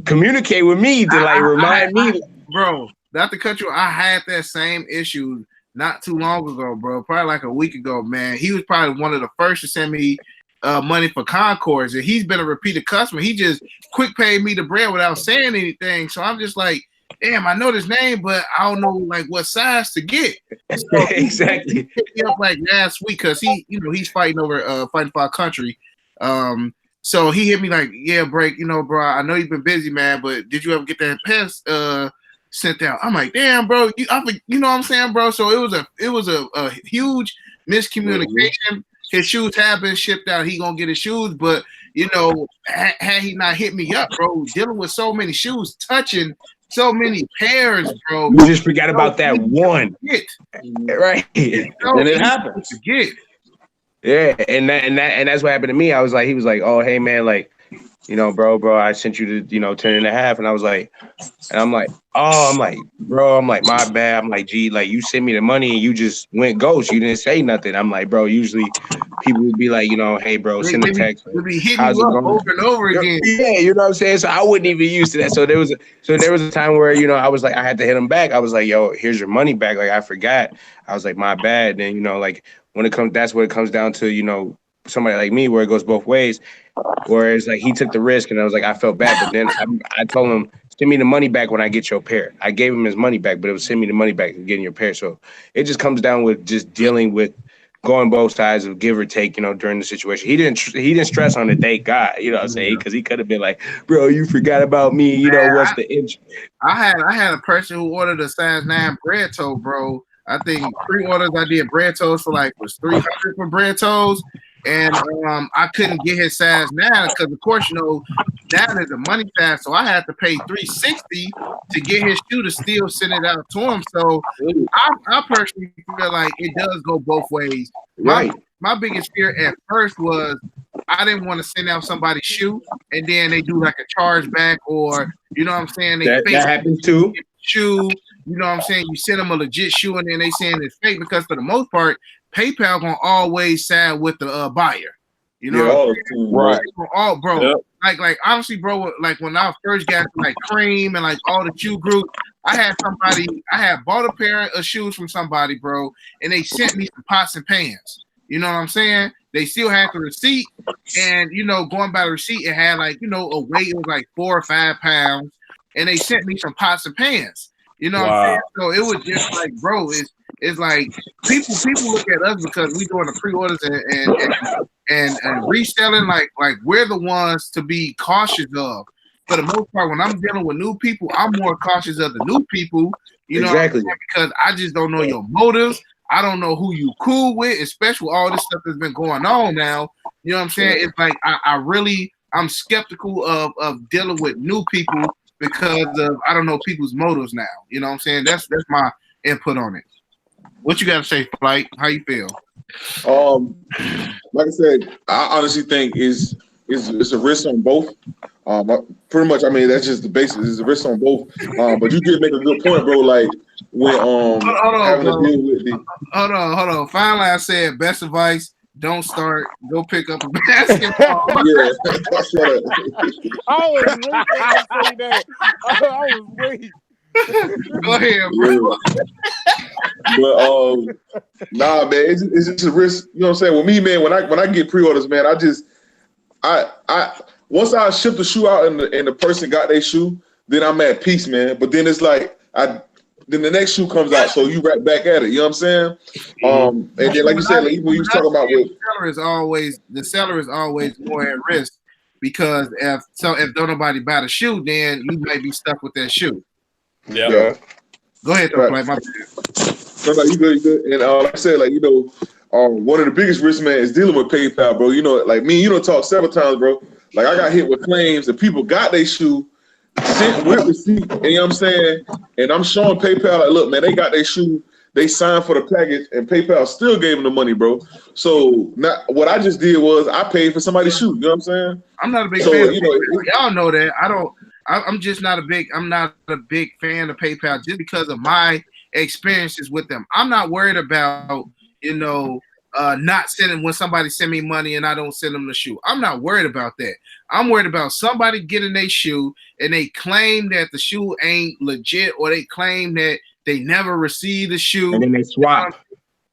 communicate with me to remind me. Bro, not to cut you, I had that same issue not too long ago, bro. Probably like a week ago, man. He was probably one of the first to send me money for Concords, and he's been a repeated customer. He just quick paid me the bread without saying anything. So I'm just like, damn, I know this name, but I don't know what size to get. So Exactly. He picked me up last week because he's fighting for our country. So he hit me like, yeah, Break, bro, I know you've been busy, man, but did you ever get that pass sent out? I'm like, damn, bro, you know what I'm saying, bro? So it was a huge miscommunication. Mm-hmm. His shoes have been shipped out. He gonna get his shoes, but had he not hit me up, bro, dealing with so many shoes, touching so many pairs, bro. You just forgot about that one, right? And it happens. Forget. Yeah, and that's what happened to me. He was like, oh, hey man, bro, I sent you the 10.5, and I was like, and I'm like, bro, my bad. I'm like, gee, you sent me the money and you just went ghost. You didn't say nothing. I'm like, bro, usually people would be like, hey, bro, send a text. We'll be hitting you up over and over again. Yeah, you know what I'm saying? So I wouldn't even used to that. So there was a time where, I was like, I had to hit him back. I was like, yo, here's your money back. I forgot. I was like, my bad. And that's what it comes down to, somebody like me, where it goes both ways. Whereas he took the risk, and I was like, I felt bad, but then I told him, send me the money back when I get your pair. I gave him his money back, but it was send me the money back and getting your pair. So it just comes down with just dealing with going both sides of give or take, during the situation. He didn't stress on the date guy, what I'm saying? Because he could have been like, bro, you forgot about me, what's the inch? I had a person who ordered a size 9 bread toe, bro. I think pre-orders I did bread toes for was $300 for bread toes. And I couldn't get his size 9 because, of course, 9 is a money size, so I had to pay $360 to get his shoe to still send it out to him. So I personally feel like it does go both ways. Right. My biggest fear at first was I didn't want to send out somebody's shoe and then they do a chargeback, or you know what I'm saying? That happens too. Shoe, you know what I'm saying? You send them a legit shoe and then they saying it's fake, because for the most part, PayPal gonna always side with the buyer, right? Bro, yep. like honestly, bro, when I first got Cream and all the shoe group, I had bought a pair of shoes from somebody, bro, and they sent me some pots and pans. You know what I'm saying? They still had the receipt, and going by the receipt, it had a weight of 4 or 5 pounds, and they sent me some pots and pans. You know what I'm saying? So it was just bro, it's like people look at us because we doing the pre-orders and reselling, like we're the ones to be cautious of. For the most part, when I'm dealing with new people, I'm more cautious of the new people, exactly, because I just don't know your motives. I don't know who you cool with, especially with all this stuff that's been going on now. You know what I'm saying? It's I'm skeptical of dealing with new people because of I don't know people's motives now. You know what I'm saying? That's my input on it. What you got to say, Flight? How you feel? Like I said, I honestly think it's a risk on both. Pretty much, I mean, that's just the basis. It's a risk on both. But you did make a good point, bro. When having to deal with the hold on. Finally, I said best advice: don't start. Go pick up a basketball. Yeah, I was waiting to say that. I was waiting. Go ahead, bro. But nah, man, it's just a risk. You know what I'm saying? With me, man, when I get pre-orders, man, I once I ship the shoe out and the person got their shoe, then I'm at peace, man. But then it's then the next shoe comes out, so you right back at it. You know what I'm saying? And then like you said, even when you talk about the seller is always more at risk, because if don't nobody buy the shoe, then you might be stuck with that shoe. Yeah. Go ahead, though, Flight. My bad. No, you good, you good. And like I said, like, you know, one of the biggest risks, man, is dealing with PayPal, bro. You know, like me, you know, talk several times, bro. Like I got hit with claims that people got their shoe sent with receipt, and you know what I'm saying? And I'm showing PayPal, like, look, man, they got their shoe, they signed for the package, and PayPal still gave them the money, bro. So what I just did was I paid for somebody's shoe. You know what I'm saying? I'm not a big So, fan. you know, Y'all know that. I'm just not a big. I'm not a big fan of PayPal just because of my experiences with them. I'm not worried about, you know, not sending when somebody send me money and I don't send them the shoe. I'm not worried about that. I'm worried about somebody getting their shoe and they claim that the shoe ain't legit, or they claim that they never received the shoe. And then they swap.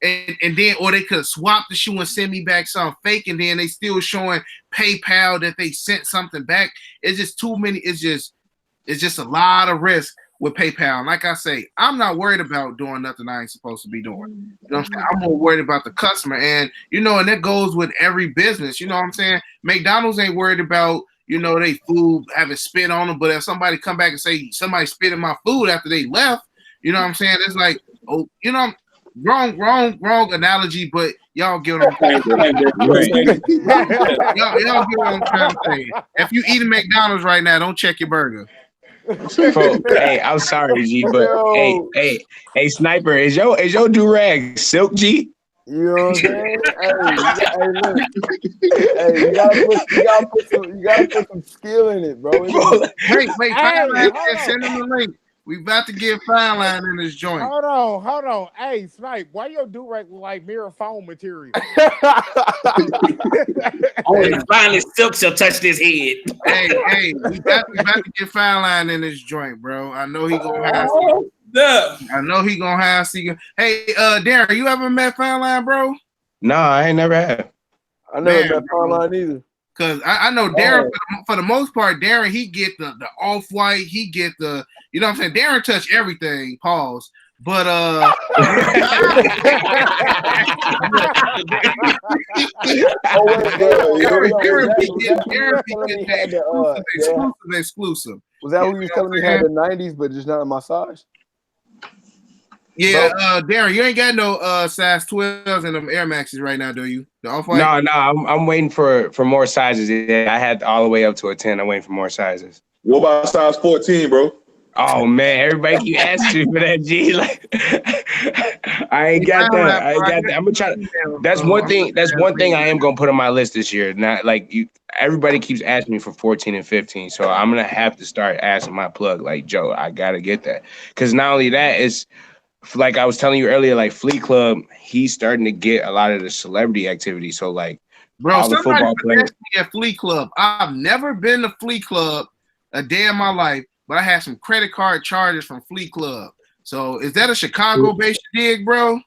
And then, or they could swap the shoe and send me back something fake, and then they still showing PayPal that they sent something back. It's just too many. It's just a lot of risk with PayPal. And like I say, I'm not worried about doing nothing I ain't supposed to be doing. You know what I'm saying? I'm more worried about the customer, and you know, and that goes with every business. You know what I'm saying? McDonald's ain't worried about, you know, they food having spit on them, but if somebody come back and say somebody spit in my food after they left, you know what I'm saying? It's like, oh, you know. Wrong analogy, but y'all get what I'm saying. y'all get what I'm trying to say. If you eating McDonald's right now, don't check your burger. Hey, I'm sorry, G, but hey, Sniper, is your do-rag silk, G? You know what I'm saying? You gotta put some skill in it, bro. Wait, Fine Line send him the link. We about to get Fine Line in this joint. Hold on. Hey, Snipe, why your do-rag look like mirror foam material? Only finally silk shall touch this head. Hey, we about to get Fine Line in this joint, bro. I know he gonna have. I know he gonna have. Hey, Darren, you ever met Fine Line, bro? No, I ain't never had. I never met Fine Line either. Cause I know Darren for the most part, Darren he get the off-white, he get the, you know what I'm saying? Darren touch everything, pause. But exclusive. Was that who you was telling me had the 90s, but just not in my size? Yeah, Darren, you ain't got no size 12s and them Air Maxes right now, do you? The off-white? No, I'm waiting for more sizes. Yeah, I had all the way up to a 10. I'm waiting for more sizes. What about size 14, bro? Oh man, everybody keep asking for that, G. Like, I ain't got that. I'm gonna try to. That's one thing I am gonna put on my list this year. Not like you. Everybody keeps asking me for 14 and 15, so I'm gonna have to start asking my plug. Like, Joe, I gotta get that, because not only that, it's like I was telling you earlier. Like Fleet Club, he's starting to get a lot of the celebrity activity. So like, bro, all the football players at Fleet Club. I've never been to Fleet Club a day in my life. But I had some credit card charges from Fleet Club. So is that a Chicago-based dig, bro?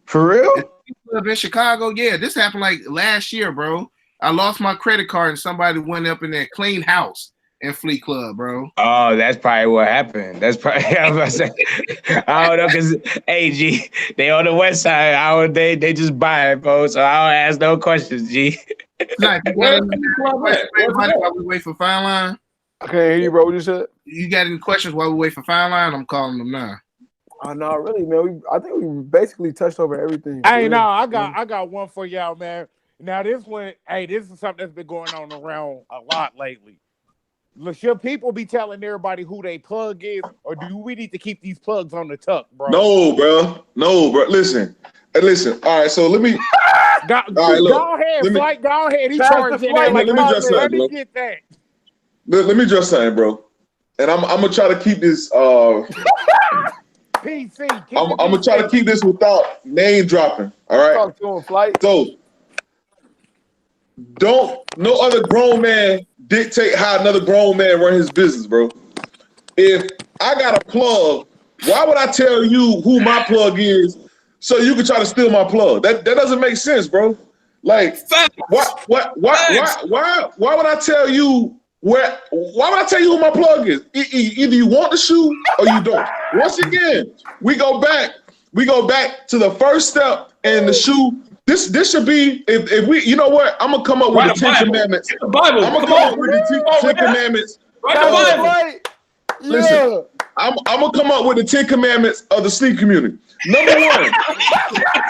For real? Fleet Club in Chicago? Yeah, this happened like last year, bro. I lost my credit card and somebody went up in there, clean house in Fleet Club, bro. Oh, that's probably what happened. That's probably I was about to say. I don't know, because hey, G, they on the west side. They just buy it, bro. So I don't ask no questions, G. While we wait for Fine Line. I can't hear you, bro. What you said? You got any questions while we wait for Fine Line? I'm calling them now. Oh, no, really, man. I think we basically touched over everything. Hey, no, I got one for y'all, man. Now this one, this is something that's been going on around a lot lately. Should people be telling everybody who they plug is, or do we need to keep these plugs on the tuck, bro? No, bro. Listen. All right, so let me. Go ahead, Flight. Go ahead. He charging that. Let me get that. Let me address something, bro. And I'm gonna try to keep this PC. I'm gonna try to keep this without name dropping. All right. Talk to him, Flight. So no other grown man dictate how another grown man run his business, bro. If I got a plug, why would I tell you who my plug is so you can try to steal my plug? That doesn't make sense, bro. Like, why would I tell you? Why would I tell you who my plug is? Either you want the shoe or you don't. Once again, we go back to the first step in the shoe. This should be if we, you know what? I'm gonna come up with the 10 Commandments. The Bible. I'm gonna come up with the 10 Commandments. Right, the Bible. Listen, I'm gonna come up with the 10 commandments of the sleep community. Number one,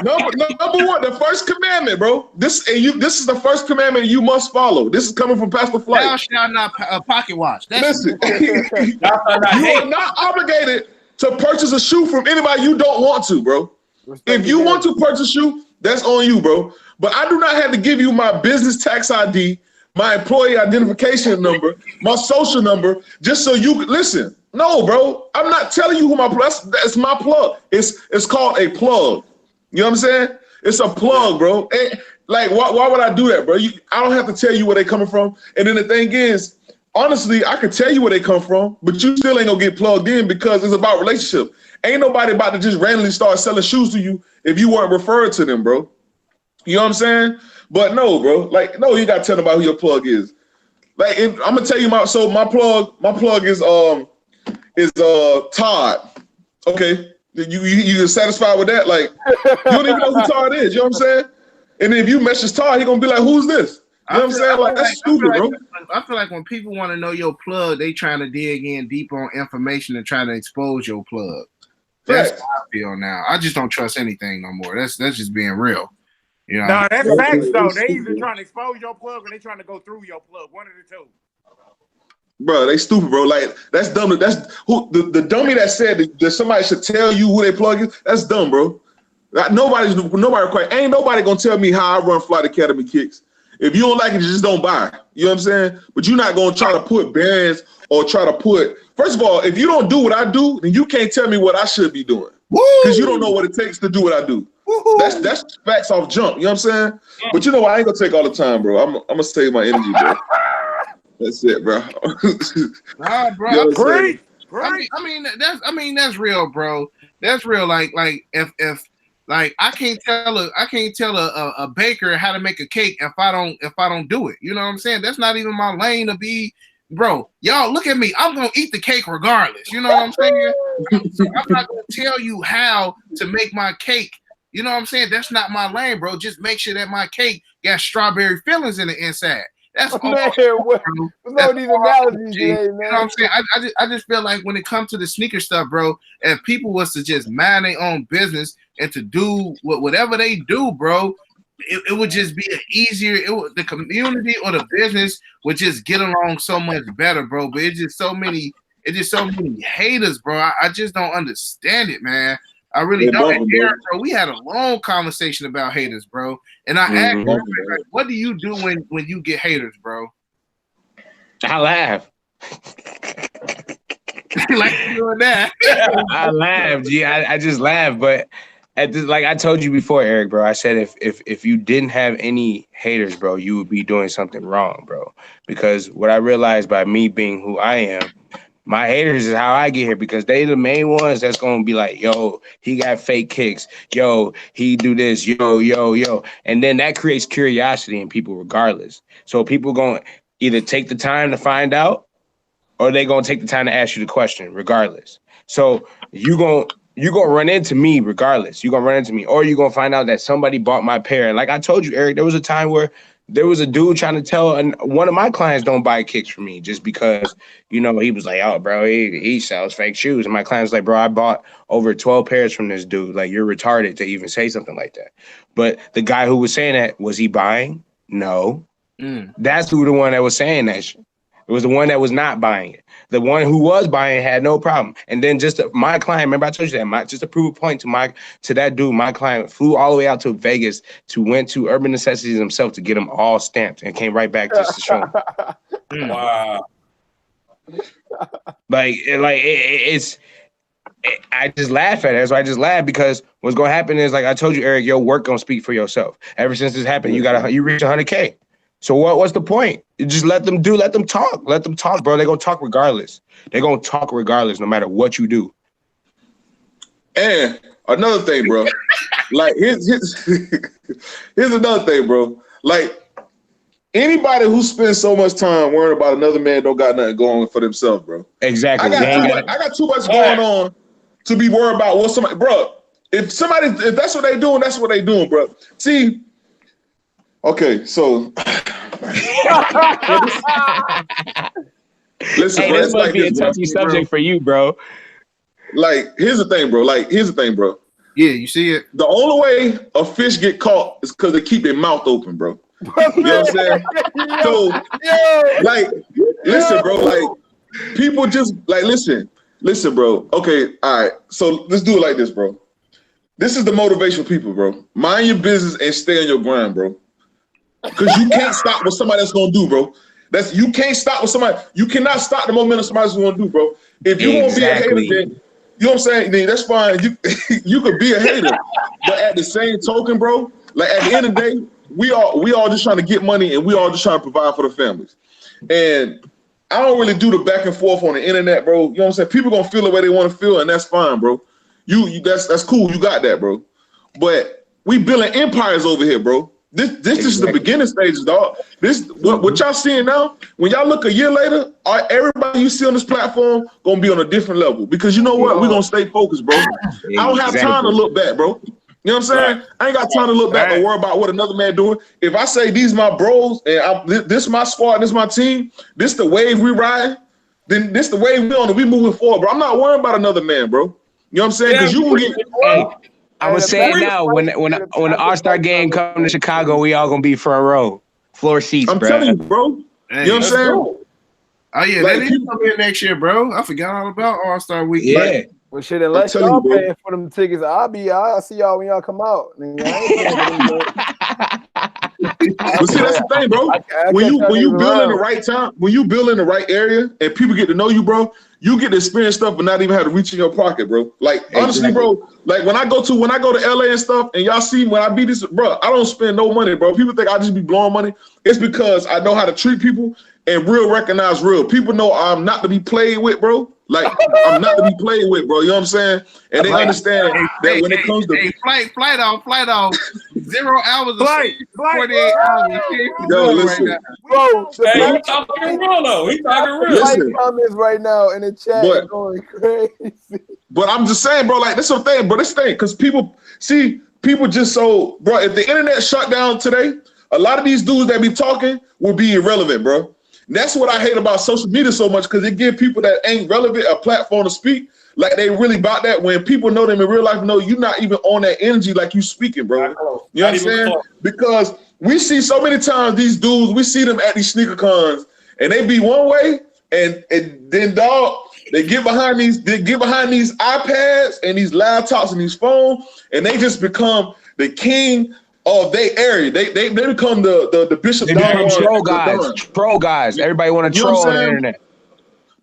number one, the first commandment, bro. This is the first commandment you must follow. This is coming from Pastor Flight. Thou shalt not pocket watch. Listen, you are not obligated to purchase a shoe from anybody you don't want to, bro. If you want to purchase a shoe, that's on you, bro. But I do not have to give you my business tax ID, my employee identification number, my social number, just so you could listen. No, bro. I'm not telling you who my that's my plug. It's called a plug. You know what I'm saying? It's a plug, bro. And, like, why would I do that, bro? I don't have to tell you where they coming from. And then the thing is, honestly, I could tell you where they come from, but you still ain't gonna get plugged in because it's about relationship. Ain't nobody about to just randomly start selling shoes to you if you weren't referred to them, bro. You know what I'm saying? But no, bro. Like, no, you gotta tell them about who your plug is. Like, I'm gonna tell you my plug is Todd. Okay, you satisfied with that? Like, you don't even know who Todd is. You know what I'm saying? And then if you message Todd, he gonna be like, "Who's this?" You know what I'm saying? Like, that's stupid, bro. I feel like when people want to know your plug, they trying to dig in deep on information and trying to expose your plug. That's how I feel now. I just don't trust anything no more. That's just being real. You know? Nah, that's facts though. They either trying to expose your plug or they trying to go through your plug. One of the two. Bro, they stupid, bro. Like, that's dumb. That's who the dummy that said that somebody should tell you who they plug is. That's dumb, bro. Like, nobody quite. Ain't nobody gonna tell me how I run Flight Academy kicks. If you don't like it, you just don't buy. You know what I'm saying? But you're not gonna try to put bands or try to put. First of all, if you don't do what I do, then you can't tell me what I should be doing because you don't know what it takes to do what I do. Woo-hoo. That's facts off jump. You know what I'm saying? But you know what? I ain't gonna take all the time, bro. I'm gonna save my energy, bro. That's it, bro. Nah, bro. You know Great. I mean that's real, bro. That's real. Like if like I can't tell a baker how to make a cake if I don't do it. You know what I'm saying? That's not even my lane to be, bro. Y'all look at me. I'm gonna eat the cake regardless. You know what I'm saying? So I'm not gonna tell you how to make my cake. You know what I'm saying? That's not my lane, bro. Just make sure that my cake got strawberry fillings in the inside. That's all. Man, what's all these analogies today, man? You know what I'm saying? I just feel like when it comes to the sneaker stuff, bro, if people was to just mind their own business and to do whatever they do, bro, it would just be easier. The community or the business would just get along so much better, bro. But it's just so many haters, bro. I just don't understand it, man. I really don't. And Eric, bro, we had a long conversation about haters, bro. And I asked him, like, what do you do when you get haters, bro? I laugh. Like doing that. I laugh, G. I just laugh. But at this, like I told you before, Eric, bro, I said if you didn't have any haters, bro, you would be doing something wrong, bro. Because what I realized by me being who I am, my haters is how I get here because they the main ones that's gonna be like, yo, he got fake kicks. Yo, he do this. Yo. And then that creates curiosity in people regardless. So people gonna either take the time to find out or they gonna take the time to ask you the question regardless. So you gonna run into me regardless. You're gonna run into me or you're gonna find out that somebody bought my pair. And like I told you, Eric, there was a time where there was a dude trying to tell one of my clients don't buy kicks from me just because, you know, he was like, oh, bro, he sells fake shoes. And my client's like, bro, I bought over 12 pairs from this dude. Like, you're retarded to even say something like that. But the guy who was saying that, was he buying? No. That's who the one that was saying that shit. It was the one that was not buying it. The one who was buying had no problem. And then just my client, remember I told you that, just to prove a point to that dude, my client flew all the way out to Vegas went to Urban Necessities himself to get them all stamped and came right back just to show him. Wow. I just laugh at it. So I just laugh because what's going to happen is, like I told you, Eric, your work going to speak for yourself. Ever since this happened, you reach 100K. So what's the point? You just let them talk. Let them talk, bro. They're going to talk regardless. They're going to talk regardless, no matter what you do. And another thing, bro. Like, here's another thing, bro. Like, anybody who spends so much time worrying about another man don't got nothing going for themselves, bro. Exactly. I got too much going on to be worried about what somebody, bro. If that's what they doing, that's what they doing, bro. See, okay, so listen, hey, bro, this might be a touchy subject for you, bro. like, here's the thing, bro. Yeah, you see it. The only way a fish get caught is because they keep their mouth open, bro. You know what I'm saying? So, like, listen, bro. Like, people just like listen, bro. Okay, all right. So let's do it like this, bro. This is the motivation for people, bro. Mind your business and stay on your grind, bro. Because you can't stop what somebody else gonna do, bro. You can't stop what somebody. You cannot stop the momentum somebody's gonna do, bro. If you won't be a hater, then you know what I'm saying. Then that's fine. You could be a hater, but at the same token, bro. Like at the end of the day, we all just trying to get money and we all just trying to provide for the families. And I don't really do the back and forth on the internet, bro. You know what I'm saying? People gonna feel the way they want to feel, and that's fine, bro. That's cool. You got that, bro. But we building empires over here, bro. This is the beginning stages, dog. What y'all seeing now, when y'all look a year later, everybody you see on this platform gonna be on a different level. Because you know what? We're gonna stay focused, bro. I don't have time to look back, bro. You know what I'm saying? I ain't got time to look back and worry about what another man doing. If I say these my bros and this my squad, this my team, this the wave we ride, then this the wave we on and we moving forward, bro. I'm not worrying about another man, bro. You know what I'm saying? Because you will get. I'm gonna say it now. When the All-Star game come to Chicago, we all gonna be front row, floor seats. I'm telling you, bro. Hey, you know what I'm saying? Oh yeah, Like, that is coming in next year, bro. I forgot all about All-Star Weekend. Yeah. Like, Well, shit, unless I'm telling y'all you, bro. paying for them tickets, I'll see y'all when y'all come out. Nigga, I ain't paying for them, bro. But see, that's the thing, bro. When you build in the right time, when you build in the right area, and people get to know you, bro, you get to experience stuff, but not even have to reach in your pocket, bro. Like honestly, bro. Like when I go to LA and stuff, and y'all see when I be this, bro, I don't spend no money, bro. People think I just be blowing money. It's because I know how to treat people and recognize real. People know I'm not to be played with, bro. Like I'm not to be played with, bro. You know what I'm saying? And they understand that when it comes to flight off, 0 hours of Flight. 48 hours. Yo, listen. Right Bro, Hey, he talking real though. He talking real. Listen. comments right now in the chat But- going crazy. But I'm just saying, bro, like, that's the thing, bro. This thing, because people just so, bro, if the internet shut down today, a lot of these dudes that be talking will be irrelevant, bro. And that's what I hate about social media so much, because it give people that ain't relevant a platform to speak. Like, they really about that. When people know them in real life, know you're not even on that energy like you speaking, bro. You know what I'm saying? Because we see so many times these dudes, we see them at these sneaker cons, and they be one way, and then, dog, they get behind these iPads and these laptops and these phones, and they just become the king of their area. They become the Bishop. They become troll guys. Everybody want to troll on the internet.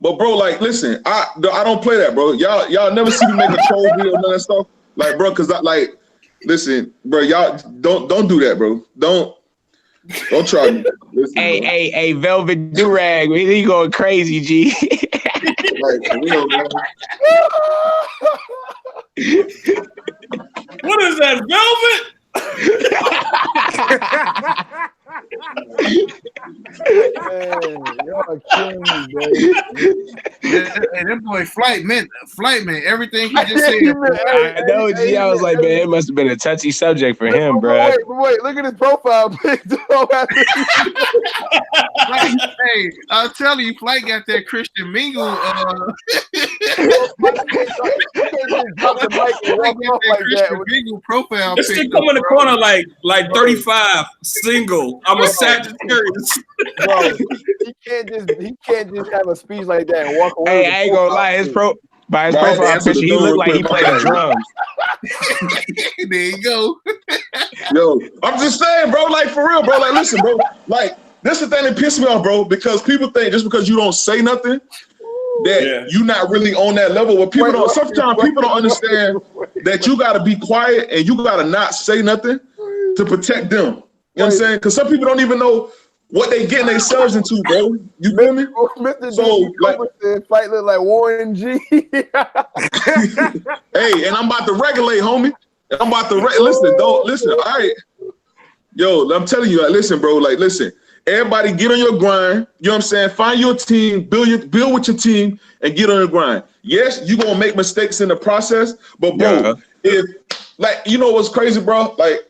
But bro, like, listen, I don't play that, bro. Y'all never see me make a troll video and all that stuff, like, bro. Cause listen, bro, y'all don't do that, bro. Don't try me. Listen, Hey, Velvet Durag, he going crazy, G. like, for real, bro. What is that, velvet? Man, y'all killing me, baby. Hey, that boy Flight man, everything he just said. I know, G. I was like, man, it must have been a touchy subject for him, bro. Wait, look at his profile pic. Hey, I'm telling you, Flight got that Christian Mingle. Mingle profile. This shit come in the corner like 35, single. I'm a Sagittarius. Bro, he can't just have a speech like that and walk away. Hey, I ain't gonna lie, his profile picture, he looked like he played the drums. There you go. Yo, I'm just saying, bro, like, for real, bro. Like, listen, bro, like, this is the thing that pisses me off, bro, because people think just because you don't say nothing that you're not really on that level. What people sometimes people don't understand that you gotta be quiet and you gotta not say nothing to protect them. You know what I'm saying? Because some people don't even know what they getting themselves into, bro. You feel me? So, like, Fight look like Warren G. Hey, and I'm about to regulate, homie. I'm about to listen. Don't listen. All right, yo, I'm telling you, listen, bro. Like, listen. Everybody, get on your grind. You know what I'm saying? Find your team, build with your team, and get on your grind. Yes, you gonna make mistakes in the process, but bro, if like, you know what's crazy, bro? Like,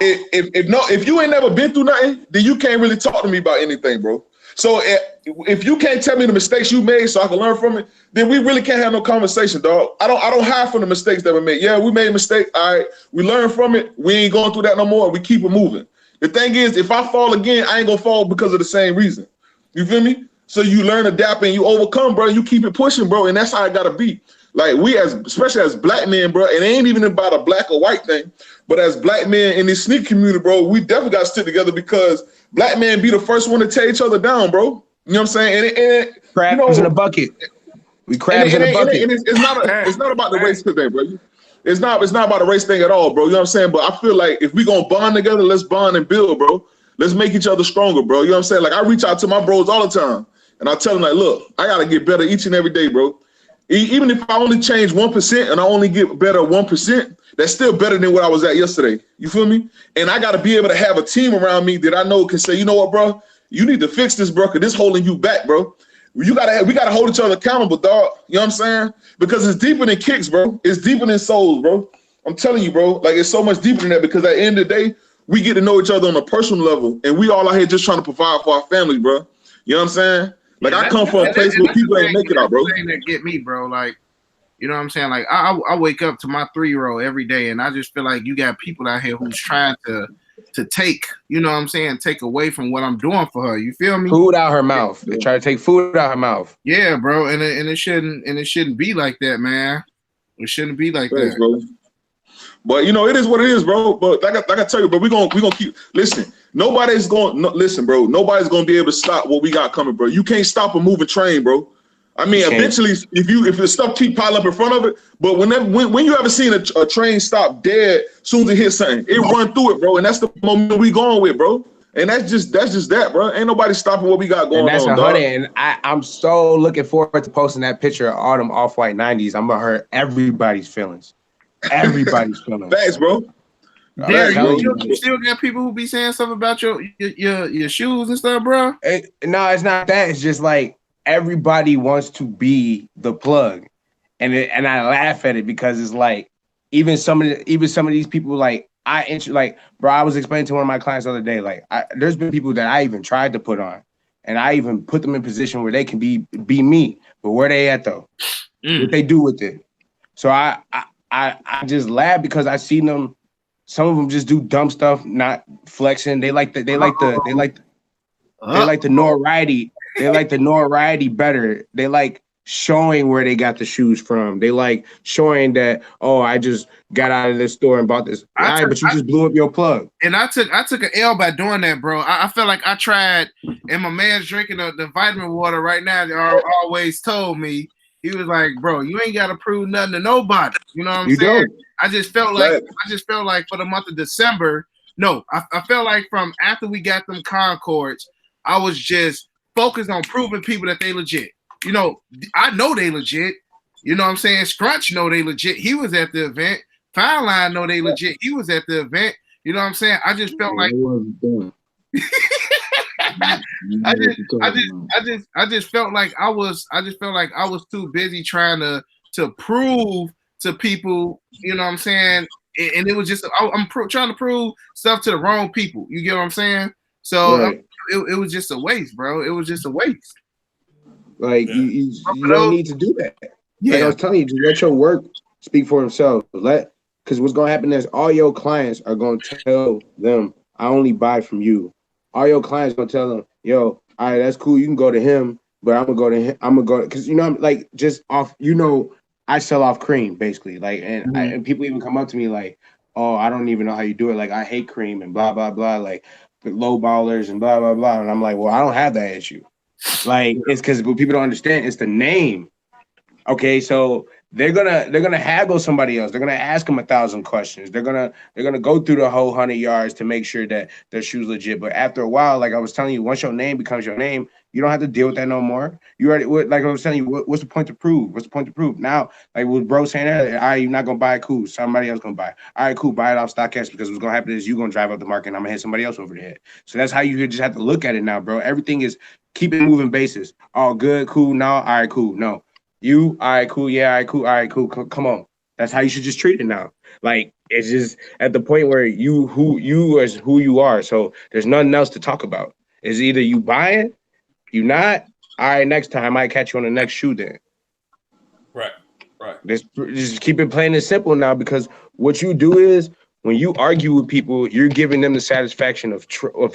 if you ain't never been through nothing, then you can't really talk to me about anything, bro. So if you can't tell me the mistakes you made so I can learn from it, then we really can't have no conversation, dog. I don't hide from the mistakes that we made. Yeah, we made mistakes. All right, we learn from it. We ain't going through that no more. We keep it moving. The thing is, if I fall again, I ain't gonna fall because of the same reason. You feel me? So you learn, adapt, and you overcome, bro. And you keep it pushing, bro. And that's how it gotta be. Like especially as black men, bro, it ain't even about a black or white thing, but as black men in this sneaker community, bro, we definitely got to stick together because black men be the first one to tear each other down, bro. You know what I'm saying? And crabs in a bucket. We crabs in a bucket. And it's not about the race today, bro. It's not about a race thing at all, bro. You know what I'm saying? But I feel like if we gonna bond together, let's bond and build, bro. Let's make each other stronger, bro. You know what I'm saying? Like I reach out to my bros all the time, and I tell them like, look, I gotta get better each and every day, bro. Even if I only change 1% and I only get better 1%, that's still better than what I was at yesterday. You feel me? And I got to be able to have a team around me that I know can say, you know what, bro? You need to fix this, bro, because this holding you back, bro. We gotta hold each other accountable, dog. You know what I'm saying? Because it's deeper than kicks, bro. It's deeper than souls, bro. I'm telling you, bro. Like it's so much deeper than that because at the end of the day, we get to know each other on a personal level, and we all out here just trying to provide for our families, bro. You know what I'm saying? Like I come from a place where people ain't make it out, bro. That's the thing that get me, bro. Like, you know what I'm saying? Like I wake up to my 3-year-old every day, and I just feel like you got people out here who's trying to take, you know what I'm saying, take away from what I'm doing for her. You feel me? Food out her mouth. They try to take food out her mouth. Yeah, bro. And it shouldn't be like that, man. It shouldn't be like Thanks, that, bro. But you know, it is what it is, bro. But like I tell you, bro, we gonna keep listen. Nobody's going listen, bro. Nobody's gonna be able to stop what we got coming, bro. You can't stop a moving train, bro. I mean, eventually, if the stuff keep piling up in front of it, but when you ever seen a train stop dead, soon as it hits something, it run through it, bro. And that's the moment we going with, bro. And that's just that, bro. Ain't nobody stopping what we got going on. And that's on, 100. And I'm so looking forward to posting that picture of all them off-white 90s. I'm gonna hurt everybody's feelings. Everybody's feelings. Thanks, bro. Derek, you still got people who be saying stuff about your shoes and stuff, bro? No, it's not that. It's just like everybody wants to be the plug, and I laugh at it because it's like even some of these people like bro. I was explaining to one of my clients the other day, like there's been people that I even tried to put on, and I even put them in position where they can be me, but where they at though? What they do with it? So I just laugh because I seen them. Some of them just do dumb stuff, not flexing. They like the notoriety. They like the notoriety better. They like showing where they got the shoes from. They like showing that, oh, I just got out of this store and bought this. But you just blew up your plug. And I took an L by doing that, bro. I felt like I tried, and my man's drinking the vitamin water right now. They always told me, he was like, bro, you ain't got to prove nothing to nobody. You know what I'm saying? Don't. I just felt like for the month of December, I felt like from after we got them Concords, I was just focused on proving people that they legit. You know, I know they legit. You know what I'm saying? Scrunch know they legit. He was at the event. Fine Line know they legit. He was at the event. You know what I'm saying? I just felt like I just felt like I was too busy trying to prove to people, you know what I'm saying? And it was just I'm trying to prove stuff to the wrong people. You get what I'm saying? So right. It was just a waste, bro. It was just a waste. Like you don't need to do that. Yeah, like I was telling you, just let your work speak for himself. Because what's gonna happen is all your clients are gonna tell them, I only buy from you. All your clients gonna tell them, yo, all right, that's cool. You can go to him, but I'm gonna go to him. I'm gonna go because I'm like just off. I sell off cream basically. Like, and people even come up to me like, oh, I don't even know how you do it. Like, I hate cream and blah blah blah. Like, the low ballers and blah blah blah. And I'm like, well, I don't have that issue. Like, it's because what people don't understand, it's the name. Okay, so they're gonna haggle somebody else. They're gonna ask them 1,000 questions. They're gonna go through the whole 100 yards to make sure that their shoe's legit. But after a while, like I was telling you, once your name becomes your name, you don't have to deal with that no more. You already, like I was telling you, what's the point to prove? What's the point to prove? Now, like what bro saying earlier, all right, you're not gonna buy it, cool. Somebody else gonna buy it. All right, cool, buy it off Stockx because what's gonna happen is you're gonna drive up the market and I'm gonna hit somebody else over the head. So that's how you just have to look at it now, bro. Everything is keep it moving basis. All good, cool, no, all right, cool, no. You, all right, cool, yeah, all right, cool, come on. That's how you should just treat it now. Like, it's just at the point where you is who you are. So there's nothing else to talk about. It's either you buy it You not? All right, next time I might catch you on the next shoe then. Right. Just keep it plain and simple now, because what you do is when you argue with people, you're giving them the satisfaction of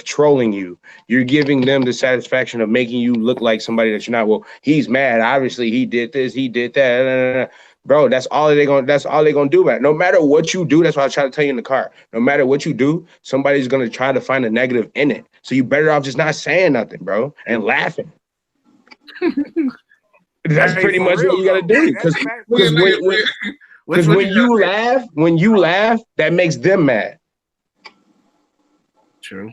trolling you. You're giving them the satisfaction of making you look like somebody that you're not. Well, he's mad. Obviously, he did this, he did that. Bro, that's all they're gonna do about it. No matter what you do, that's what I try to tell you in the car. No matter what you do, somebody's gonna try to find a negative in it. So you better off just not saying nothing, bro, and laughing. That's pretty much what you gotta do. Because when you laugh, that makes them mad. True.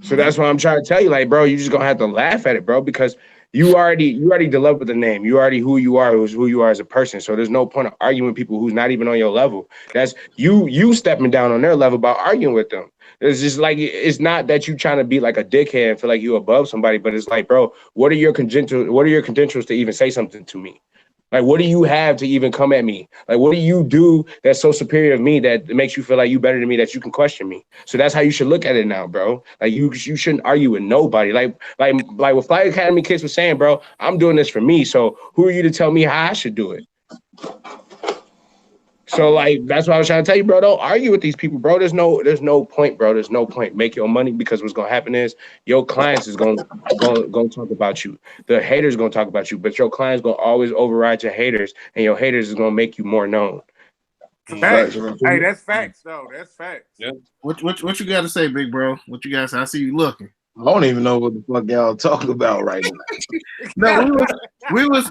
So that's what I'm trying to tell you. Like, bro, you just gonna have to laugh at it, bro, because you already developed with the name. You already who you are, who's who you are as a person. So there's no point of arguing with people who's not even on your level. That's you stepping down on their level by arguing with them. It's just like, it's not that you trying to be like a dickhead and feel like you above somebody, but it's like, bro, what are your credentials to even say something to me? Like, what do you have to even come at me? Like, what do you do that's so superior to me that makes you feel like you better than me, that you can question me? So that's how you should look at it now, bro. Like, you shouldn't argue with nobody. Like what Fly Academy Kids was saying, bro, I'm doing this for me. So who are you to tell me how I should do it? So, like, that's what I was trying to tell you, bro. Don't argue with these people, bro. There's no point, bro. There's no point. Make your money, because what's gonna happen is your clients is gonna talk about you. The haters gonna talk about you, but your clients gonna always override your haters, and your haters is gonna make you more known. Facts. Hey, that's facts, though. That's facts. Yeah. What you got to say, big bro? What you got to say? I see you looking. I don't even know what the fuck y'all talking about right now. No, we was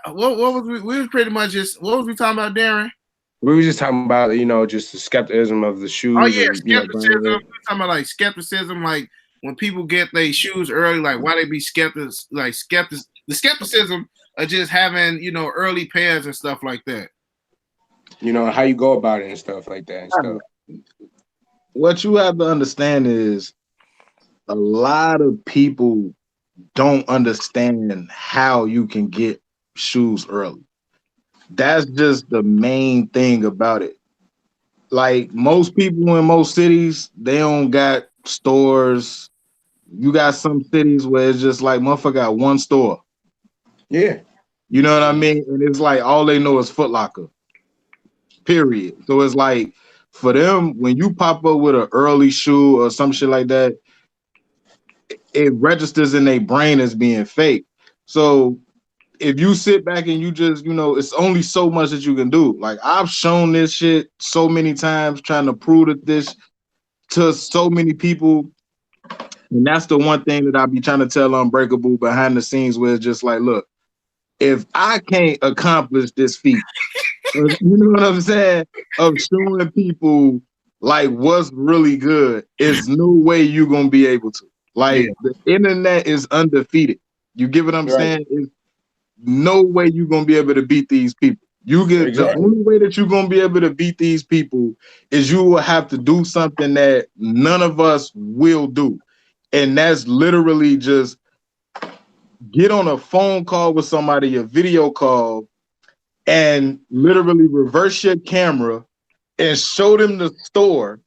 what was we was pretty much just, what was we talking about, Darren? We were just talking about, just the skepticism of the shoes. Oh yeah, and, skepticism. We're talking about like skepticism, like when people get their shoes early, like why they be skeptics, the skepticism of just having, early pairs and stuff like that. How you go about it and stuff like that and stuff. What you have to understand is a lot of people don't understand how you can get shoes early. That's just the main thing about it. Like, most people in most cities, they don't got stores. You got some cities where it's just like, motherfucker got one store. Yeah. You know what I mean? And it's like all they know is Foot Locker. Period. So it's like, for them, when you pop up with an early shoe or some shit like that, it registers in their brain as being fake. So if you sit back and you just, it's only so much that you can do. Like, I've shown this shit so many times, trying to prove that this to so many people. And that's the one thing that I be trying to tell Unbreakable behind the scenes, where it's just like, look, if I can't accomplish this feat, you know what I'm saying, of showing people like what's really good, there's no way you're gonna be able to. Like, the internet is undefeated. You get what I'm saying? It's no way you're gonna be able to beat these people. The only way that you're gonna be able to beat these people is you will have to do something that none of us will do. And that's literally just get on a phone call with somebody, a video call, and literally reverse your camera and show them the store,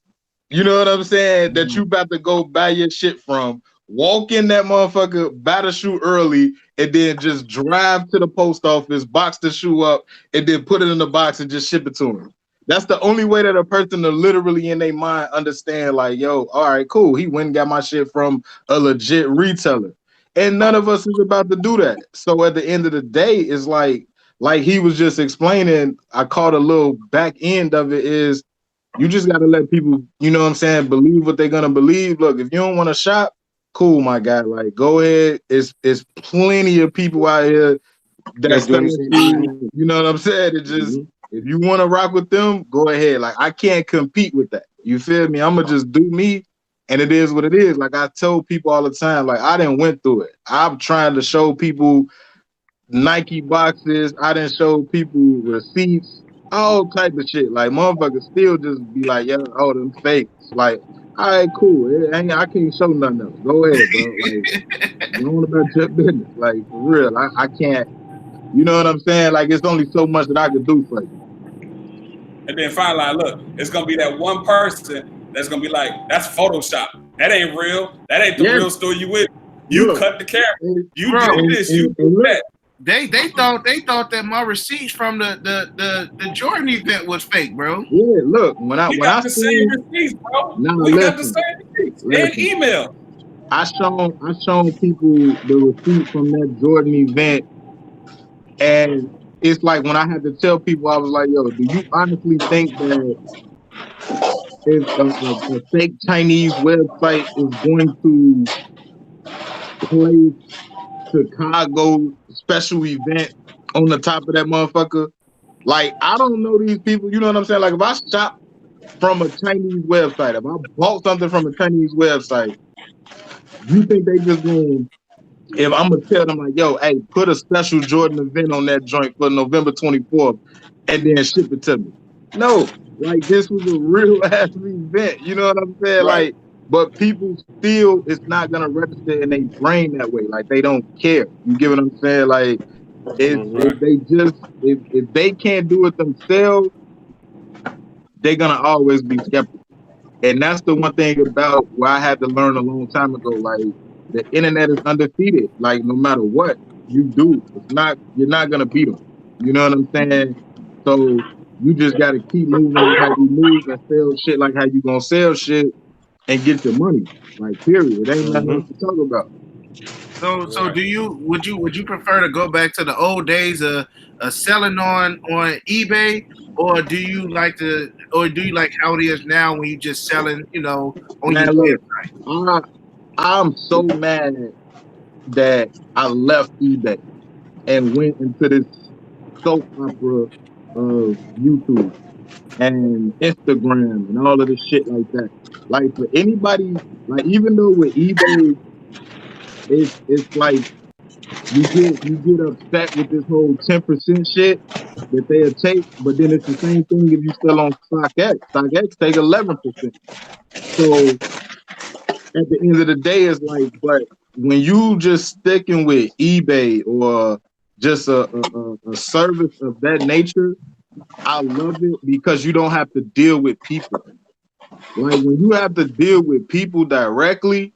you know what I'm saying, that you about to go buy your shit from. Walk in that motherfucker, buy the shoe early, and then just drive to the post office, box the shoe up, and then put it in the box and just ship it to them. That's the only way that a person to literally in their mind understand, like, yo, all right, cool. He went and got my shit from a legit retailer. And none of us is about to do that. So at the end of the day, it's like he was just explaining, I caught a little back end of it, is you just got to let people, you know what I'm saying, believe what they're going to believe. Look, if you don't want to shop, cool, my guy. Like, go ahead. It's plenty of people out here that's doing you know what I'm saying? It just, if you want to rock with them, go ahead. Like, I can't compete with that. You feel me? I'm going to just do me. And it is what it is. Like, I tell people all the time, like, I didn't went through it. I'm trying to show people Nike boxes. I didn't show people receipts, all type of shit. Like, motherfuckers still just be like, yeah, oh, them fakes. Like, all right, cool. I can't show nothing else. Go ahead, bro. Like, go on about your business. Like, for real, I can't. You know what I'm saying? Like, it's only so much that I can do for you. And then finally, look, it's gonna be that one person that's gonna be like, that's Photoshop. That ain't real. That ain't the real store you with. You Look, cut the camera. You Bro, did this. You did look, that. They thought that my receipts from the Jordan event was fake, bro. yeah, look, when We I got the same seen, receipts, bro. nah, We got the listen, same receipts and listen, email. I shown people the receipt from that Jordan event, and it's like when I had to tell people, I was like, yo, do you honestly think that if a fake Chinese website is going to place Chicago special event on the top of that motherfucker? Like, I don't know these people, you know what I'm saying? Like, if I shop from a Chinese website, if I bought something from a Chinese website, you think they just gonna, if I'm gonna tell them like, yo, hey, put a special Jordan event on that joint for November 24th and then ship it to me? No, like this was a real ass event. You know what I'm saying? Right. Like, but people still, it's not gonna register in their brain that way. Like they don't care. You get what I'm saying? Like if they just if they can't do it themselves, they're gonna always be skeptical. And that's the one thing about what I had to learn a long time ago. Like the internet is undefeated. Like no matter what you do, you're not gonna beat them. You know what I'm saying? So you just gotta keep moving like how you move and sell shit like how you gonna sell shit and get your money. Like period. It ain't nothing else to talk about. So would you prefer to go back to the old days of selling on eBay, or do you like how it is now when you just selling, on your Man, look, website? I'm so mad that I left eBay and went into this soap opera of YouTube and Instagram and all of this shit like that. Like for anybody, like even though with eBay, it's like you get upset with this whole 10% shit that they'll take, but then it's the same thing if you sell on StockX. StockX take 11%. So at the end of the day, it's like, but when you just sticking with eBay or just a service of that nature, I love it because you don't have to deal with people. Like when you have to deal with people directly,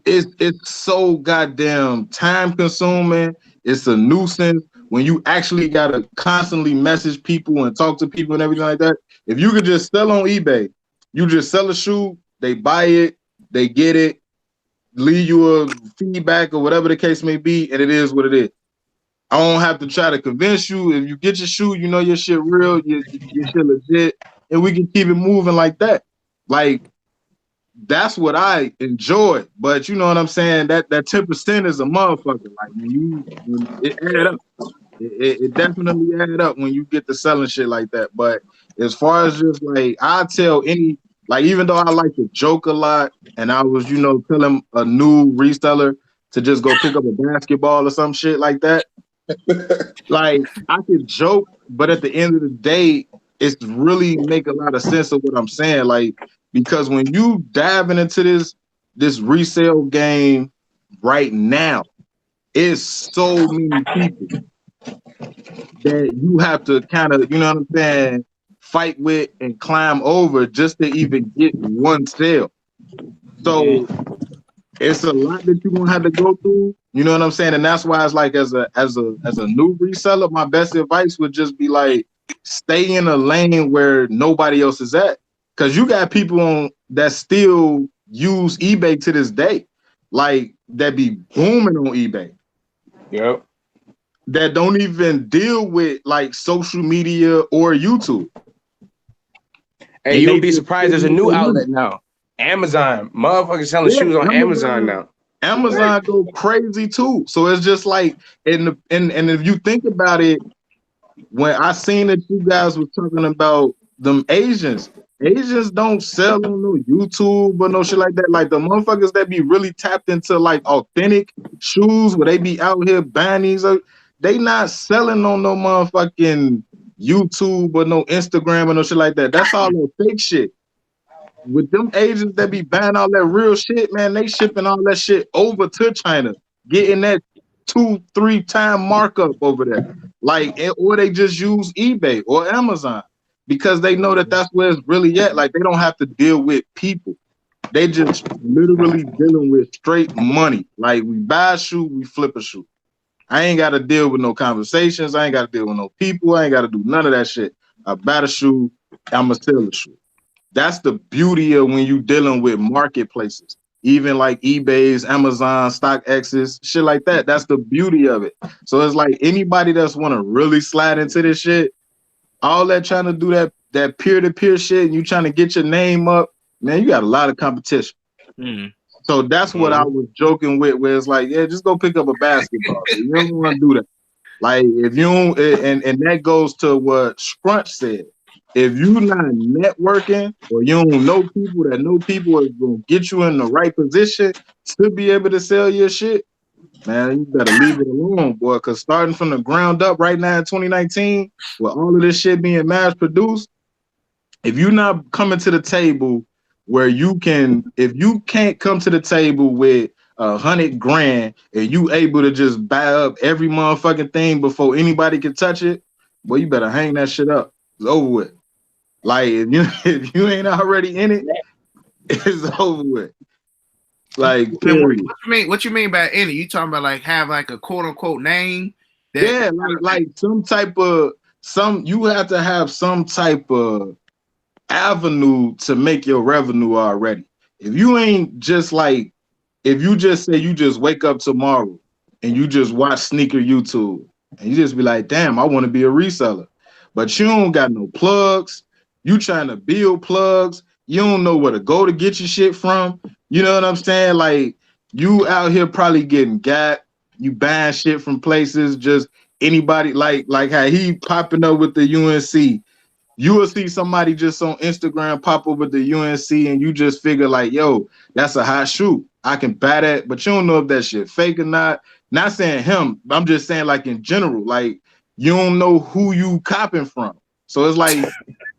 it's so goddamn time consuming. It's a nuisance when you actually gotta constantly message people and talk to people and everything like that. If you could just sell on eBay, you just sell a shoe, they buy it, they get it, leave you a feedback or whatever the case may be, and it is what it is. I don't have to try to convince you. If you get your shoe, you know your shit real, your shit legit, and we can keep it moving like that. Like that's what I enjoy. But you know what I'm saying? That 10% is a motherfucker. Like when it add up. It definitely add up when you get to selling shit like that. But as far as just like I tell any, like even though I like to joke a lot and I was, telling a new reseller to just go pick up a basketball or some shit like that. Like I could joke, but at the end of the day, it's really make a lot of sense of what I'm saying. Like, because when you diving into this resale game right now, it's so many people that you have to kind of, you know what I'm saying, fight with and climb over just to even get one sale. So it's a lot that you're gonna have to go through. You know what I'm saying? And that's why it's like as a new reseller, my best advice would just be like stay in a lane where nobody else is at. Cause you got people on that still use eBay to this day, like that be booming on eBay. Yep. That don't even deal with like social media or YouTube. Hey, And you'll be surprised. There's a new outlet now. Amazon. Motherfuckers selling shoes on Amazon now. Amazon go crazy too. So it's just like, and if you think about it, when I seen that you guys were talking about them Asians don't sell on no YouTube or no shit like that. Like the motherfuckers that be really tapped into like authentic shoes where they be out here buying these, they not selling on no motherfucking YouTube or no Instagram or no shit like that. That's all that fake shit. With them Asians that be buying all that real shit, man, they shipping all that shit over to China, getting that 2-3 time markup over there. Like, or they just use eBay or Amazon because they know that that's where it's really at. Like, they don't have to deal with people. They just literally dealing with straight money. Like we buy a shoe, we flip a shoe. I ain't got to deal with no conversations. I ain't got to deal with no people. I ain't got to do none of that shit. I buy the shoe, I'ma sell the shoe. That's the beauty of when you dealing with marketplaces, even like eBay's, Amazon, StockX's, shit like that. That's the beauty of it. So it's like anybody that's want to really slide into this shit, all that trying to do that peer-to-peer shit, and you trying to get your name up, man, you got a lot of competition. So that's what I was joking with, where it's like, yeah, just go pick up a basketball. You don't want to do that. Like if you don't, and that goes to what Scrunch said. If you're not networking or you don't know people that know people is gonna get you in the right position to be able to sell your shit, man, you better leave it alone, boy. Because starting from the ground up right now in 2019, with all of this shit being mass produced, if you're not coming to the table where you can, if you can't come to the table with $100,000 and you able to just buy up every motherfucking thing before anybody can touch it, boy, you better hang that shit up. It's over with. Like if you ain't already in it, it's over with. Like period. What you mean by in it? You talking about like have like a quote unquote name? Yeah, like some type of you have to have some type of avenue to make your revenue already. If you ain't just like, if you just say you just wake up tomorrow and you just watch sneaker YouTube and you just be like, damn, I want to be a reseller, but you don't got no plugs. You trying to build plugs. You don't know where to go to get your shit from. You know what I'm saying? Like you out here probably getting got. You buying shit from places. Just anybody like how he popping up with the UNC. You will see somebody just on Instagram pop up with the UNC and you just figure like, yo, that's a hot shoe. I can buy that, but you don't know if that shit fake or not. Not saying him, I'm just saying like in general, like you don't know who you copping from. So it's like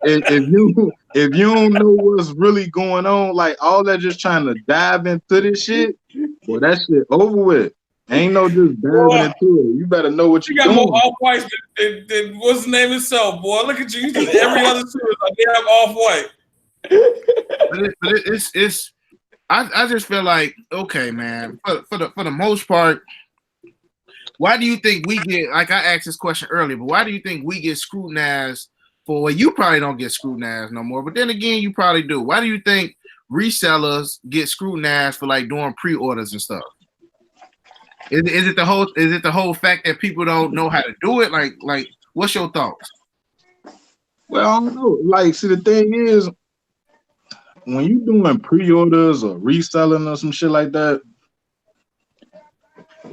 if you don't know what's really going on, like all that just trying to dive into this shit, well, that shit over with. Ain't no just diving into it. You better know what you you're got doing. more off-whites than what's the name itself, boy. Look at you. You just every other shoe is a damn off-white. It's I just feel like, okay, man, for the most part, why do you think we get, like I asked this question earlier, but why do you think we get scrutinized for, well, you probably don't get scrutinized no more, but then again, you probably do. Why do you think resellers get scrutinized for like doing pre-orders and stuff? Is it the whole fact that people don't know how to do it? Like what's your thoughts? Well, I don't know. Like, see, the thing is, when you doing pre-orders or reselling or some shit like that,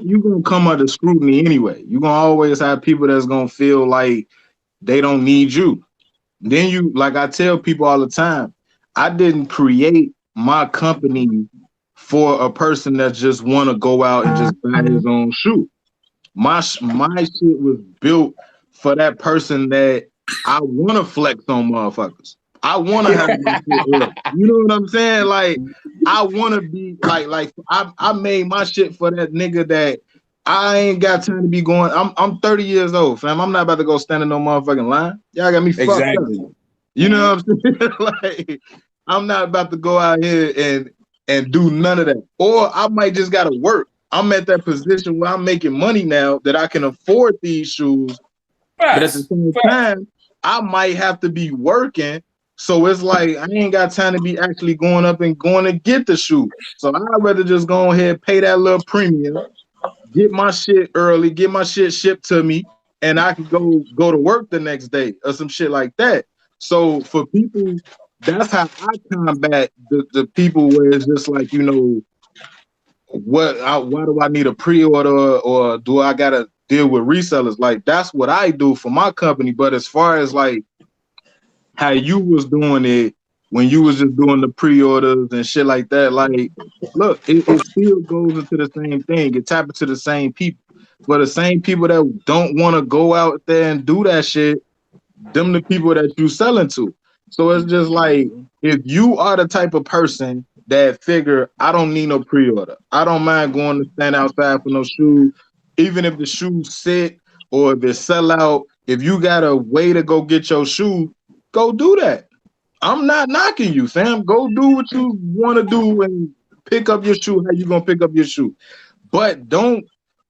you gonna come under scrutiny anyway. You gonna always have people that's gonna feel like they don't need you. Then you, like I tell people all the time, I didn't create my company for a person that just want to go out and just buy his own shoe. My shit was built for that person that I want to flex on motherfuckers. I want to have my shit up. You know what I'm saying? Like, I want to be like I made my shit for that nigga that I ain't got time to be going. I'm 30 years old, fam. I'm not about to go stand in no motherfucking line. Y'all got me fucked up. You know what I'm saying? Like, I'm not about to go out here and do none of that. Or I might just gotta work. I'm at that position where I'm making money now that I can afford these shoes. But at the same time, I might have to be working. So it's like I ain't got time to be actually going up and going to get the shoe. So I'd rather just go ahead, pay that little premium, get my shit early, get my shit shipped to me, and I can go to work the next day or some shit like that. So for people, that's how I combat the people where it's just like, you know, why do I need a pre-order or do I gotta deal with resellers? Like that's what I do for my company. But as far as like how you was doing it when you was just doing the pre-orders and shit like that, like look, it still goes into the same thing. It tap into the same people. But the same people that don't want to go out there and do that shit, them the people that you selling to. So it's just like if you are the type of person that figure I don't need no pre-order, I don't mind going to stand outside for no shoes, even if the shoes sit or if they sell out. If you got a way to go get your shoe, go do that. I'm not knocking you, fam. Go do what you want to do and pick up your shoe how you gonna pick up your shoe. But don't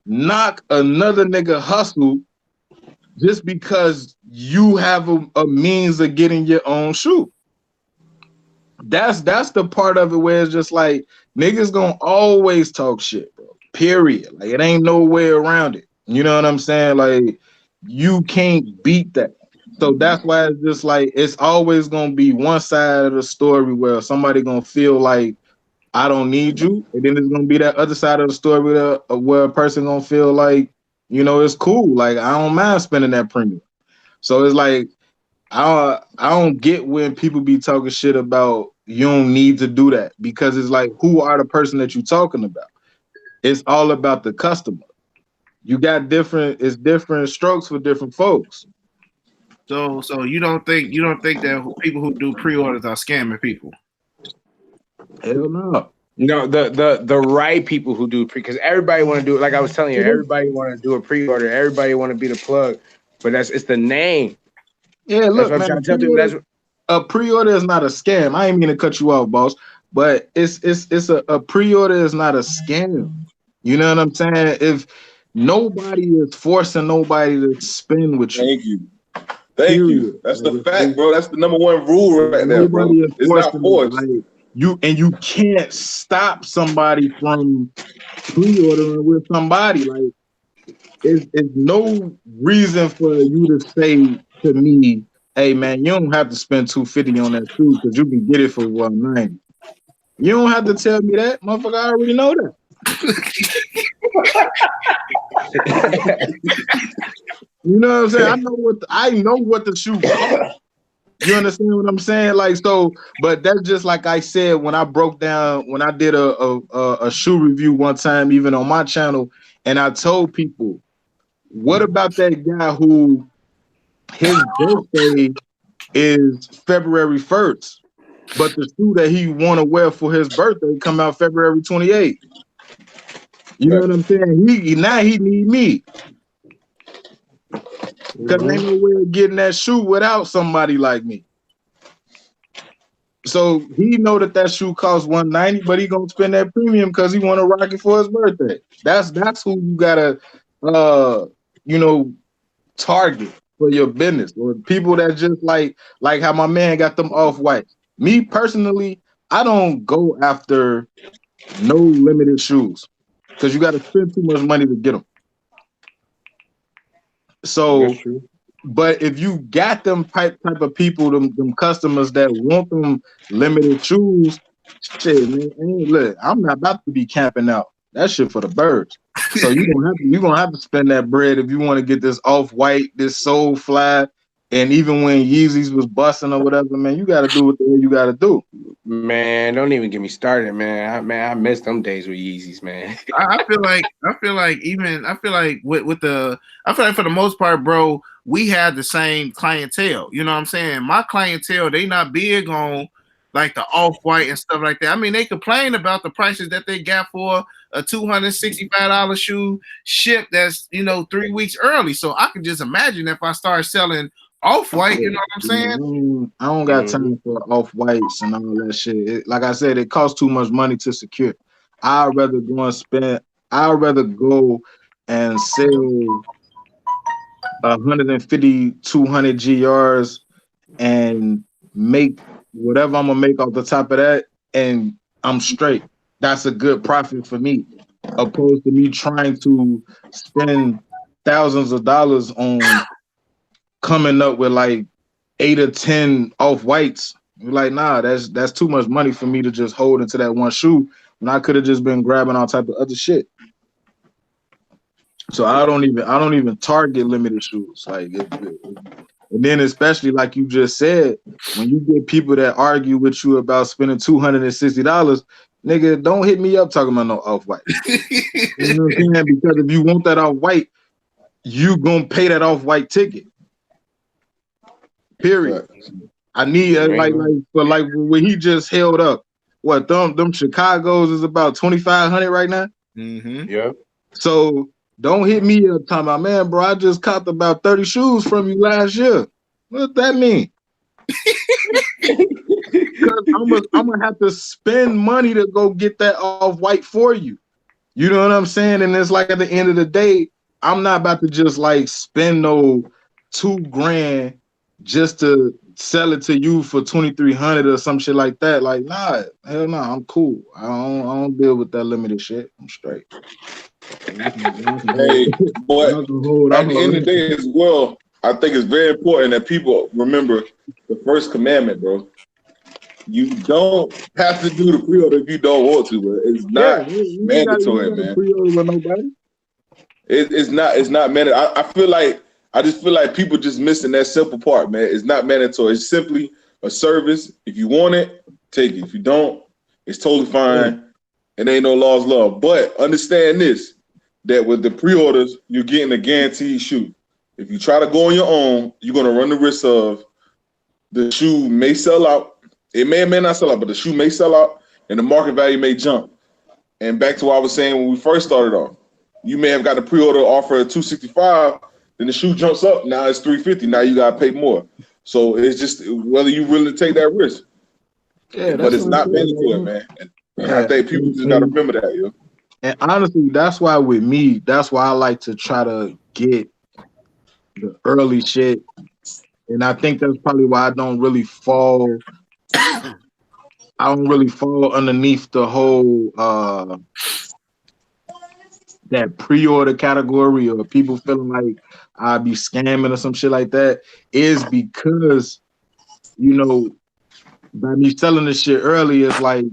knock another nigga hustle just because you have a means of getting your own shoe. That's the part of it where it's just like niggas gonna always talk shit, bro. Period. Like it ain't no way around it. You know what I'm saying? Like you can't beat that. So that's why it's just like it's always gonna be one side of the story where somebody gonna feel like I don't need you, and then there's gonna be that other side of the story where a person gonna feel like, you know, it's cool. Like I don't mind spending that premium. So it's like I don't get when people be talking shit about you don't need to do that because it's like who are the person that you talking about? It's all about the customer. You got different strokes for different folks. So you don't think that people who do pre-orders are scamming people? Hell no. No, the right people who do because everybody want to do it. Like I was telling you, everybody want to do a pre-order. Everybody want to be the plug, but it's the name. Yeah, look, that's what man. I'm trying to tell people. A pre-order is not a scam. I ain't mean to cut you off, boss, but it's a pre-order is not a scam. You know what I'm saying? If nobody is forcing nobody to spend with you. Thank you. That's the fact, bro. That's the number one rule right there, bro. It's not forced. Like, you can't stop somebody from pre-ordering with somebody. Like, it's no reason for you to say to me, "Hey, man, you don't have to spend $250 on that shoe because you can get it for $190." You don't have to tell me that, motherfucker. I already know that. You know what I'm saying? I know what the shoe costs. You understand what I'm saying? Like, so, but that's just like I said when I did a shoe review one time, even on my channel, and I told people, what about that guy who his birthday is February 1st, but the shoe that he want to wear for his birthday come out February 28th? You know what I'm saying? He need me. Because ain't no way of getting that shoe without somebody like me. So he know that shoe costs $190, but he gonna spend that premium because he want to rock it for his birthday. That's who you gotta target for your business, or people that just like how my man got them off-white. Me personally, I don't go after no limited shoes because you got to spend too much money to get them. So, but if you got them type of people, them customers that want them limited shoes, shit, man, look, I'm not about to be camping out. That shit for the birds. So you're gonna have to spend that bread if you want to get this off-white, this Soul Fly, and even when Yeezys was busting or whatever, man, you got to do what the hell you got to do. Man, don't even get me started, man. I miss them days with Yeezys, man. I feel like for the most part, bro, we have the same clientele. You know what I'm saying? My clientele, they not big on like the off-white and stuff like that. I mean, they complain about the prices that they got for a $265 shoe shipped that's 3 weeks early. So I can just imagine if I start selling off-white, you know what I'm saying? I don't got time for off-whites and all that shit. Like I said, it costs too much money to secure. I'd rather go and sell 150, 200 GRs and make whatever I'm gonna make off the top of that, and I'm straight. That's a good profit for me, opposed to me trying to spend thousands of dollars on coming up with like 8 or 10 off-whites. You're like, nah, that's too much money for me to just hold into that one shoe, and I could have just been grabbing all type of other shit. So I don't even target limited shoes. Like, and then especially like you just said, when you get people that argue with you about spending $260, nigga, don't hit me up talking about no off-white. You know what I'm saying? Because if you want that off-white, you gonna pay that off-white ticket. Period. I need like when he just held up. What them Chicagos is about 2,500 right now. Mm-hmm. Yeah. So don't hit me up talking about, man, bro, I just copped about 30 shoes from you last year. What does that mean? Because I'm gonna have to spend money to go get that off white for you. You know what I'm saying? And it's like at the end of the day, I'm not about to just like spend no $2,000 just to sell it to you for 2,300 or some shit like that. Like, nah, hell no, I'm cool. I don't deal with that limited shit. I'm straight. Hey, but at the end of the day as well, I think it's very important that people remember the first commandment, bro. You don't have to do the pre-order if you don't want to, but it's not mandatory, man. Pre-order with nobody. It's not mandatory. I just feel like people just missing that simple part, man. It's not mandatory. It's simply a service. If you want it, take it. If you don't, it's totally fine. And ain't no laws love. But understand this, that with the pre-orders, you're getting a guaranteed shoe. If you try to go on your own, you're gonna run the risk of the shoe may sell out. It may or may not sell out, but the shoe may sell out and the market value may jump. And back to what I was saying when we first started off, you may have got a pre-order offer at $265, then the shoe jumps up, now it's $350, now you gotta pay more. So it's just whether you're willing to take that risk. Yeah, but it's not mandatory, man. And I think people just gotta remember that, yo. And honestly, that's why with me, that's why I like to try to get the early shit. And I think that's probably why I don't really fall underneath the whole that pre-order category or people feeling like I'd be scamming or some shit like that, is because, you know, by me selling this shit early, it's like,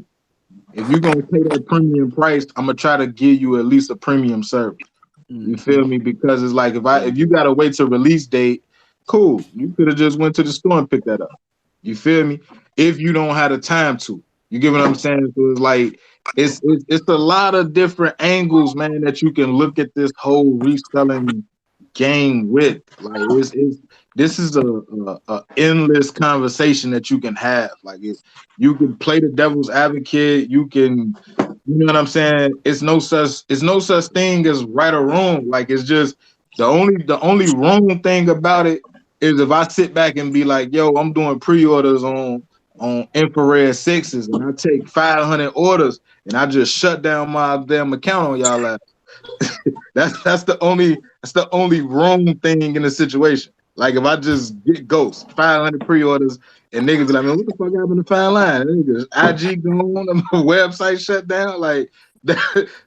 if you're gonna pay that premium price, I'm gonna try to give you at least a premium service. You feel me? Because it's like if you gotta wait till release date, cool. You could have just went to the store and picked that up. You feel me? If you don't have the time to, you get what I'm saying? So it's like it's a lot of different angles, man, that you can look at this whole reselling game with. Like this is a endless conversation that you can have. Like you can play the devil's advocate. You can, you know what I'm saying? It's no such thing as right or wrong. Like it's just the only wrong thing about it is if I sit back and be like, yo, I'm doing pre-orders on infrared 6s and I take 500 orders and I just shut down my damn account on y'all ass. That's the only wrong thing in the situation. Like if I just get ghost 500 pre-orders and niggas be like, man, what the fuck happened to Fine Line? Niggas IG gone, the website shut down. Like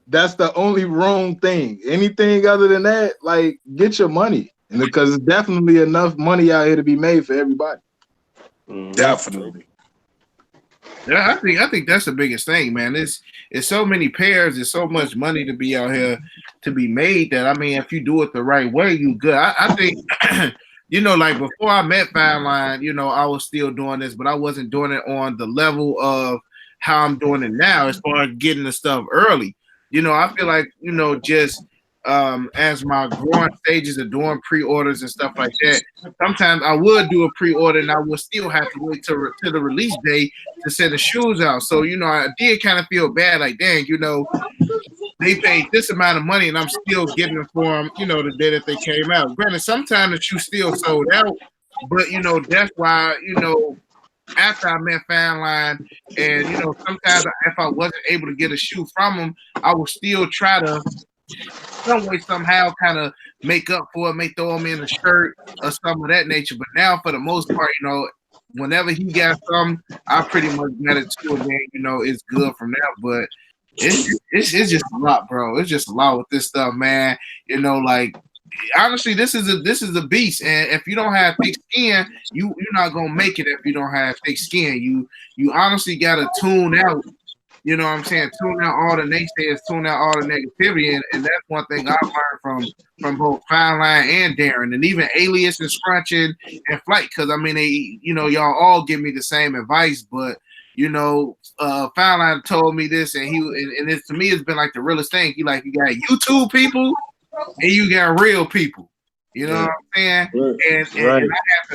that's the only wrong thing. Anything other than that, like get your money, and because there's definitely enough money out here to be made for everybody. Definitely. Yeah, I think that's the biggest thing, man. It's so many pairs, there's so much money to be out here to be made that, I mean, if you do it the right way, you good. I think you know, like before I met Fine Line, you know, I was still doing this, but I wasn't doing it on the level of how I'm doing it now as far as getting the stuff early. You know, I feel like, you know, just as my growing stages of doing pre-orders and stuff like that, sometimes I would do a pre-order and I would still have to wait to the release day to send the shoes out. So, you know, I did kind of feel bad, like, dang, you know, they paid this amount of money and I'm still getting them for them, you know, the day that they came out. Granted, sometimes the shoe still sold out, but, you know, that's why, you know, after I met Fine Line, and, you know, sometimes if I wasn't able to get a shoe from them, I would still try to some way, somehow, kind of make up for it, may throw him in a shirt or something of that nature. But now, for the most part, you know, whenever he got something, I pretty much got it to him, man. You know, it's good from there. But it's just a lot, bro. It's just a lot with this stuff, man. You know, like honestly, this is a beast. And if you don't have thick skin, you're not gonna make it. If you don't have thick skin, you honestly gotta tune out. You know what I'm saying? Tune out all the naysayers, tune out all the negativity, and that's one thing I've learned from both Fine Line and Darren, and even Alias and Scrunch and Flight, because I mean, they, you know, y'all all give me the same advice, but you know, Fine Line told me this, and it's, to me, it's been like the realest thing. He like, you got YouTube people and you got real people. You know what I'm saying? And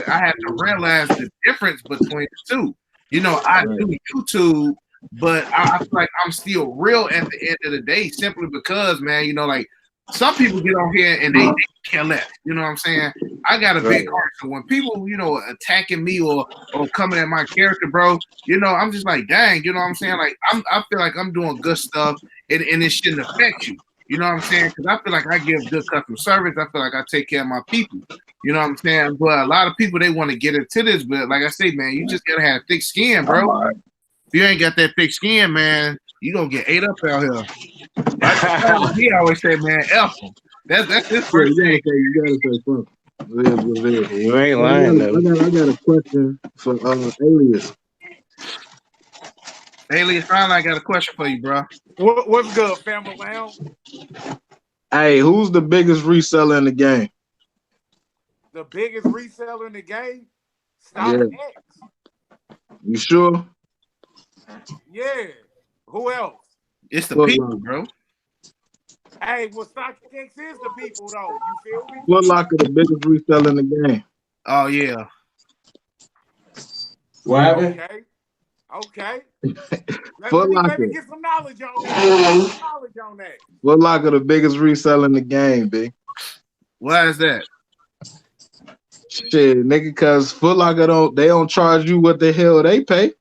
I have to realize the difference between the two. You know, I do YouTube, but I feel like I'm still real at the end of the day, simply because, man, you know, like some people get on here and they care less. You know what I'm saying? I got a big heart, so when people, attacking me or coming at my character, bro, I'm just like, dang, you know what I'm saying? Like, I feel like I'm doing good stuff, and it shouldn't affect you. You know what I'm saying? Because I feel like I give good customer service. I feel like I take care of my people. You know what I'm saying? But a lot of people, they want to get into this, but like I say, man, you just gotta have thick skin, bro. If you ain't got that thick skin, man, you gonna get ate up out here. He always say, man, F him. That's his first thing. You gotta say something. You ain't lying though. I got a question for Alias. Alias, finally, I got a question for you, bro. What's good, family lounge? Hey, who's the biggest reseller in the game? The biggest reseller in the game? Stockx. You sure? Yeah. Who else? It's the people, bro. Hey, well, Stockx is the people, though. You feel me? Foot Locker the biggest reseller in the game. Oh, yeah. What happened? Okay. Foot Let me get some knowledge on that. Foot Locker the biggest reseller in the game, B. Why is that? Shit, nigga, because Foot Locker don't charge you what the hell they pay.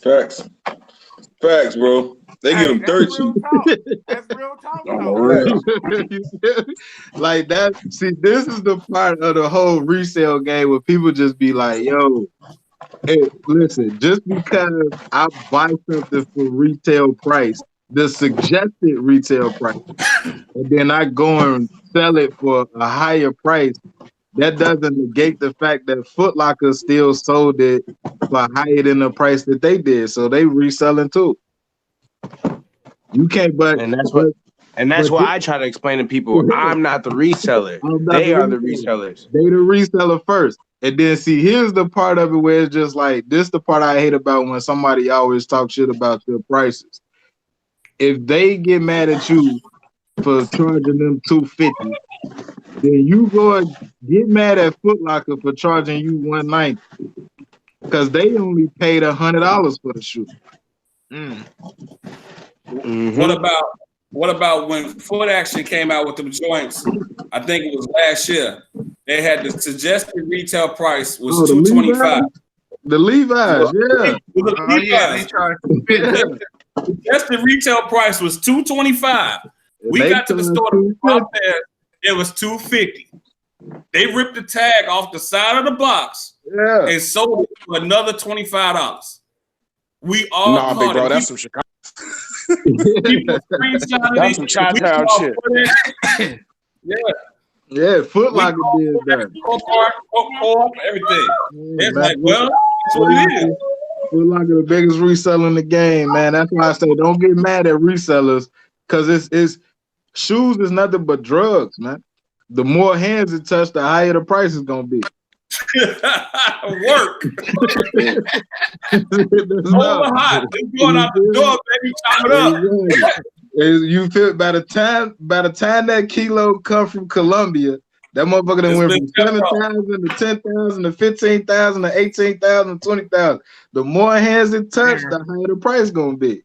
Facts, bro. They get them dirt cheap. That's real talk. Like that. See, this is the part of the whole resale game where people just be like, yo, hey, listen, just because I buy something for retail price, the suggested retail price, and then I go and sell it for a higher price, that doesn't negate the fact that Foot Locker still sold it for higher than the price that they did. So they reselling too. You can't, and that's why I try to explain to people, I'm not the reseller. They are the resellers. They the reseller first. And then see, here's the part of it where it's just like, this the part I hate about when somebody always talk shit about their prices. If they get mad at you for charging them $250, then you go and get mad at Foot Locker for charging you $190 because they only paid $100 for the shoe. Mm-hmm. What about when Foot actually came out with them joints? I think it was last year. They had the suggested retail price was $225. The Levi's, yeah. They charged $250. Suggested retail price was $225. We got to the store out there, it was $250. They ripped the tag off the side of the box and sold it for another $25. We all nah, big bro, that's some Chicago. That's some Chi-Town shit. Yeah, Foot Locker did that. Everything. It's man, like, well, that's what it is. Foot Locker the biggest reseller in the game, man. That's why I say don't get mad at resellers, because it's shoes is nothing but drugs, man. The more hands it touch, the higher the price is gonna be. Work. Over hot. It's going out the door, baby. Chop it up. You feel by the time that kilo come from Colombia, that motherfucker done went from 7,000 to 10,000 to 15,000 to 18,000 to 20,000. The more hands it touch, the higher the price gonna be.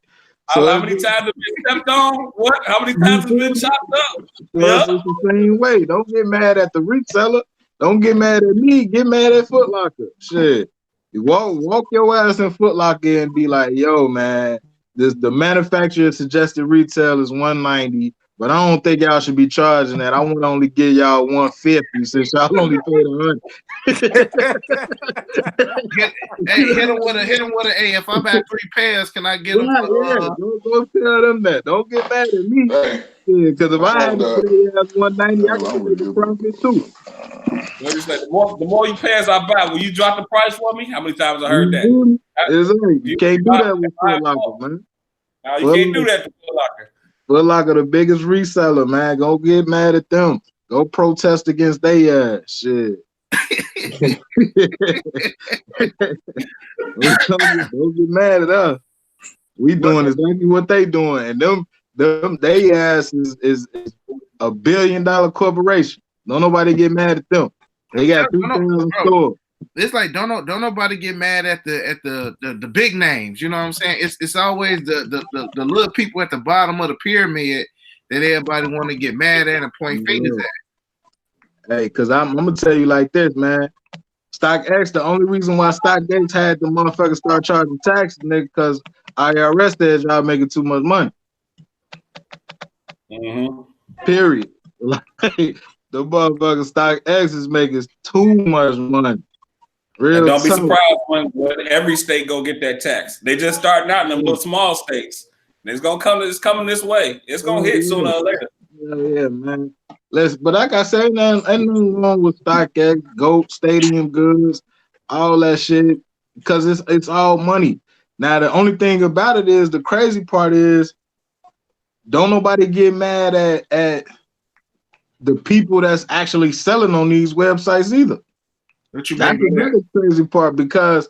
So how many times have been stepped on? What? How many times has been chopped up? It's the same way. Don't get mad at the reseller. Don't get mad at me. Get mad at Foot Locker. Shit. You walk your ass in Foot Locker and be like, yo, man, the manufacturer suggested retail is $190, but I don't think y'all should be charging that. I want to only give y'all $150 since y'all only paid $100. Hit him with a. Hey, if I buy 3 pairs, can I get them? Go tell them that. Don't get mad at me. Because if I had to pay $190, I can get the profit too. The more you pairs I buy, will you drop the price for me? How many times I heard that? You can't do that with Foot Locker, man. No, you can't do that with Foot Locker. Foot Locker, the biggest reseller, man. Go get mad at them. Go protest against their ass. Shit. Don't get mad at us. We doing exactly what they doing, and them they ass is $1 billion corporation. Don't nobody get mad at them. They got 2,000 stores. It's like don't nobody get mad at the big names. You know what I'm saying? It's always the little people at the bottom of the pyramid that everybody want to get mad at and point fingers at? Hey, cause I'm gonna tell you like this, man. StockX, the only reason why StockX had the motherfuckers start charging taxes, nigga, because IRS says y'all making too much money. Period. Like the motherfucker StockX is making too much money. Real and don't be tough. surprised when every state go get that tax. They just starting out in them little small states. It's gonna come. It's coming this way. It's gonna hit sooner or later. Yeah, man. But like I said, ain't nothing wrong with StockX, GOAT, Stadium Goods, all that shit, because it's all money. Now the only thing about it is, the crazy part is, don't nobody get mad at the people that's actually selling on these websites either. What you That's mean? another crazy part, because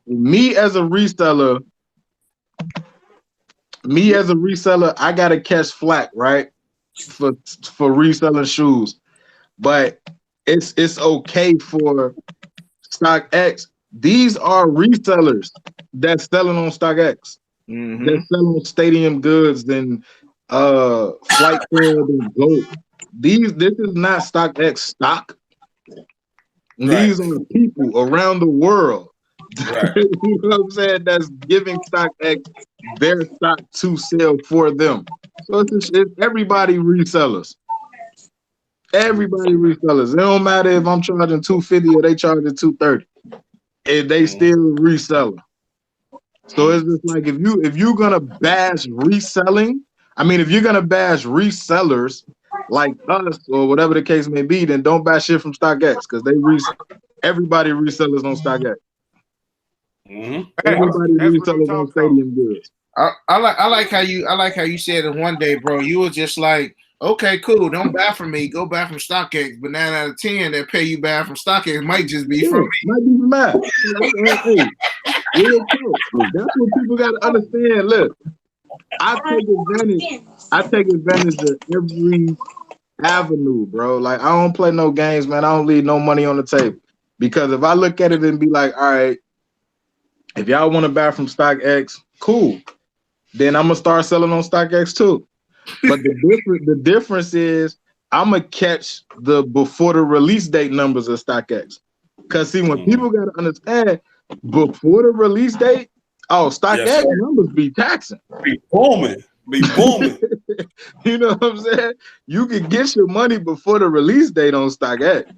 me as a reseller, I gotta catch flack, right? For reselling shoes. But it's okay for StockX. These are resellers that's selling on StockX. They're selling Stadium Goods and Flight Club and GOAT. This is not StockX stock. These are people around the world. Right. You know what I'm saying? That's giving StockX their stock to sell for them. So it's everybody resellers. Everybody resellers. It don't matter if I'm charging $250 or they charging $230. And they still reseller. So it's just like, if you're gonna bash reselling, if you're gonna bash resellers like us or whatever the case may be, then don't bash shit from StockX, because everybody resellers on StockX. Everybody resellers on Stadium Goods. I like how you said it one day, bro. You were just like, okay, cool, don't buy from me, go buy from StockX. But 9 out of 10 that pay you buy from StockX might just be from me. Might be mad. That's what people gotta understand. Look, I take advantage of every avenue, bro. Like, I don't play no games, man. I don't leave no money on the table. Because if I look at it and be like, all right, if y'all want to buy from StockX, cool. Then I'm gonna start selling on StockX too. But the difference is, I'm gonna catch the before the release date numbers of StockX. Cause see, when people gotta understand, before the release date, StockX numbers be taxing. Be booming. You know what I'm saying? You can get your money before the release date on StockX.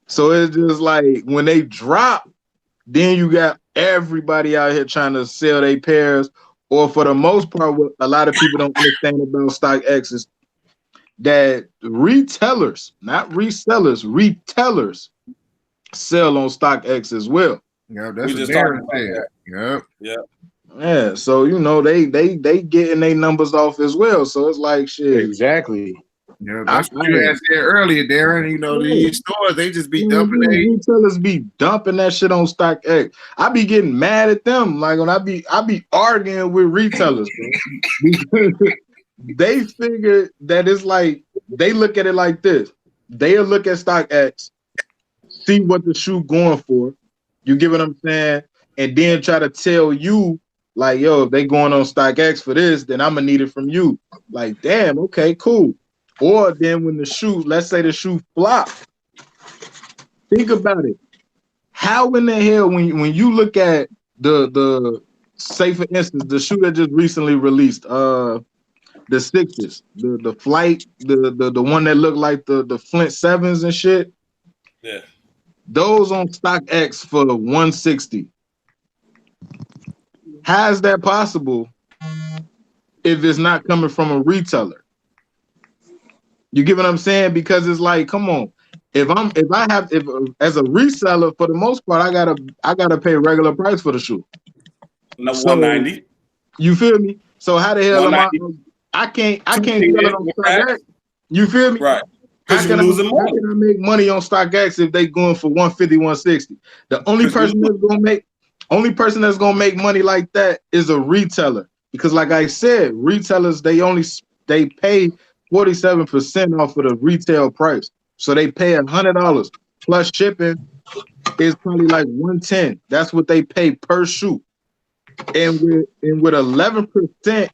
So it's just like, when they drop, then you got everybody out here trying to sell their pairs. Or for the most part, what a lot of people don't understand about StockX is that retailers, not resellers, retailers sell on StockX as well. Yeah, that's what Darren said. Yeah, so they getting their numbers off as well. So it's like, shit. Exactly. Yeah, that's what you had said earlier, Darren. These stores, they just be dumping. Retailers be dumping that shit on StockX. I be getting mad at them. Like, when I be arguing with retailers, bro. They figure that it's like, they look at it like this. They'll look at StockX, see what the shoe going for. You get what I'm saying? And then try to tell you, like, yo, if they going on StockX for this, then I'm gonna need it from you. Like, damn, okay, cool. Or then when the shoe, let's say the shoe flop, think about it. How in the hell, when you look at the say for instance, the shoe that just recently released, the Sixes, the Flight, the one that looked like the Flint 7s and shit. Yeah. Those on StockX for $160. How is that possible if it's not coming from a retailer? You get what I'm saying? Because it's like, come on. If as a reseller, for the most part, I gotta pay regular price for the shoe. No, $190. You feel me? So how the hell am I can't sell it on StockX. You feel me? Right. How can I make money on StockX if they going for $150, $160? The only person that's gonna make money like that is a retailer. Because like I said, retailers, they pay 47% off of the retail price. So they pay $100 plus shipping is probably like $110. That's what they pay per shoe. And with 11%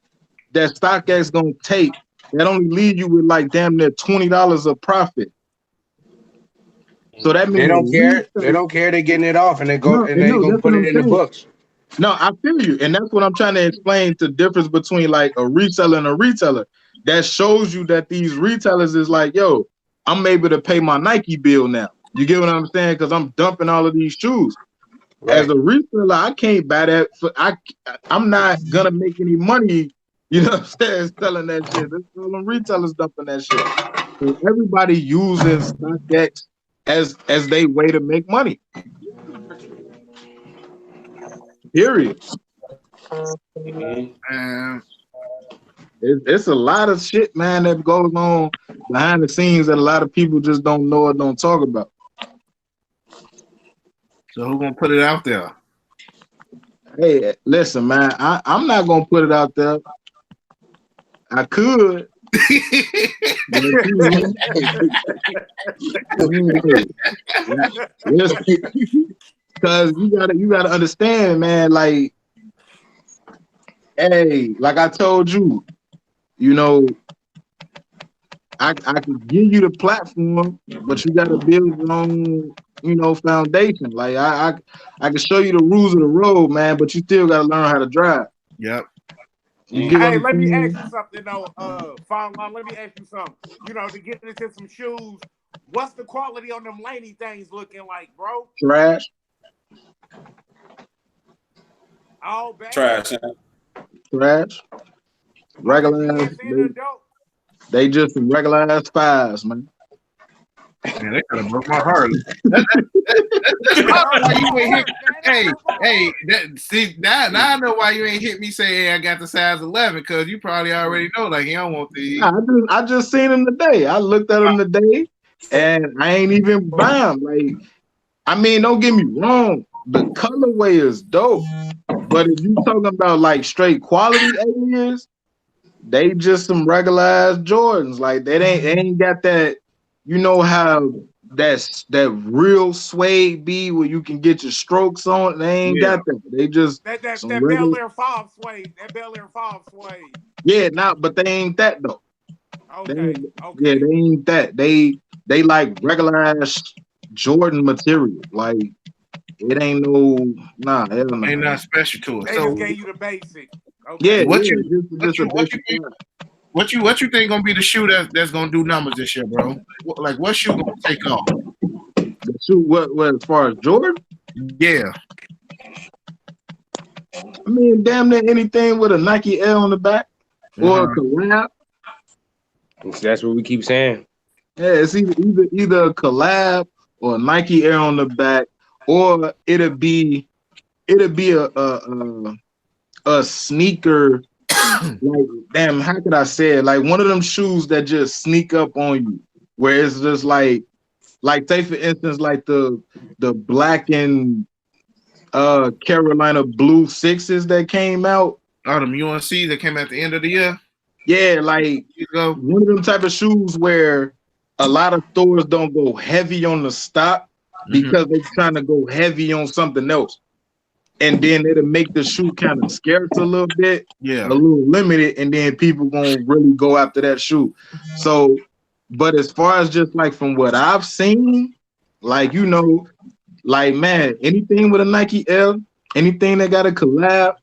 that StockX gonna take That only leave you with like damn near $20 of profit. So that means They don't care. They don't care. They're getting it off, and they go and they go that's put what it I'm in the saying. books. No, I feel you, and that's what I'm trying to explain. The difference between like a reseller and a retailer. That shows you that these retailers is like, yo, I'm able to pay my Nike bill now. You get what I'm saying? Because I'm dumping all of these shoes. Right. As a reseller, I can't buy that. I'm not gonna make any money. You know what I'm saying? Selling that shit. That's all them retailers dumping that shit. So everybody uses Stockx as they way to make money. Period. And It's a lot of shit, man, that goes on behind the scenes that a lot of people just don't know or don't talk about. so who gonna put it out there? Hey, listen, man, I'm not gonna put it out there. I could. Because you gotta understand, man, like, hey, like I told you, you know, I could give you the platform, but you gotta build your own, you know, foundation. Like I can show you the rules of the road, man, but you still gotta learn how to drive. Yep. You get what Hey, I'm let me saying? ask you something though. Let me ask you something. You know, to get into some shoes, what's the quality on them Laney things looking like, bro? Trash. All bad. Trash. Trash. Regular ass, they just some regular ass fives, man. Man, that kind of broke my heart. Why you ain't hit, see now I know why you ain't hit me saying hey, I got the size 11 because you probably already know like he don't want these. I just seen him today. I looked at him today, and I ain't even buy him. Like, I mean, don't get me wrong, the colorway is dope, but if you talking about like straight quality aliens, they just some regular ass Jordans. Like they ain't got that. You know how that real suede be where you can get your strokes on. They ain't got that. They just that regular... Bel Air 5 suede. That Bel Air 5 suede. Yeah, but they ain't that though. Okay. Yeah, they ain't that. They like regular ass Jordan material. Like it ain't no hell no. Ain't nothing special to it. They just gave you the basic. Okay. Yeah, what you think gonna be the shoe that's gonna do numbers this year, bro? Like what shoe gonna take off? The shoe what as far as Jordan? Yeah. I mean, damn near anything with a Nike L on the back or a collab. That's what we keep saying. Yeah, it's either a collab or a Nike Air on the back, or it'll be a sneaker. Like, damn, how could I say it? Like one of them shoes that just sneak up on you, where it's just like say for instance, like the black and Carolina blue sixes that came out. Oh, them UNC that came at the end of the year. Yeah, like one of them type of shoes where a lot of stores don't go heavy on the stock because they're trying to go heavy on something else. And then it'll make the shoe kind of scarce a little bit, a little limited, and then people gonna really go after that shoe. So, but as far as just like from what I've seen, like, you know, like, man, anything with a Nike L, anything that got a collab,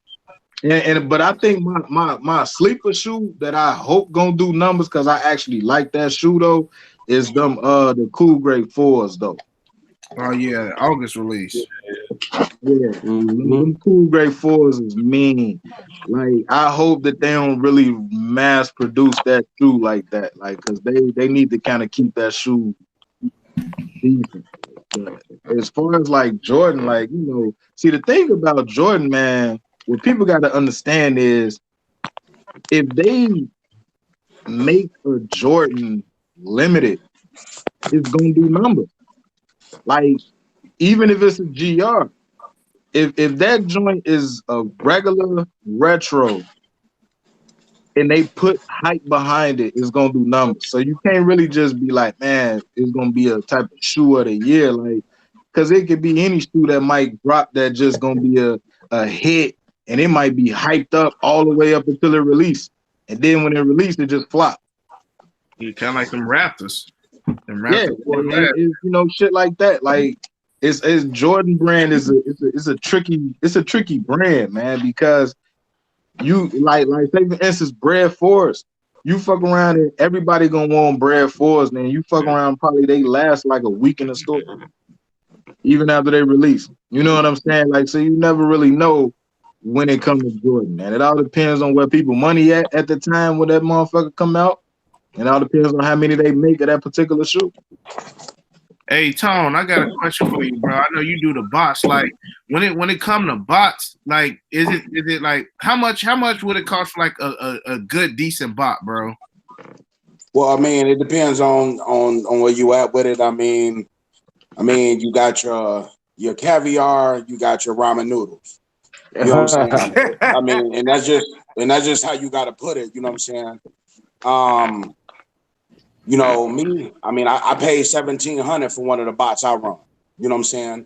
but I think my sleeper shoe that I hope gonna do numbers because I actually like that shoe though is them the Cool Grade 4s though. Oh yeah, August release. Yeah, them Cool Grade 4s is mean. Like I hope that they don't really mass produce that shoe like that, like because they need to kind of keep that shoe decent. But as far as like Jordan, like, you know, see the thing about Jordan, man, what people got to understand is if they make a Jordan limited, it's gonna do numbers. Like even if it's a GR, if that joint is a regular retro and they put hype behind it, it's gonna do numbers. So you can't really just be like, man, it's gonna be a type of shoe of the year, like, because it could be any shoe that might drop that just gonna be a hit, and it might be hyped up all the way up until it release, and then when it released, it just flop. You kind of like them Raptors. Them Yeah, Raptors. you know, shit like that. Like it's Jordan brand is a tricky brand, man, because you like say for instance, Bread Fours. You fuck around and everybody gonna want Bread Fours, man. You fuck around, probably they last like a week in the store, even after they release. You know what I'm saying? Like, so you never really know when it comes to Jordan, man. It all depends on where people money at the time when that motherfucker come out. It all depends on how many they make of that particular shoe. Hey Tone, I got a question for you, bro. I know you do the bots. Like when it come to bots, like is it like how much would it cost for like a good decent bot, bro? Well, I mean, it depends on where you at with it. I mean, you got your caviar, you got your ramen noodles. You know what I'm saying? I mean, and that's just how you got to put it. You know what I'm saying? You know, me, I mean, I paid $1,700 for one of the bots I run. You know what I'm saying?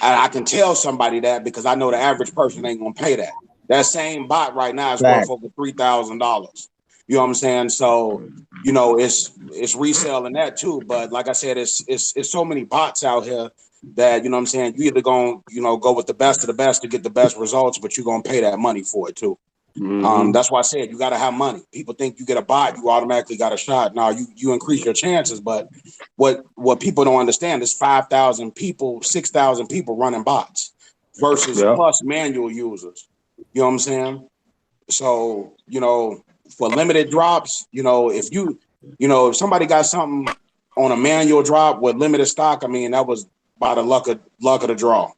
I can tell somebody that because I know the average person ain't gonna pay that. That same bot right now is worth over $3,000. You know what I'm saying? So, you know, it's reselling that too. But like I said, it's so many bots out here that, you know what I'm saying, you either gonna, you know, go with the best of the best to get the best results, but you're gonna pay that money for it too. That's why I said you got to have money. People think you get a bot, you automatically got a shot. Now you increase your chances, but what people don't understand is 5,000 people, 6,000 people running bots versus plus manual users. You know what I'm saying? So, you know, for limited drops, you know, if somebody got something on a manual drop with limited stock, I mean, that was by the luck of the draw.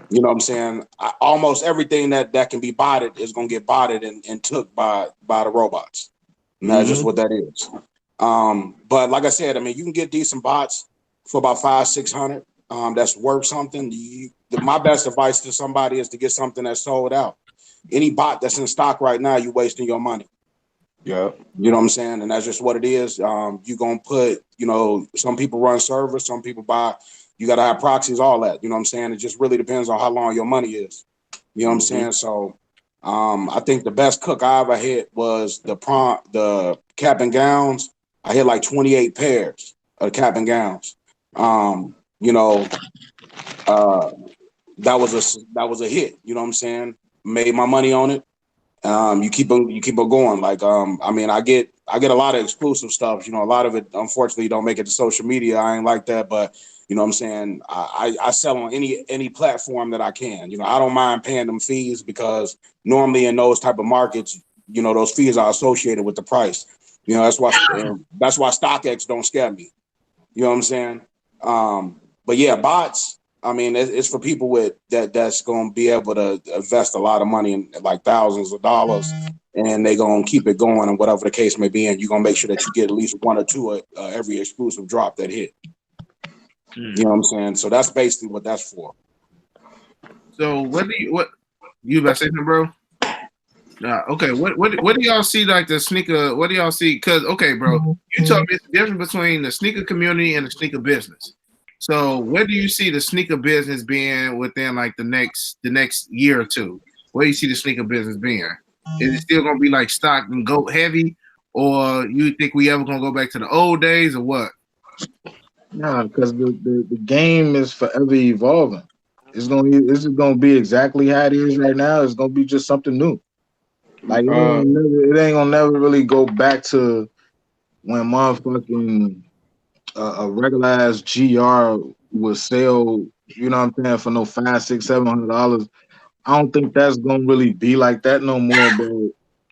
You know what I'm saying? Almost everything that can be botted is going to get botted and took by the robots. And that's just what that is. But like I said, I mean, you can get decent bots for about $500-600. That's worth something. My best advice to somebody is to get something that's sold out. Any bot that's in stock right now, you're wasting your money. Yeah. You know what I'm saying? And that's just what it is. You're going to put, you know, some people run servers, some people buy. You got to have proxies, all that. You know what I'm saying? It just really depends on how long your money is. You know what I'm saying? So I think the best cook I ever hit was the cap and gowns. I hit like 28 pairs of cap and gowns. You know, that was a hit. You know what I'm saying? Made my money on it. You keep it going. Like, I mean, I get a lot of exclusive stuff. You know, a lot of it, unfortunately, don't make it to social media. I ain't like that, but you know what I'm saying? I sell on any platform that I can. You know, I don't mind paying them fees because normally in those type of markets, you know, those fees are associated with the price. You know, that's why Stockx don't scare me. You know what I'm saying? But yeah, bots. I mean, it's for people that's going to be able to invest a lot of money in like thousands of dollars, and they're going to keep it going and whatever the case may be. And you're going to make sure that you get at least one or two every exclusive drop that hit. You know what I'm saying? So that's basically what that's for. So what you about to say something, bro? Okay. What do y'all see like the sneaker? What do y'all see? Because okay, bro, you told me it's the difference between the sneaker community and the sneaker business. So where do you see the sneaker business being within like the next year or two? Where do you see the sneaker business being? Is it still gonna be like stock and goat heavy, or you think we ever gonna go back to the old days, or what? Nah, because the game is forever evolving. This is gonna be exactly how it is right now. It's gonna be just something new. Like it ain't gonna never really go back to when motherfucking a regular ass GR would sell, you know what I'm saying, for no $500, $600, $700. I don't think that's gonna really be like that no more. But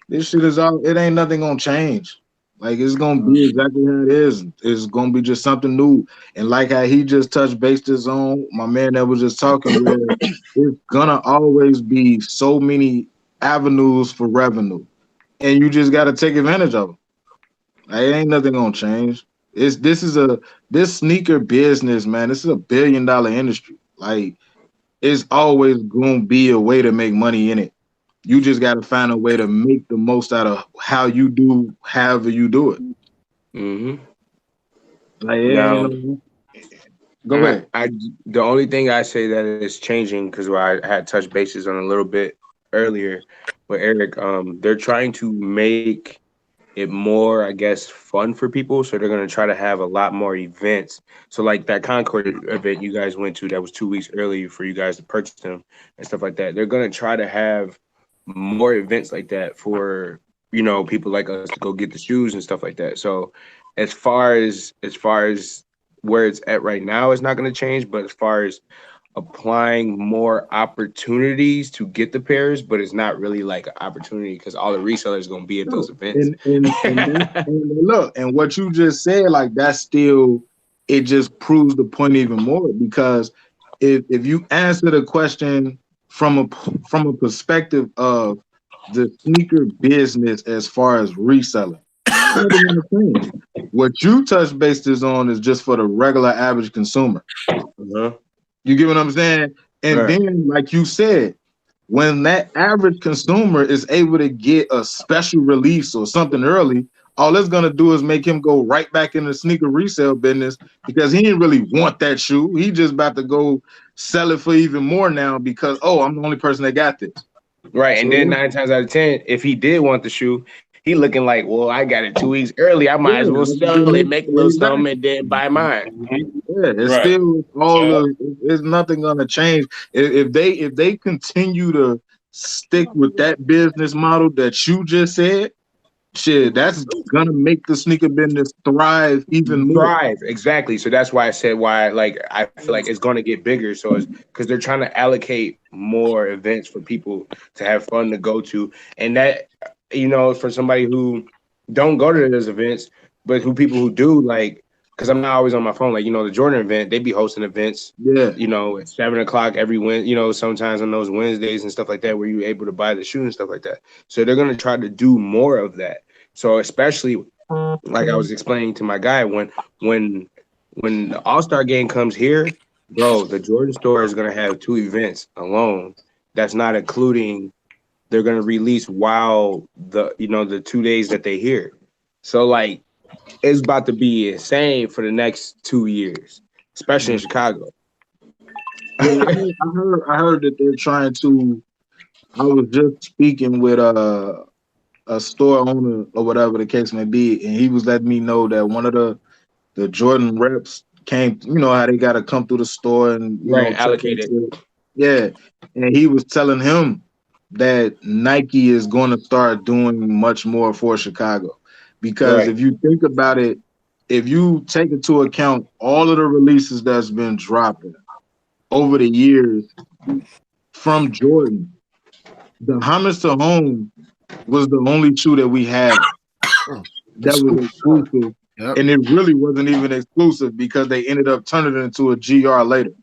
this shit is all. It ain't nothing gonna change. Like it's gonna be exactly how it is. It's gonna be just something new. And like how he just touched base his own, my man that was just talking, where it's gonna always be so many avenues for revenue, and you just got to take advantage of them. Like, it ain't nothing gonna change. This sneaker business, man. This is a $1 billion industry. Like it's always gonna be a way to make money in it. You just got to find a way to make the most out of how you do, however you do it. Like, go ahead. The only thing I say that is changing, because I had touched bases on a little bit earlier with Eric, they're trying to make it more, I guess, fun for people. So they're gonna try to have a lot more events. So like that Concord event you guys went to, that was 2 weeks early for you guys to purchase them and stuff like that. They're gonna try to have more events like that for people like us to go get the shoes and stuff like that. So as far as where it's at right now, it's not gonna change. But as far as applying more opportunities to get the pairs, but it's not really like an opportunity because all the resellers gonna be at those events. And look, and what you just said, like that's still, it just proves the point even more, because if you answer the question from a perspective of the sneaker business as far as reselling, what you touch bases on is just for the regular average consumer. Uh-huh. You get what I'm saying? And Right. then, like you said, when that average consumer is able to get a special release or something early, all it's gonna do is make him go right back in the sneaker resale business, because he didn't really want that shoe. He just about to go sell it for even more now because, oh, I'm the only person that got this. Right. And then 9 times out of 10, if he did want the shoe, he looking like, well, I got it 2 weeks early. I might as well sell it, make a little something, and then buy mine. Yeah, it's still it's nothing gonna change. If they continue to stick with that business model that you just said, shit, that's gonna make the sneaker business thrive even more. Thrive, exactly. So that's why I said I feel like it's going to get bigger. So it's because they're trying to allocate more events for people to have fun to go to, and that for somebody who don't go to those events, but people who do, like, because I'm not always on my phone, like the Jordan event, they be hosting events, at 7:00 every sometimes on those Wednesdays and stuff like that, where you're able to buy the shoe and stuff like that. So they're gonna try to do more of that. So especially like I was explaining to my guy, when the All-Star game comes here, bro, the Jordan store is gonna have 2 events alone. That's not including they're gonna release while the 2 days that they here. So like it's about to be insane for the next 2 years, especially in Chicago. Yeah, I heard that they're trying to. I was just speaking with a store owner or whatever the case may be, and he was letting me know that one of the Jordan reps came. You know how they got to come through the store and allocate it. Yeah, and he was telling him that Nike is going to start doing much more for Chicago, because if you think about it, if you take into account all of the releases that's been dropping over the years from Jordan, the Homage to Home was the only shoe that we had that was exclusive. Yep. And it really wasn't even exclusive because they ended up turning it into a GR later.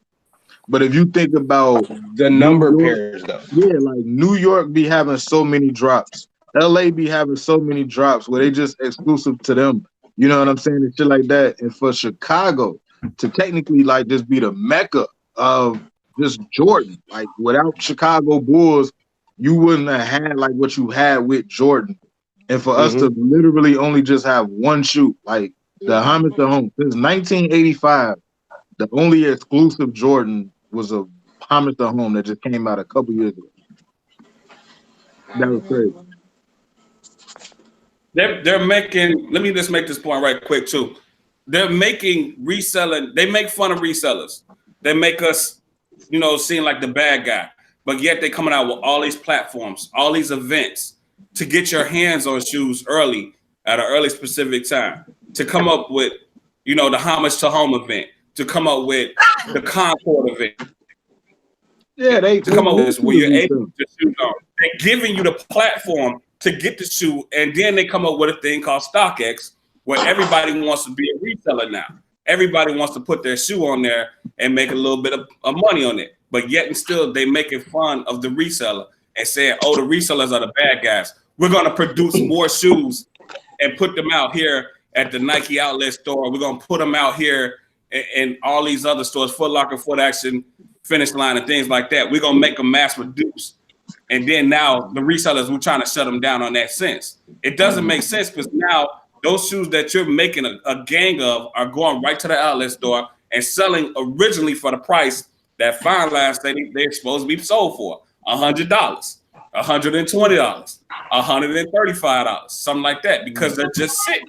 But if you think about the number pairs, though, like New York be having so many drops, LA be having so many drops where they just exclusive to them. You know what I'm saying? And shit like that. And for Chicago to technically like just be the mecca of just Jordan, like without Chicago Bulls, you wouldn't have had like what you had with Jordan. And for us to literally only just have one shoe, like the Homage to Home, since 1985, the only exclusive Jordan was a Homage to Home that just came out a couple years ago. That was crazy. They're making. Let me just make this point right quick too. They're making reselling. They make fun of resellers. They make us, seem like the bad guy. But yet they're coming out with all these platforms, all these events to get your hands on shoes early at an early specific time. To come up with, the Homage to Home event. To come up with the Concord event. Yeah, to come up with this where you're able to shoot on. They're giving you the platform to get the shoe, and then they come up with a thing called Stockx, where everybody wants to be a reseller now. Everybody wants to put their shoe on there and make a little bit of money on it. But yet and still, they making fun of the reseller and saying, oh, the resellers are the bad guys. We're going to produce more shoes and put them out here at the Nike outlet store. We're going to put them out here in all these other stores, Foot Locker, Foot Action, Finish Line, and things like that. We're going to make them mass produce. And then now the resellers, we're trying to shut them down on that sense. It doesn't make sense because now those shoes that you're making a gang of are going right to the outlet store and selling originally for the price that Fine Line said they're supposed to be sold for, $100. $120, $135, something like that, because they're just sitting.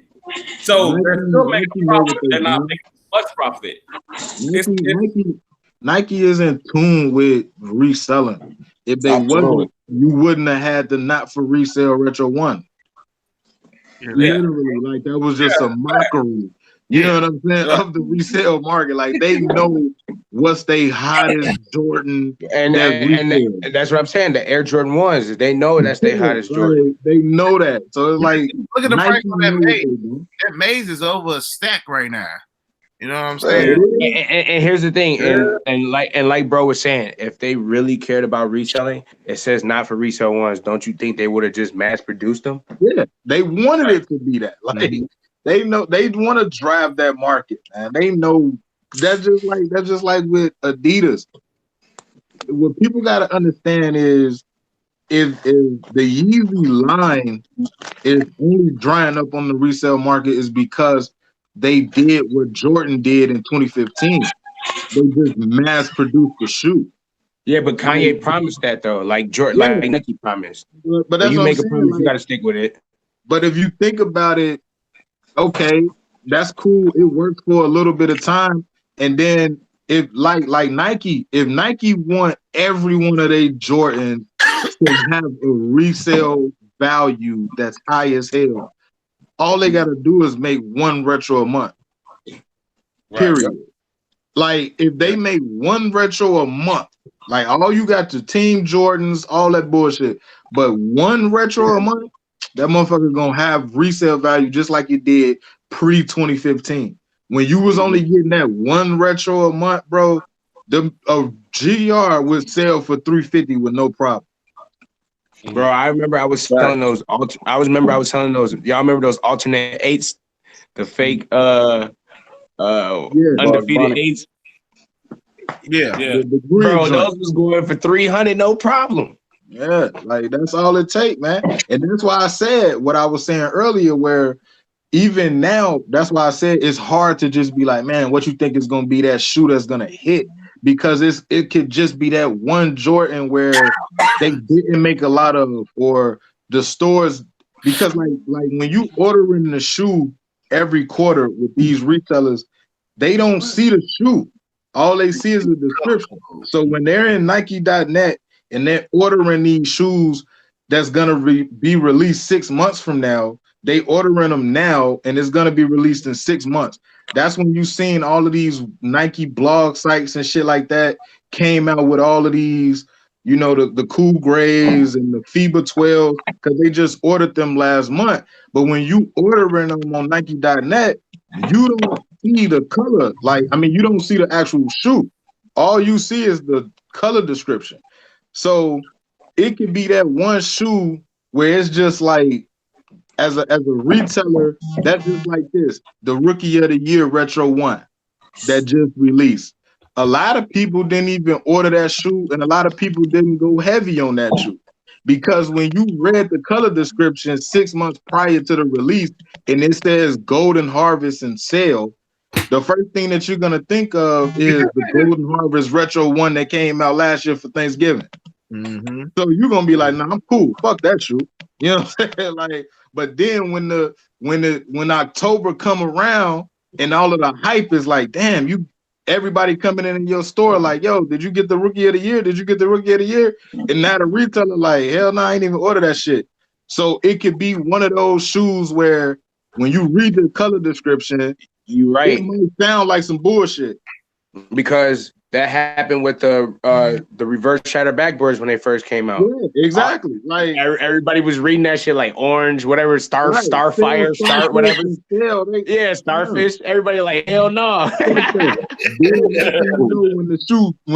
So they're still making profit. They're not making much profit. Nike is in tune with reselling. If they wasn't, you wouldn't have had the not for resale Retro 1. Literally, like that was just a mockery. You know what I'm saying? Of the resale market. Like they know what's they hottest Jordan. And that's what I'm saying. The Air Jordan 1s, they know that's their hottest Jordan. They know that. So it's like look at the price on that Maze. That Maze is over a stack right now. You know what I'm saying? And here's the thing, and like bro was saying, if they really cared about reselling, it says not for resale ones. Don't you think they would have just mass produced them? Yeah, they wanted it to be that. Like they know they want to drive that market, man. They know that's just like with Adidas. What people got to understand is if the Yeezy line is only drying up on the resale market is because they did what Jordan did in 2015. They just mass produced the shoe. Yeah, but Kanye promised that though, like Jordan, like Nike promised. But that's you what make I'm a promise, saying, you got to stick with it. But if you think about it, okay, that's cool. It worked for a little bit of time, and then if like Nike, if Nike want every one of their Jordans to have a resale value that's high as hell, all they got to do is make one retro a month. Period. Right. Like if they make one retro a month, like all you got to Team Jordans, all that bullshit, but one retro a month, that motherfucker gonna have resale value just like it did pre-2015. When you was only getting that one retro a month, bro, the GR would sell for $350 with no problem. Bro, I remember I was selling those. Y'all remember those alternate 8s, the fake undefeated 8s. Yeah. Bro, those was going for $300, no problem. Yeah, like that's all it take, man. And that's why I said what I was saying earlier, where even now, that's why I said it's hard to just be like, man, what you think is gonna be that shoe that's gonna hit? Because it could just be that one Jordan where they didn't make a lot of, or the stores, because like when you ordering the shoe every quarter with these resellers, they don't see the shoe. All they see is the description. So when they're in Nike.net and they're ordering these shoes that's gonna be released 6 months from now, they ordering them now and it's gonna be released in 6 months. That's when you seen all of these Nike blog sites and shit like that came out with all of these, you know, the cool grays and the FIBA 12, because they just ordered them last month. But when you ordering them on Nike.net, you don't see the color. Like, I mean, you don't see the actual shoe. All you see is the color description. So it could be that one shoe where it's just like, as a retailer, that's just like this, the Rookie of the Year Retro 1 that just released. A lot of people didn't even order that shoe, and a lot of people didn't go heavy on that shoe. Because when you read the color description 6 months prior to the release, and it says Golden Harvest and sale, the first thing that you're going to think of is the Golden Harvest Retro 1 that came out last year for Thanksgiving. Mm-hmm. So you're going to be like, nah, I'm cool. Fuck that shoe. You know what I'm saying? Like, but then when October come around and all of the hype is like, damn, everybody coming in your store like, yo, did you get the Rookie of the Year? Did you get the Rookie of the Year? And now the retailer like, hell no, I ain't even order that shit. So it could be one of those shoes where when you read the color description, you're right, it might sound like some bullshit. Because that happened with the reverse shatter backboards when they first came out. Yeah, exactly. Like everybody was reading that shit like orange, whatever, Starfire, Star, whatever. Yeah, Starfish. Everybody like, hell no. When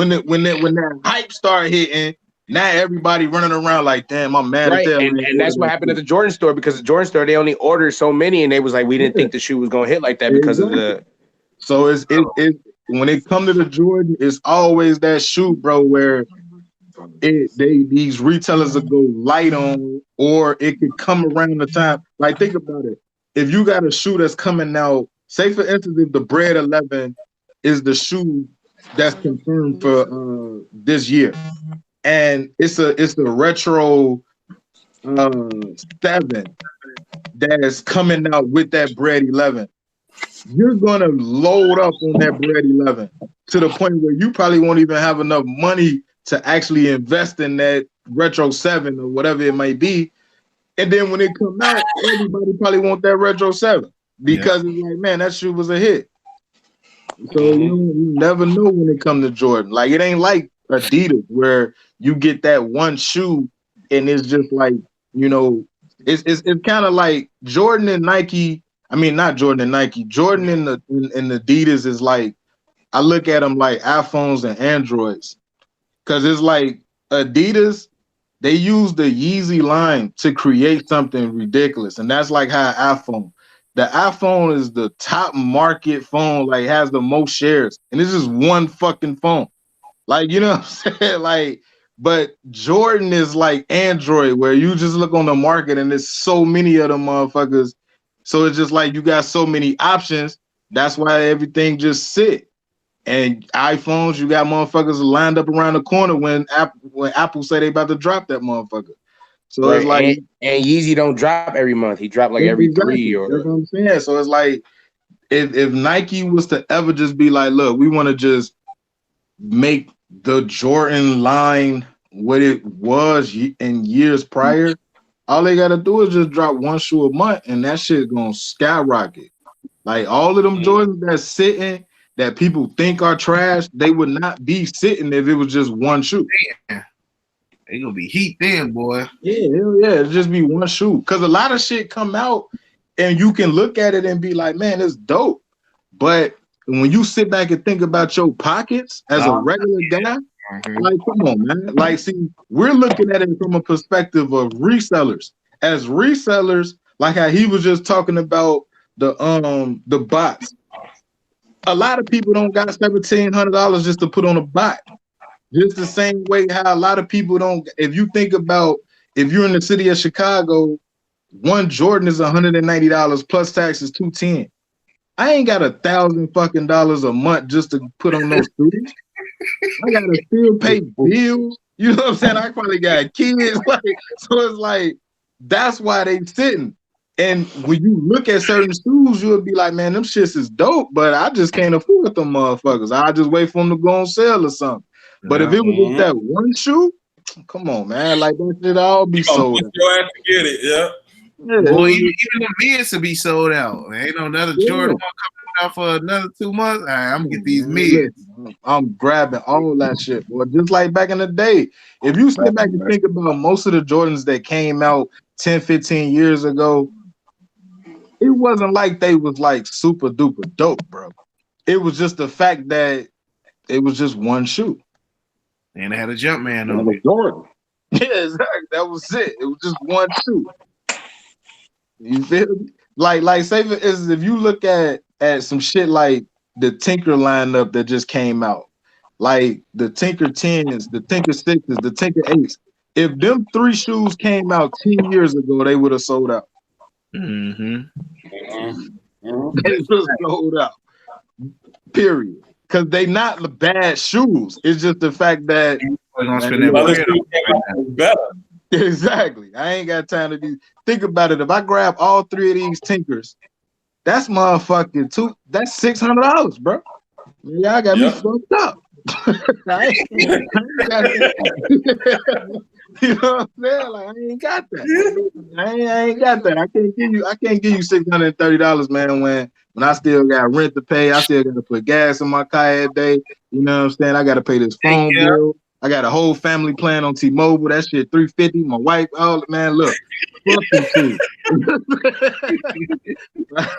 that hype start hitting, now everybody running around like, damn, I'm mad at them. And that's what happened at the Jordan store, because the Jordan store, they only ordered so many, and they was like, we didn't think the shoe was gonna hit like that because of the. So it's when it come to the Jordan, it's always that shoe, bro, where these retailers will go light on, or it could come around the time. Like, think about it. If you got a shoe that's coming out, say for instance, if the Bread 11 is the shoe that's confirmed for this year, and it's a retro 7 that's coming out with that bread 11. You're gonna load up on that bread 11 to the point where you probably won't even have enough money to actually invest in that retro 7 or whatever it might be. And then when it come out, everybody probably want that retro 7 because it's like, man, that shoe was a hit. So you never know when it comes to Jordan. Like, it ain't like Adidas where you get that one shoe and it's just like, you know, it's kind of like Jordan and Nike. I mean, not Jordan and Nike. Jordan and Adidas is like, I look at them like iPhones and Androids, because it's like Adidas, they use the Yeezy line to create something ridiculous, and that's like how iPhone. The iPhone is the top market phone, like has the most shares, and it's just one fucking phone. Like, you know what I'm saying? Like, but Jordan is like Android, where you just look on the market and there's so many of them motherfuckers. So it's just like you got so many options. That's why everything just sit. And iPhones, you got motherfuckers lined up around the corner when Apple say they about to drop that motherfucker. So Right. it's like, and Yeezy don't drop every month. He dropped like every exactly. 3 or. That's what I'm saying. So it's like, if Nike was to ever just be like, look, we want to just make the Jordan line what it was in years prior, all they gotta do is just drop one shoe a month, and that shit gonna skyrocket. Like, all of them Jordans that's sitting that people think are trash, they would not be sitting if it was just one shoe. They gonna be heat then, boy. Yeah, hell yeah, it'd just be one shoe. Cause a lot of shit come out and you can look at it and be like, man, it's dope. But when you sit back and think about your pockets as a regular guy, like, come on, man. Like, see, we're looking at it from a perspective of resellers. As resellers, like how he was just talking about the bots. A lot of people don't got $1,700 just to put on a bot. Just the same way how a lot of people don't. If you think about, if you're in the city of Chicago, one Jordan is $190 plus taxes $210. I ain't got $1,000 fucking a month just to put on those shoes. I gotta still pay bills. You know what I'm saying? I probably got kids. Like, so it's like, that's why they sitting. And when you look at certain shoes, you'll be like, man, them shits is dope, but I just can't afford them motherfuckers. I just wait for them to go on sale or something. But if it was just that one shoe, come on, man. Like, that shit all be sold out. You have to get it, yeah. Boy, even the mids to be sold out. There ain't no another Jordan one coming out for another 2 months. All right, I'm gonna get these mids. I'm grabbing all that shit, boy. Just like back in the day. If you sit back and think about most of the Jordans that came out 10, 15 years ago, it wasn't like they was like super duper dope, bro. It was just the fact that it was just one shoe. And they had a jump man on it. Jordan. Yeah, exactly. That was it. It was just one shoe. You feel me? Like say if you look at some shit like the Tinker lineup that just came out, like the Tinker 10s, the Tinker 6s, the Tinker 8s. If them 3 shoes came out 10 years ago, they would have sold out. They would have sold out. Period. Because they not the bad shoes. It's just the fact that better. Exactly. I ain't got time to do. Think about it. If I grab all 3 of these Tinkers, that's motherfucking that's $600, bro. Y'all got me fucked up. You know what I'm saying? Like, I ain't got that. I ain't got that. I can't give you $630, man, when I still got rent to pay. I still gotta put gas in my car every day. You know what I'm saying? I gotta pay this phone bill. I got a whole family plan on T-Mobile. That shit $350. My wife, man, look, fucking too.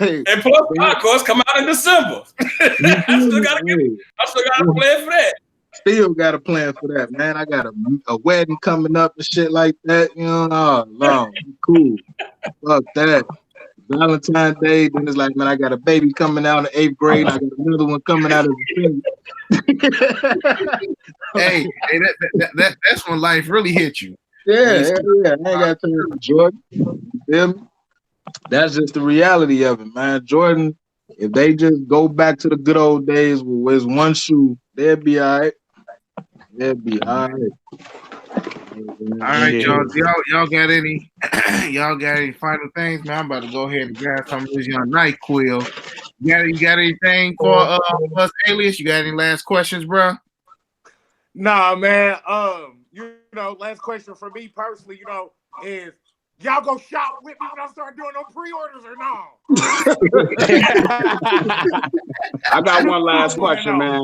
And plus, my course come out in December. I still gotta plan for that. Still got a plan for that, man. I got a wedding coming up and shit like that. You know, no, cool. Fuck that. Valentine's Day, then it's like, man, I got a baby coming out in the 8th grade. I got another one coming out of the 10th. Hey, that's when life really hit you. Yeah. I ain't got time for Jordan. You feel me? That's just the reality of it, man. Jordan, if they just go back to the good old days with one shoe, they'll be all right. They'll be all right. All right, y'all. Y'all got any? Y'all got any final things, man? I'm about to go ahead and grab some of this young NyQuil. You got anything for us, Alias? You got any last questions, bro? Nah, man. You know, last question for me personally, you know, is y'all go shop with me when I start doing no pre-orders or no? I got one last question, man.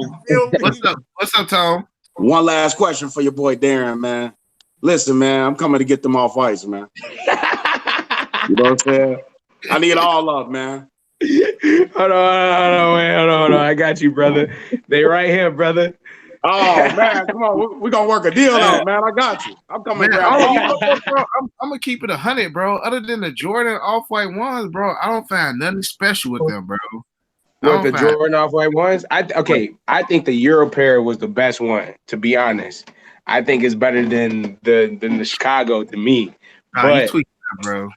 What's up, Tom? One last question for your boy Darren, man. Listen, man, I'm coming to get them off ice, man. You know what I'm saying? I need all up, man. Hold on. I got you, brother. They right here, brother. Oh man, come on, we're gonna work a deal out, man. I got you. I'm coming to grab bro, I'm gonna keep it 100, bro. Other than the Jordan off-white ones, bro, I don't find nothing special with them, bro. What, the Jordan off-white ones? I think the Euro pair was the best one, to be honest. I think it's better than the Chicago to me. But you tweak that, bro.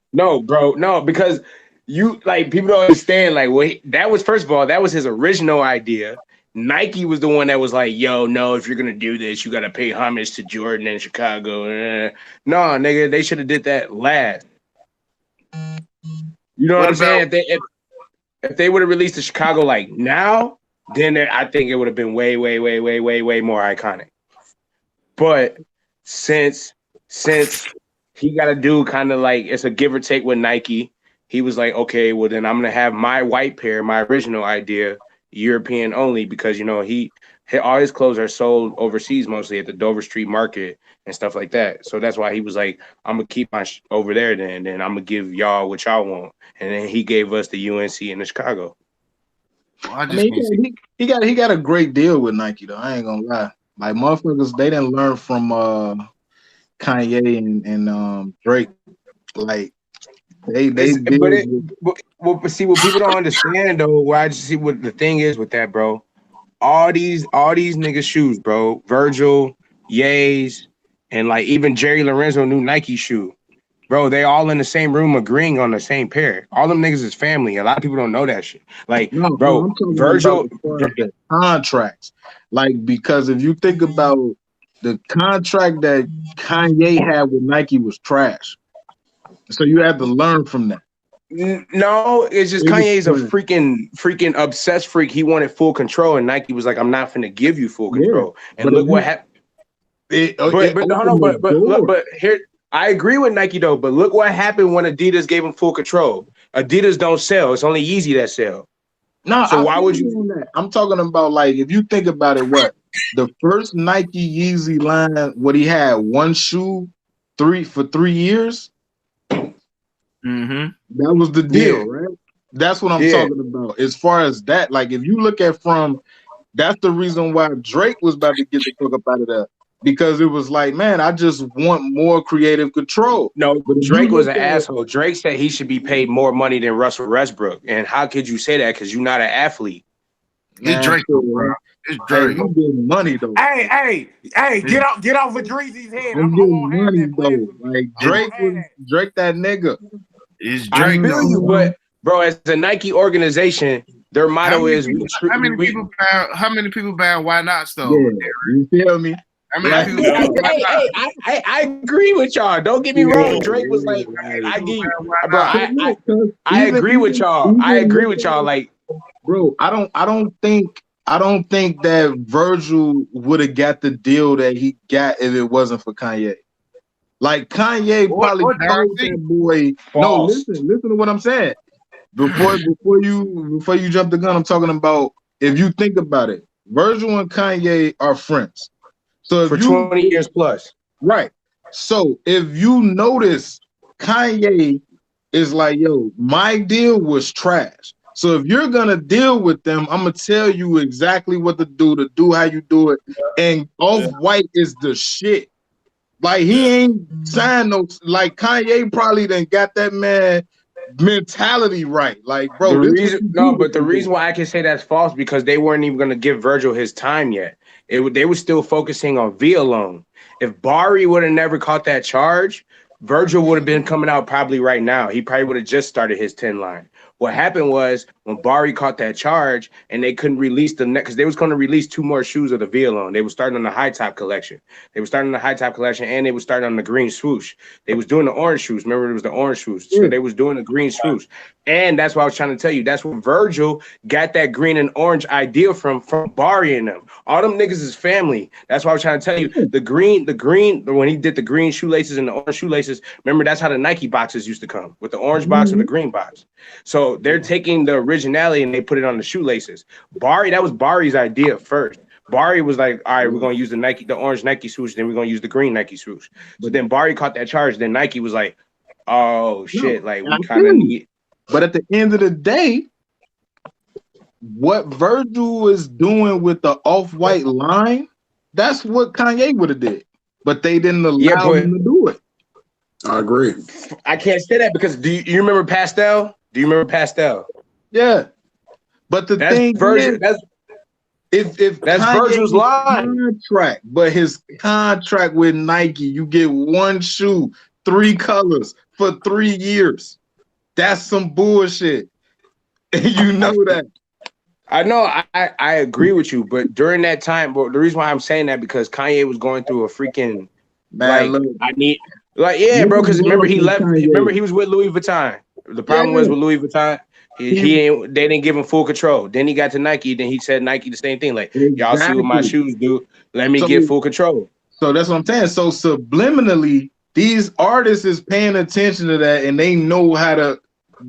No, because you like people don't understand. Like, well, that was, first of all, that was his original idea. Nike was the one that was like, yo, no, if you're gonna do this, you gotta pay homage to Jordan and Chicago. No, nigga, they should have did that last. You know what I'm saying? If they would have released the Chicago like now, then I think it would have been way more iconic. But since he got to do kind of like, it's a give or take with Nike, he was like, okay, well then I'm gonna have my white pair, my original idea, European only, because you know all his clothes are sold overseas mostly at the Dover Street Market and stuff like that. So that's why he was like, I'm gonna keep my over there then I'm gonna give y'all what y'all want. And then he gave us the UNC and the Chicago. Well, he got a great deal with Nike though. I ain't gonna lie. Like motherfuckers, they didn't learn from Kanye and Drake. Like but see what people don't understand though. Why I just see what the thing is with that, bro. All these niggas shoes, bro. Virgil, Ye's, and like even Jerry Lorenzo new Nike shoe. Bro, they all in the same room agreeing on the same pair. All them niggas is family. A lot of people don't know that shit. Like, no, bro, Virgil the contracts. Like, because if you think about the contract that Kanye had with Nike was trash. So you have to learn from that. No, it's just Kanye's a freaking obsessed freak. He wanted full control, and Nike was like, "I'm not finna give you full control." And look what happened. But here, I agree with Nike though. But look what happened when Adidas gave him full control. Adidas don't sell; it's only Yeezy that sell. No, so why would you? That? I'm talking about like if you think about it, what the first Nike Yeezy line, what he had one shoe, for 3 years. Mm-hmm. That was the deal, right? That's what I'm talking about. As far as that, like if you look at that's the reason why Drake was about to get the fuck up out of that. Because it was like, man, I just want more creative control. No, but Drake was an asshole. Drake said he should be paid more money than Russell Westbrook. And how could you say that? Because you're not an athlete. It's Drake, bro. It's Drake. I'm getting money though. Hey, get off of Dreezy's head. I'm getting money though. Like Drake that nigga. It's Drake. I feel you, but bro, as a Nike organization, their motto is how many people ban Why Not though? Yeah, you feel me? I agree with y'all. Don't get me wrong. Drake was like, I agree with y'all. I agree with y'all. Like, bro, I don't think that Virgil would have got the deal that he got if it wasn't for Kanye. Like Kanye probably told that boy. False. No, listen to what I'm saying. Before you jump the gun, I'm talking about if you think about it, Virgil and Kanye are friends. So for 20 years plus. Right. So if you notice, Kanye is like, yo, my deal was trash. So if you're gonna deal with them, I'm gonna tell you exactly what to do how you do it. And Off-White is the shit. Like he ain't signed no, like Kanye probably done got that man mentality right. Like, bro, the reason why I can say that's false because they weren't even gonna give Virgil his time yet. They were still focusing on V alone. If Barry would have never caught that charge, Virgil would have been coming out probably right now. He probably would have just started his 10 line. What happened was when Bari caught that charge and they couldn't release the next, because they was going to release 2 more shoes of the Violon. They were starting on the high top collection. And they were starting on the green swoosh. They was doing the orange shoes. Remember, it was the orange shoes. So they was doing the green swoosh. And that's what I was trying to tell you. That's where Virgil got that green and orange idea from Bari and them. All them niggas is family. That's why I was trying to tell you. The green, when he did the green shoelaces and the orange shoelaces, remember, that's how the Nike boxes used to come, with the orange box or the green box. So they're taking the originality and they put it on the shoelaces. That was Bari's idea first. Bari was like, all right, we're going to use the orange Nike swoosh, then we're going to use the green Nike swoosh. But then Bari caught that charge. Then Nike was like, oh, shit, like we kind of need. But at the end of the day, what Virgil was doing with the off-white line, that's what Kanye would have did. But they didn't allow him to do it. I agree. I can't say that because do you remember Pastel? Do you remember Pastel? Yeah. But the thing Virgil, is, if that's Kanye Virgil's line. Contract, but his contract with Nike, you get 1 shoe, 3 colors for 3 years. That's some bullshit. You know that. I know, I agree with you, but during that time, but the reason why I'm saying that because Kanye was going through a freaking bro, because remember he left. Remember he was with Louis Vuitton. The problem was with Louis Vuitton, they didn't give him full control. Then he got to Nike. Then he said Nike the same thing, like y'all see what my shoes do. Let me get full control. So that's what I'm saying. So subliminally, these artists is paying attention to that, and they know how to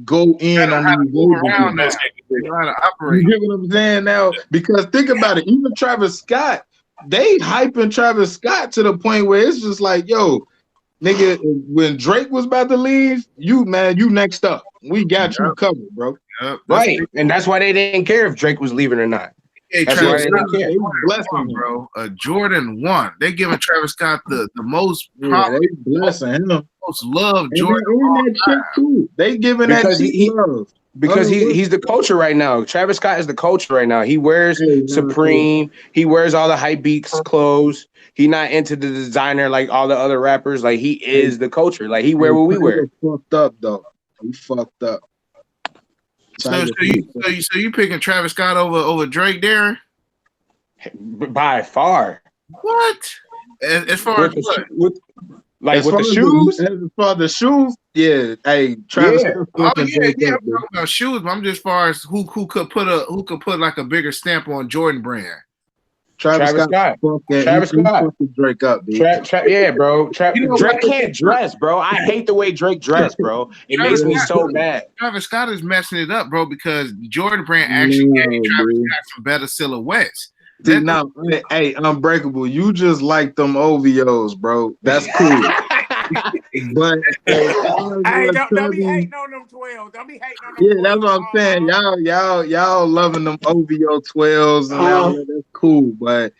go in on these labels. You get what I'm saying now? Because think about it, even Travis Scott, they hyping Travis Scott to the point where it's just like, yo, nigga, when Drake was about to leave, you next up. We got you covered, bro. Right. And that's why they didn't care if Drake was leaving or not. Hey, Travis Scott, bro. Jordan 1. They giving Travis Scott the most blessing him. Most love Jordan. They giving that love. Because he's the culture right now. Travis Scott is the culture right now. He wears Supreme. He wears all the hype beats clothes. He not into the designer like all the other rappers. Like he is the culture. Like he wear what we wear. Fucked up though. He fucked up. So you picking Travis Scott over Drake there? By far. What? As far as what? Like with the shoes? As far as the shoes, yeah. Hey, Travis. I'm talking about shoes, but I'm just far as who could put like a bigger stamp on Jordan brand. Travis Scott. Travis Scott. Drake up, dude. Yeah, bro. Drake can't dress, bro. I hate the way Drake dressed, bro. It makes me so mad. Travis Scott is messing it up, bro, because Jordan brand actually gave Travis Scott some better silhouettes. Now, hey, Unbreakable, you just like them OVOs, bro. That's cool. But hey, don't be hating on them 12. Don't be hating on them. Yeah, that's what I'm saying. Y'all loving them OVO 12s and all that. That's cool. But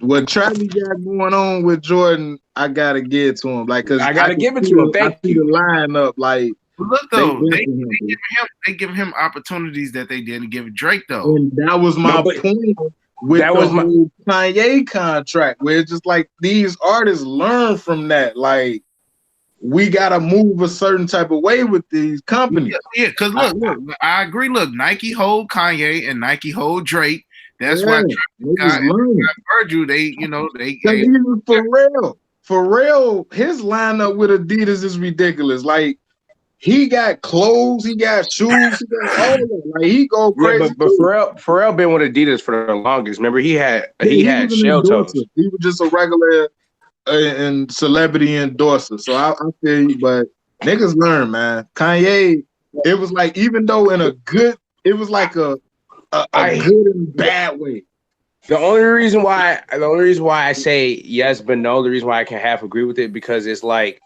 what Travis got going on with Jordan, I gotta give to him. Like, cause I gotta give it to him. Thank you. The lineup, like. Look though, they give him opportunities that they didn't give Drake though. And that was my point. With that was my Kanye contract, where it's just like these artists learn from that. Like, we gotta move a certain type of way with these companies. Yeah, because look, I agree. Look, Nike hold Kanye and Nike hold Drake. That's why Virgil, even for real, his lineup with Adidas is ridiculous. Like, he got clothes, he got shoes, he got all of them. Like, he go crazy. Yeah, but Pharrell been with Adidas for the longest. Remember, he had shell toes. He was just a regular and celebrity endorser. So I feel you, but niggas learn, man. Kanye, it was like, even though in a good, it was like a good and bad way. The only reason why I say yes, but no, the reason why I can half agree with it, because it's like,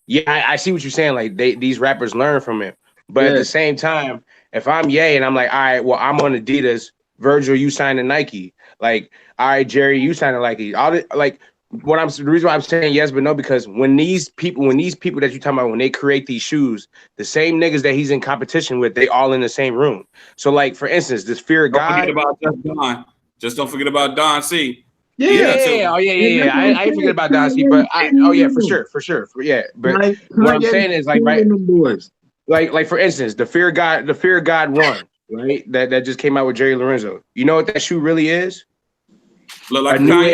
yeah, I see what you're saying. Like, these rappers learn from him, but at the same time, if I'm Ye and I'm like, all right, well, I'm on Adidas, Virgil, you signed to Nike. Like, all right, Jerry, you signed to Nike. The reason why I'm saying yes, but no, because when these people that you're talking about, when they create these shoes, the same niggas that he's in competition with, they all in the same room. So, like, for instance, this Fear of God. Just don't forget about Don C. Yeah. I ain't forget about Don C, but for sure. Yeah, but what I'm saying is, like, right. like for instance, the Fear of God 1, right? That just came out with Jerry Lorenzo. You know what that shoe really is? Look like A new Kanye.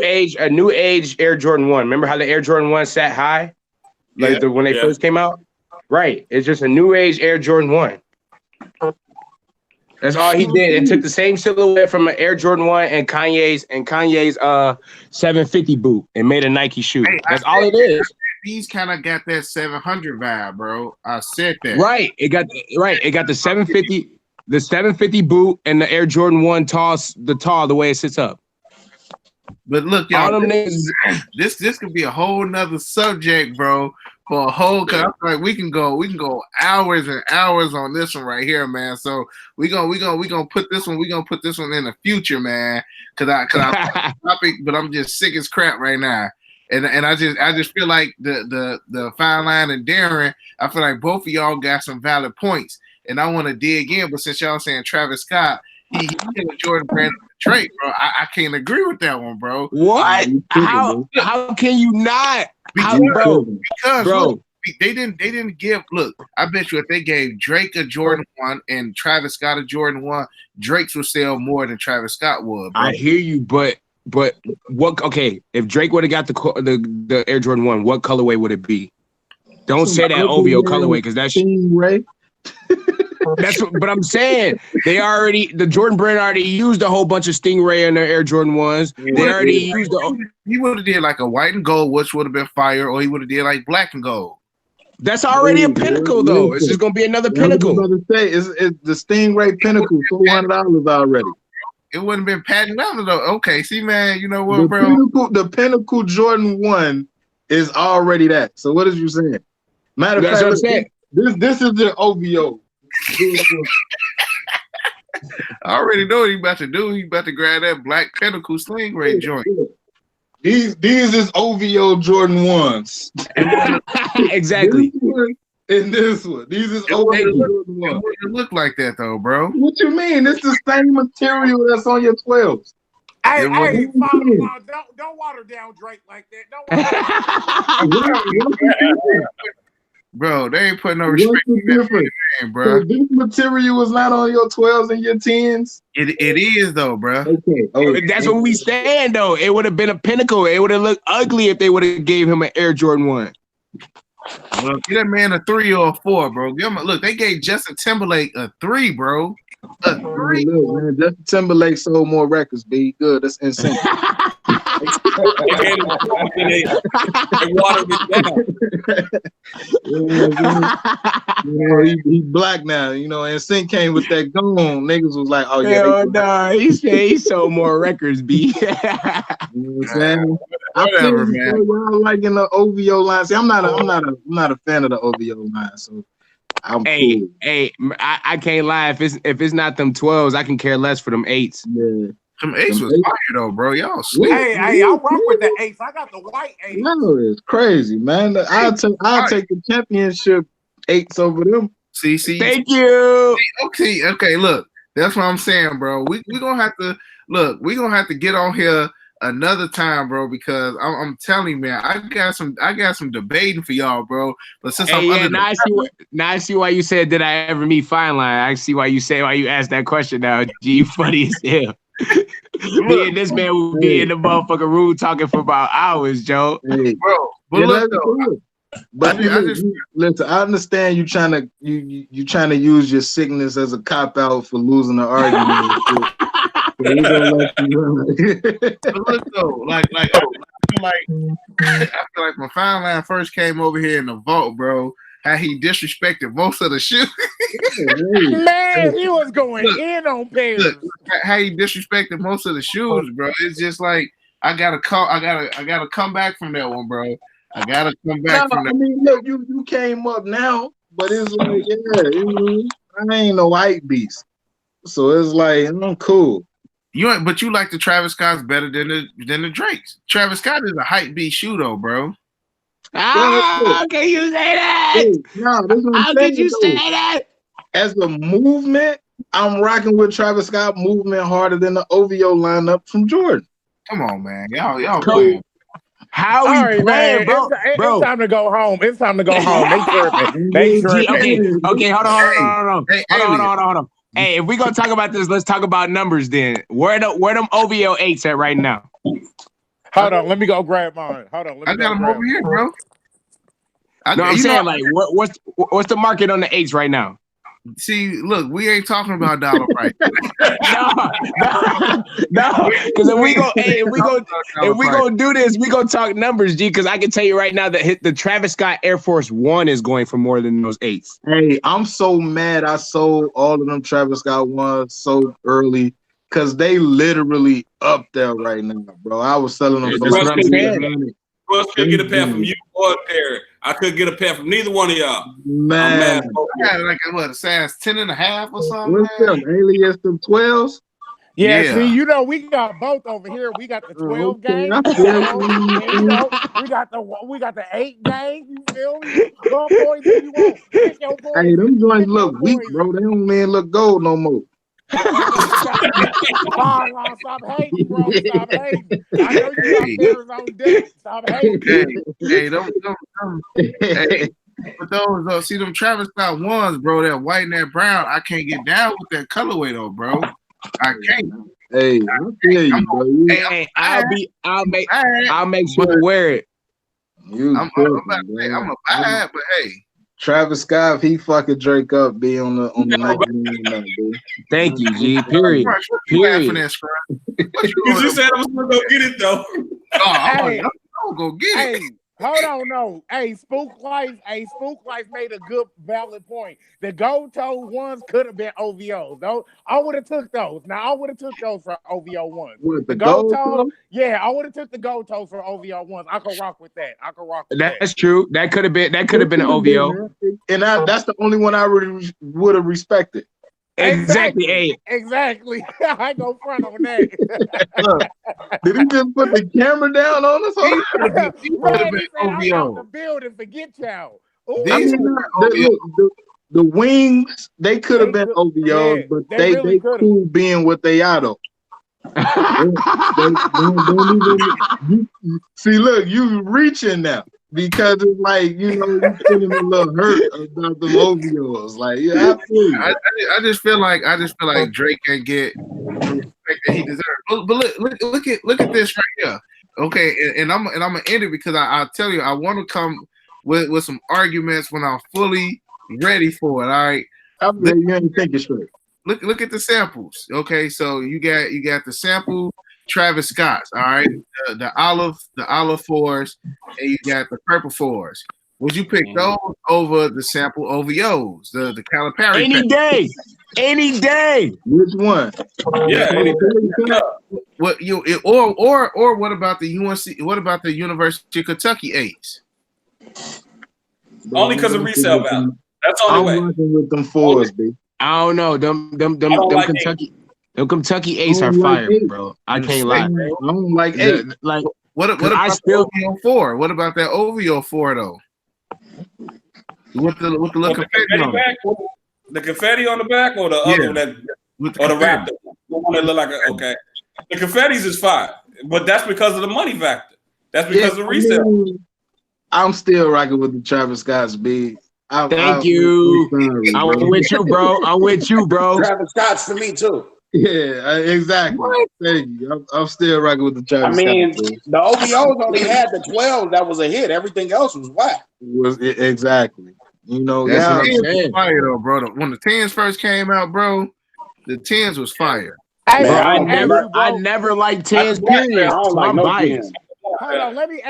age, a new age Air Jordan 1. Remember how the Air Jordan 1 sat high? Like when they first came out? Right. It's just a new age Air Jordan 1. That's all he did. It took the same silhouette from an Air Jordan 1 and Kanye's 750 boot and made a Nike shoe. Hey, That's all it is. These kind of got that 700 vibe, bro. I said that. Right. It got the 750 boot and the Air Jordan 1 the way it sits up. But look, y'all, this could be a whole nother subject, bro. For a whole, cause I feel like we can go hours and hours on this one right here, man. So we gonna put this one in the future, man. Cause I topic, but I'm just sick as crap right now. And I just feel like the Fine Line and Darren, I feel like both of y'all got some valid points, and I want to dig in. But since y'all saying Travis Scott, he did a Jordan brand of Drake, bro. I can't agree with that one, bro. What? How can you not? Because bro. Look, they didn't give. Look, I bet you if they gave Drake a Jordan 1 and Travis Scott a Jordan 1, Drake's would sell more than Travis Scott would, bro. I hear you, but what? Okay, if Drake would have got the Air Jordan 1, what colorway would it be? Don't say that OVO colorway because that's Stingray. That's what, but I'm saying the Jordan brand already used a whole bunch of Stingray in their Air Jordan 1s. They already used he would have did like a white and gold, which would have been fire, or he would have did like black and gold. That's already a pinnacle, though. It's just gonna be another pinnacle. I was about to say, it's the Stingray pinnacle, $400 already. It wouldn't have been patent leather though. Okay, see, man, you know what, bro? The pinnacle Jordan 1 is already that. So what is you saying? Matter of fact, this is the OVO. I already know what he about to do. He about to grab that black pinnacle Stingray joint. These is OVO Jordan 1s. Exactly. This one. These is OVO Jordan 1s. It wouldn't look like that though, bro. What you mean? It's the same material that's on your 12s. Hey, don't water down Drake like that. Don't water down. Bro, they ain't putting no respect in that name, bro. So this material is not on your 12s and your 10s? It is though, bro. Okay. That's what we stand though. It would have been a pinnacle. It would have looked ugly if they would have gave him an Air Jordan 1. Well, give that man a 3 or a 4, bro. Give him look. They gave Justin Timberlake a 3, bro. A 3. Look, man, Justin Timberlake sold more records. Be good. That's insane. He black now, and Sync came with that gone. Niggas was like, oh yeah. No, he said he sold more records, B. You know what I'm saying? Whatever, man. Y'all liking the OVO line. See, I'm not a fan of the OVO line, so I'm cool. Hey, I can't lie. If it's not them 12s, I can care less for them 8s. Yeah. Some 8s was fire though, bro. Y'all sleep. Hey, I rock with the 8s. I got the white 8s. No, it's crazy, man. I'll take the championship 8s over them. See. Thank you. Okay. Look, that's what I'm saying, bro. We gonna have to look. We gonna have to get on here another time, bro, because I'm telling you, man, I got some debating for y'all, bro. But since now I see why you said, did I ever meet Fine Line? I see why you asked that question now. G, you funny as hell. Me and this man would be in the motherfucking room talking for about hours, Joe. Hey, bro, but yeah, look though. But listen, I understand you trying to use your sickness as a cop out for losing the argument. But look though, I feel like when Fine Line first came over here in the vault, bro, how he disrespected most of the shoes. Man, he was going in on pairs. Look, how he disrespected most of the shoes, bro. It's just like I gotta come back from that one, bro. I gotta come back from that. I mean, look, you came up now, but it's like, I ain't no hype beast, so it's like I'm cool. But you like the Travis Scott's better than the Drake's. Travis Scott is a hype beast shoe though, bro. How can you say that? How could you say that? As a movement, I'm rocking with Travis Scott movement harder than the OVO lineup from Jordan. Come on, man. Y'all playing. How All we right, playing, man. bro? It's time to go home. It's time to go home. They tripping. They G, tripping. okay, hold on. Hey, Hold Alien. on. Hey, if we gonna talk about this, let's talk about numbers then. Where them OVO 8s at right now? Hold on, let me go grab mine. Hold on, let I me got go them grab over here, bro. No, I'm saying like what's the market on the 8s right now? See, look, we ain't talking about dollar price. no, because if we go do this, we gonna talk numbers, G. Because I can tell you right now that the Travis Scott Air Force One is going for more than those 8s. Hey, I'm so mad I sold all of them Travis Scott ones so early because they literally up there right now, bro. I was selling them for That's what like I'm saying. Russ couldn't get a pair from you or Terry. I couldn't get a pair from neither one of y'all. I'm Man, mad. I had like a size 10.5 or something. what's them? Alias them 12s? Yeah, see, you know, we got both over here. We got the 12 Okay, gang, I you feel know, and you know, we got the 8 gang, you feel me? What poison you want? Pick your poison. Hey, them joints Pick look your weak, poison. bro. They don't even look gold no more. Stop hating, bro. Stop hating. I know you got pairs on deck. Stop hating. Hey, hey, but those, see them Travis Scott ones, bro, that white and that brown, I can't get down with that colorway though, bro. I can't. Hey, I feel you, bro. Hey, I'll make sure to wear it. I'm about to say, I'm a buy it, but hey. Travis Scott, if he fucking Drake up, be on the night, dude. Thank you, G. Period. Period. Because you said I was gonna go get it though. I'm gonna go get it. Hold on, no. Spook Life made a good valid point. The gold toe ones could have been OVOs. Though I would have took those. Now I would have took those for OVO ones. What, the gold toes? Yeah, I would have took the gold toes for OVO ones. I could rock with that. That's true. That could have been an OVO. And that's the only one I really would have respected. Exactly. Exactly. I go front on that. Look, did he just put the camera down on us? Man, he said I'm out the building. Forget y'all. I mean, the wings, they could have been OVOs, but they really cool being what they are though. don't even, see, look, you reaching now. Because it's like, you know, you feeling a little hurt about the OVOs. Like, yeah, I feel you. I just feel like Drake can get the respect that he deserves. But look at this right here. Okay, and I'm gonna end it because I'll tell you, I want to come with some arguments when I'm fully ready for it. All right. You ain't thinking straight. Look at the samples. Okay, so you got the sample Travis Scott's, all right, the olive 4s, and you got the purple 4s. Would you pick those over the sample OVOs, the Calipari? Any day. Which one? Yeah. What or what about the UNC? What about the University of Kentucky 8s? Only because of resale value. That's the only way. I'm working with them 4s, B. I don't know. Them Kentucky 8s are fire, bro. I can't lie. I don't like 8. Like what about the OVO 4? What about that OVO 4 though? With the little confetti on back, the confetti on the back, or the other one or the Raptor, the one that look like okay. The confettis is fine, but that's because of the money factor. That's because of the resale. I'm still rocking with the Travis Scott's, B. Thank you. I'm with you, bro. Travis Scott's for me too. Yeah, exactly. What? Thank you. I'm still rocking with the Travis Scott. The OVOs only had the 12 that was a hit. Everything else was whack. Exactly. You know, that's what I'm saying. Fire though, bro. When the 10s first came out, bro, the 10s was fire. Hey, bro, I never liked 10s. Period. I don't like no 10s. Hold on, let me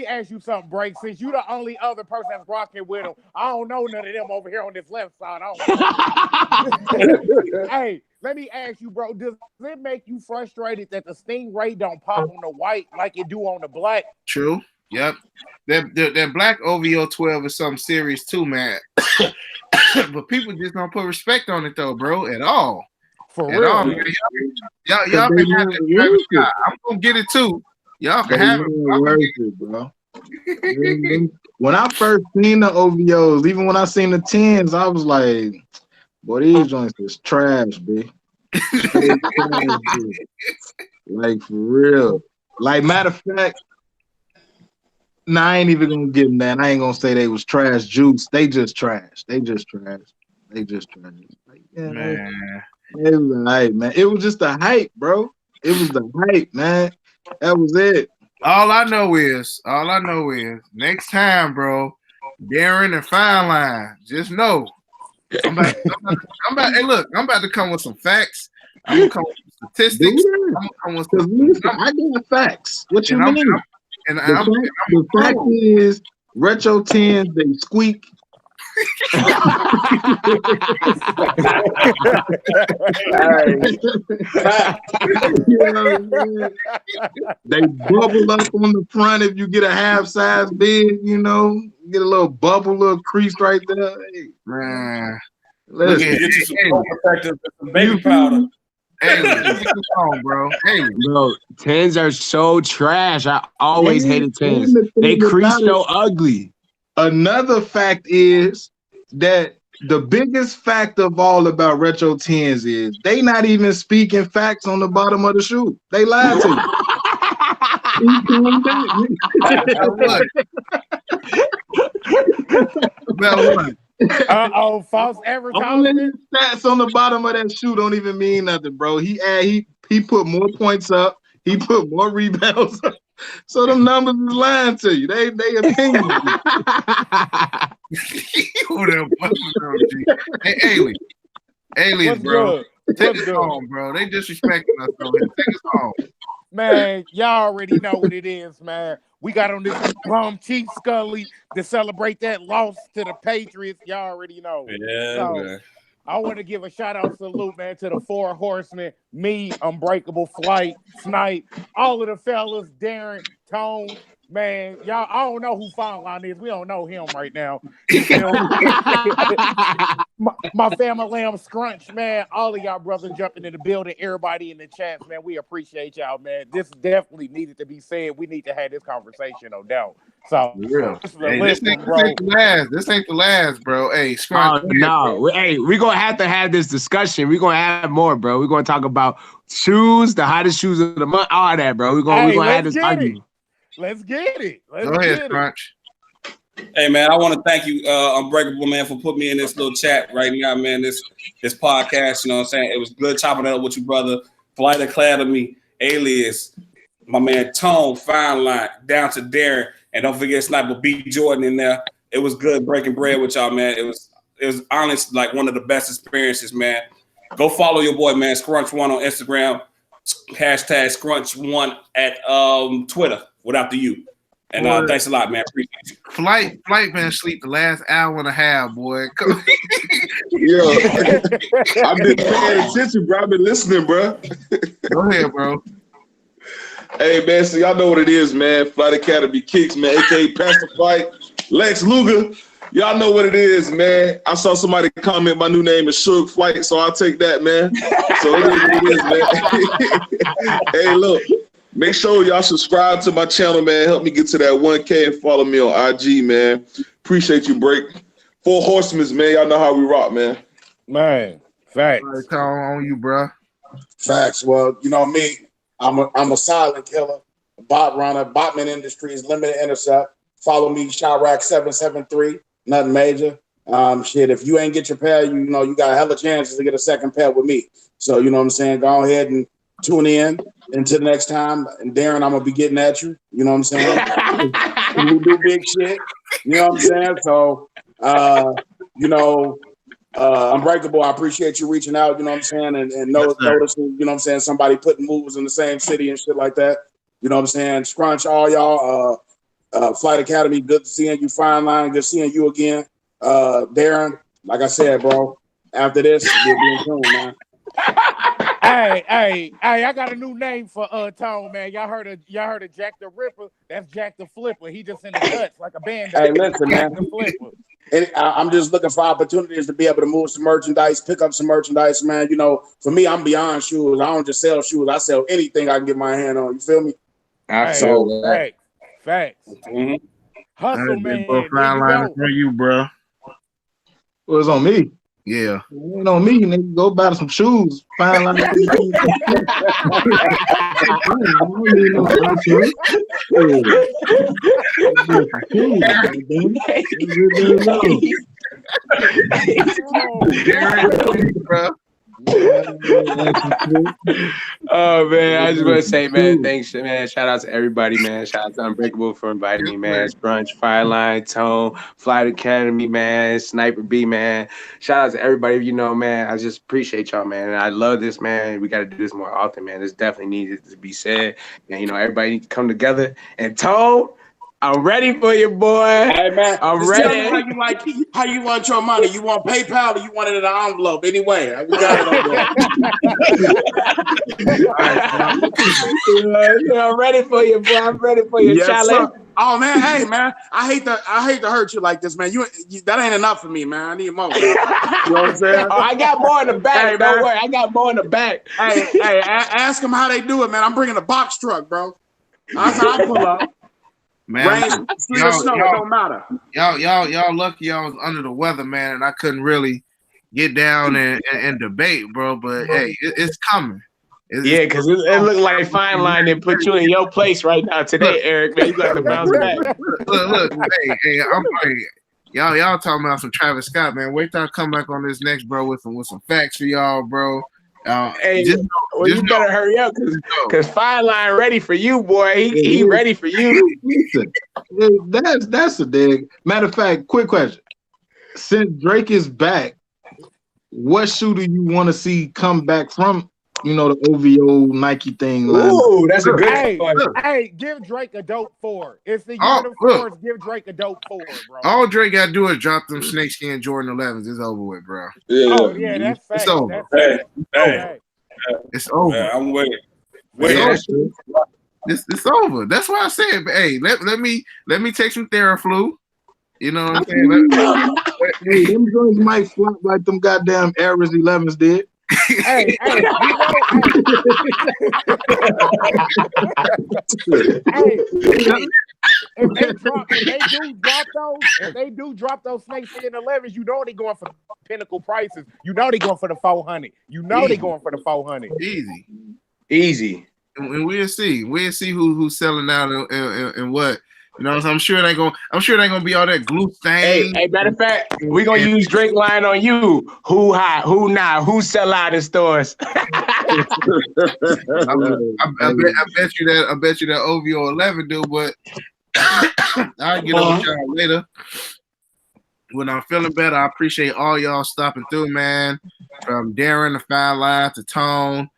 ask you something, Break. Since you the only other person that's rocking with them, I don't know none of them over here on this left side. Hey, let me ask you, bro. Does it make you frustrated that the Stingray don't pop on the white like it do on the black? True. Yep. That black OVO 12 is something serious too, man. But people just don't put respect on it though, bro, at all. For real. Y'all can have it. I'm gonna get it too. Y'all can have it, bro. When I first seen the OVOs, even when I seen the 10s, I was like, boy, these joints is trash, B. Like, for real. Like, matter of fact, Nah, I ain't even gonna give them that. I ain't gonna say they was trash juice. They just trash. They just trash. Like, yeah, Man. it was the hype, man. It was just the hype, bro. It was the hype, man. That was it. All I know is next time, bro, Darren and Fine Line, just know I'm about hey, look, I'm about to come with some facts. I'm gonna come with some statistics. I'm gonna come with some Listen, I got facts. What you mean? The fact is, Retro 10s, they squeak. They bubble up on the front if you get a half size bid, you know, you get a little bubble, little crease right there. Hey, man, listen, Get you some protectors and some baby powder. Bro. Bro, 10s are so trash. I always hated 10s. They crease so ugly. Another fact is that the biggest fact of all about Retro 10s is they not even speaking facts on the bottom of the shoe. They lied to you. False advertising. Stats on the bottom of that shoe don't even mean nothing, bro. He put more points up. He put more rebounds up. So them numbers is lying to you. They opinion. Hey, aliens, bro. Take us good? home, bro. They disrespecting us, bro. Take us home. Man, y'all already know what it is, man. We got on this bum Chief Scully to celebrate that loss to the Patriots. Y'all already know. Yeah, so, man. I want to give a shout out salute, man, to the 4 horsemen, me, Unbreakable, Flight, Snipe, all of the fellas, Darren, Tone, man. Y'all, I don't know who Fine Line is. We don't know him right now. my family lamb Scrunch, man. All of y'all brothers jumping in the building, everybody in the chats, man. We appreciate y'all, man. This definitely needed to be said. We need to have this conversation, no doubt. So, this ain't the last, bro. Hey, Scrunch. No. Hey, we're going to have this discussion. We're going to have more, bro. We're going to talk about shoes, the hottest shoes of the month, all that, bro. We're going to have this argument. Let's get it. Go ahead, Scrunch. Hey man, I want to thank you, Unbreakable, man, for putting me in this little chat right now, man. This podcast, you know what I'm saying? It was good chopping it up with you, brother. Flight Academy, Alias, my man Tone, Fine Line, down to Darren, and don't forget Sniper B Jordan in there. It was good breaking bread with y'all, man. It was honestly like one of the best experiences, man. Go follow your boy, man, Scrunch1 on Instagram, hashtag Scrunch1 at Twitter without the U. And thanks a lot, man. Appreciate you. Flight been asleep the last hour and a half, boy. Yeah, I've been paying attention, bro. I've been listening, bro. Go ahead, bro. Hey, man, so y'all know what it is, man. Flight Academy Kicks, man, a.k.a. Pastor Flight, Lex Luger. Y'all know what it is, man. I saw somebody comment my new name is Suge Flight, so I'll take that, man. So it is what it is, man. Hey, look. Make sure y'all subscribe to my channel, man. Help me get to that 1K and follow me on IG, man. Appreciate you, Break. 4 horsemen, man. Y'all know how we rock, man. Man, facts. Call on you, bro. Facts. Well, you know me. I'm a silent killer, bot runner, Botman Industries, Limited Intercept. Follow me, Chirac773. Nothing major. Shit, if you ain't get your pair, you know you got a hella chances to get a second pair with me. So you know what I'm saying. Go ahead and tune in. Until next time, and Darren, I'm gonna be getting at you. You know what I'm saying? We do big shit. You know what I'm saying? So, Unbreakable, I appreciate you reaching out. You know what I'm saying? And noticing, you know what I'm saying, somebody putting moves in the same city and shit like that. You know what I'm saying? Scrunch, all y'all. Flight Academy, good seeing you. Fine Line, good seeing you again. Darren, like I said, bro. After this, we'll be in tune, man. Hey, I got a new name for Tone, man. Y'all heard of Jack the Ripper? That's Jack the Flipper. He just in the cuts like a band. Hey, listen, Jack man. the Flipper. I'm just looking for opportunities to be able to move some merchandise, pick up some merchandise, man. You know, for me, I'm beyond shoes. I don't just sell shoes. I sell anything I can get my hand on. You feel me? Absolutely. Hey, facts. Mm-hmm. Hustle, man. Fine line for you, bro. Well, it's on me. Yeah. Ain't on me, nigga. Go buy some shoes. Fine line. I don't need no sponsor. Oh man, I just want to say, man, thanks, man. Shout out to everybody, man. Shout out to Unbreakable for inviting me, man. Brunch, Fireline, Tone, Flight Academy, man. Sniper B, man. Shout out to everybody, you know, man. I just appreciate y'all, man. And I love this, man. We got to do this more often, man. This definitely needed to be said. And you know, everybody needs to come together. And Tone, I'm ready for you, boy. Hey man, I'm just ready. tell me how you want your money. You want PayPal or you want it in an envelope? Anyway, we got it on there. I'm ready for you, boy. I'm ready for you, yes, Charlie. sir. Oh man, hey man, I hate to hurt you like this, man. You that ain't enough for me, man. I need more. Man. You know what I'm saying? Oh, I got more in the back. Hey, Don't man. worry, I got more in the back. Hey, ask them how they do it, man. I'm bringing a box truck, bro. That's how I pull up. Man, rain, sleet, or snow, it don't matter. Y'all lucky y'all was under the weather, man, and I couldn't really get down and debate, bro. But hey, it's coming. Yeah, because it looked like Fine Line didn't put you in your place right now today, Eric. Man, you got to bounce back. Look, y'all talking about some Travis Scott, man. Wait till I come back on this next, bro, with some facts for y'all, bro. Hey, you better hurry up because Fine Line ready for you, boy. He ready for you. Listen, that's a dig. Matter of fact, quick question: since Drake is back, what shoe do you want to see come back from? You know, the OVO Nike thing. Ooh, that's a good Hey, give Drake a dope 4. It's the year of fours. Give Drake a dope 4, bro. All Drake got to do is drop them snakeskin Jordan 11s. It's over with, bro. Yeah. Oh, yeah, that's fact. It's over. It's over. Man, I'm waiting. It's over. That's why I said, hey, let me take some Theraflu. You know what I'm saying? Hey, them joints might flop like them goddamn Aries 11s did. Hey, if they do drop those snakeskin 11s, you know they going for pinnacle prices. You know they going for the 400. You know they going for the 400. Easy. And we'll see who's selling out and what. You know, I'm sure they gonna be all that glue stain. Hey, matter of fact, we're gonna use Drake line on you. Who hot, who not, who sell out in stores. I bet you that OVO 11 do, but I'll get on y'all later. When I'm feeling better, I appreciate all y'all stopping through, man. From Darren to Fine Line to Tone.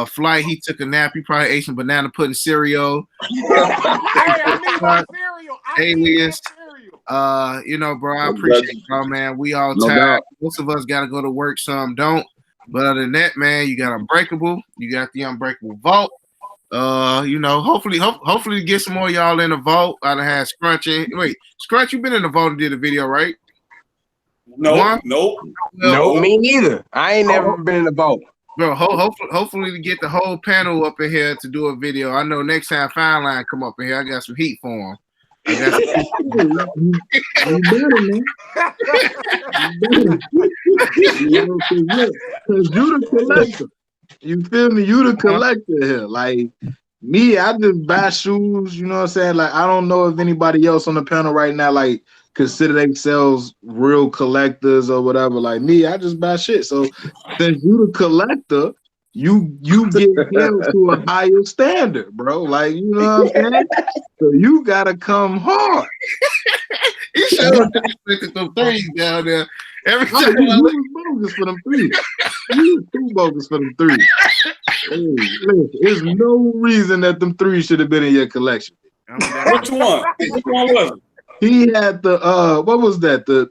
Flight, he took a nap. He probably ate some banana pudding cereal. I need my cereal. Alias. You know, bro, I appreciate y'all, man. We all tired. Most of us got to go to work. Some don't. But other than that, man, you got Unbreakable. You got the Unbreakable Vault. You know, hopefully to get some more y'all in the vault. I done had Scrunch in. Wait, Scrunch, you been in the vault and did a video, right? Nope. Nope, me neither. I ain't never been in the vault. Bro, hopefully to get the whole panel up in here to do a video. I know next time Fine Line come up in here, I got some heat for him. You better, man. Because you the collector. You feel me? You the collector here. Like me, I just buy shoes. You know what I'm saying? Like I don't know if anybody else on the panel right now like consider themselves real collectors or whatever. Like me, I just buy shit. So since you the collector, you get held to a higher standard, bro. Like you know what I'm saying? So you gotta come hard. He showed up with them threes down there. Every time you was bogus for them threes. You was too bogus for them threes. Hey, listen, there's no reason that them threes should have been in your collection. Which one? Which one was it? He had the what was that? The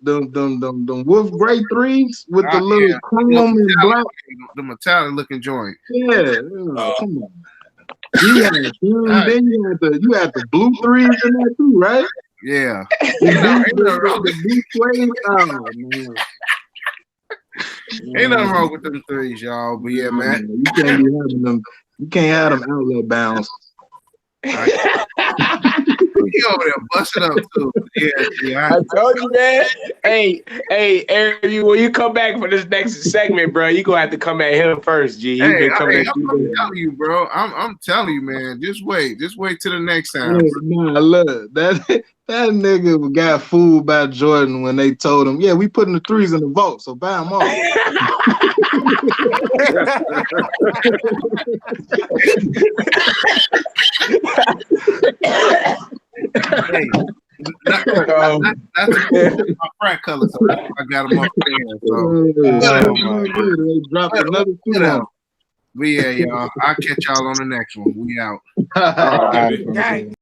wolf gray threes with the little chrome and black. The metallic looking joint. Yeah, come on. You had then you had the blue threes in there too, right? Yeah. The blue suede. Oh man. Ain't nothing wrong with them threes, y'all. But yeah, man. You can't be having them. You can't have them outlet bounds. He over there busting up too. Yeah. I told you, man. Hey, Eric, when you come back for this next segment, bro, you gonna have to come at him first, G. He been coming at I'm you. telling you, bro. I'm telling you, man. Just wait till the next time. Nah, look, that nigga got fooled by Jordan when they told him, yeah, we putting the threes in the vault, so buy them all. Hey, that's my frat color, so that's why I got them up there. So, They dropped another two on. but yeah, y'all. I'll catch y'all on the next one. We out. All right, baby. Gang.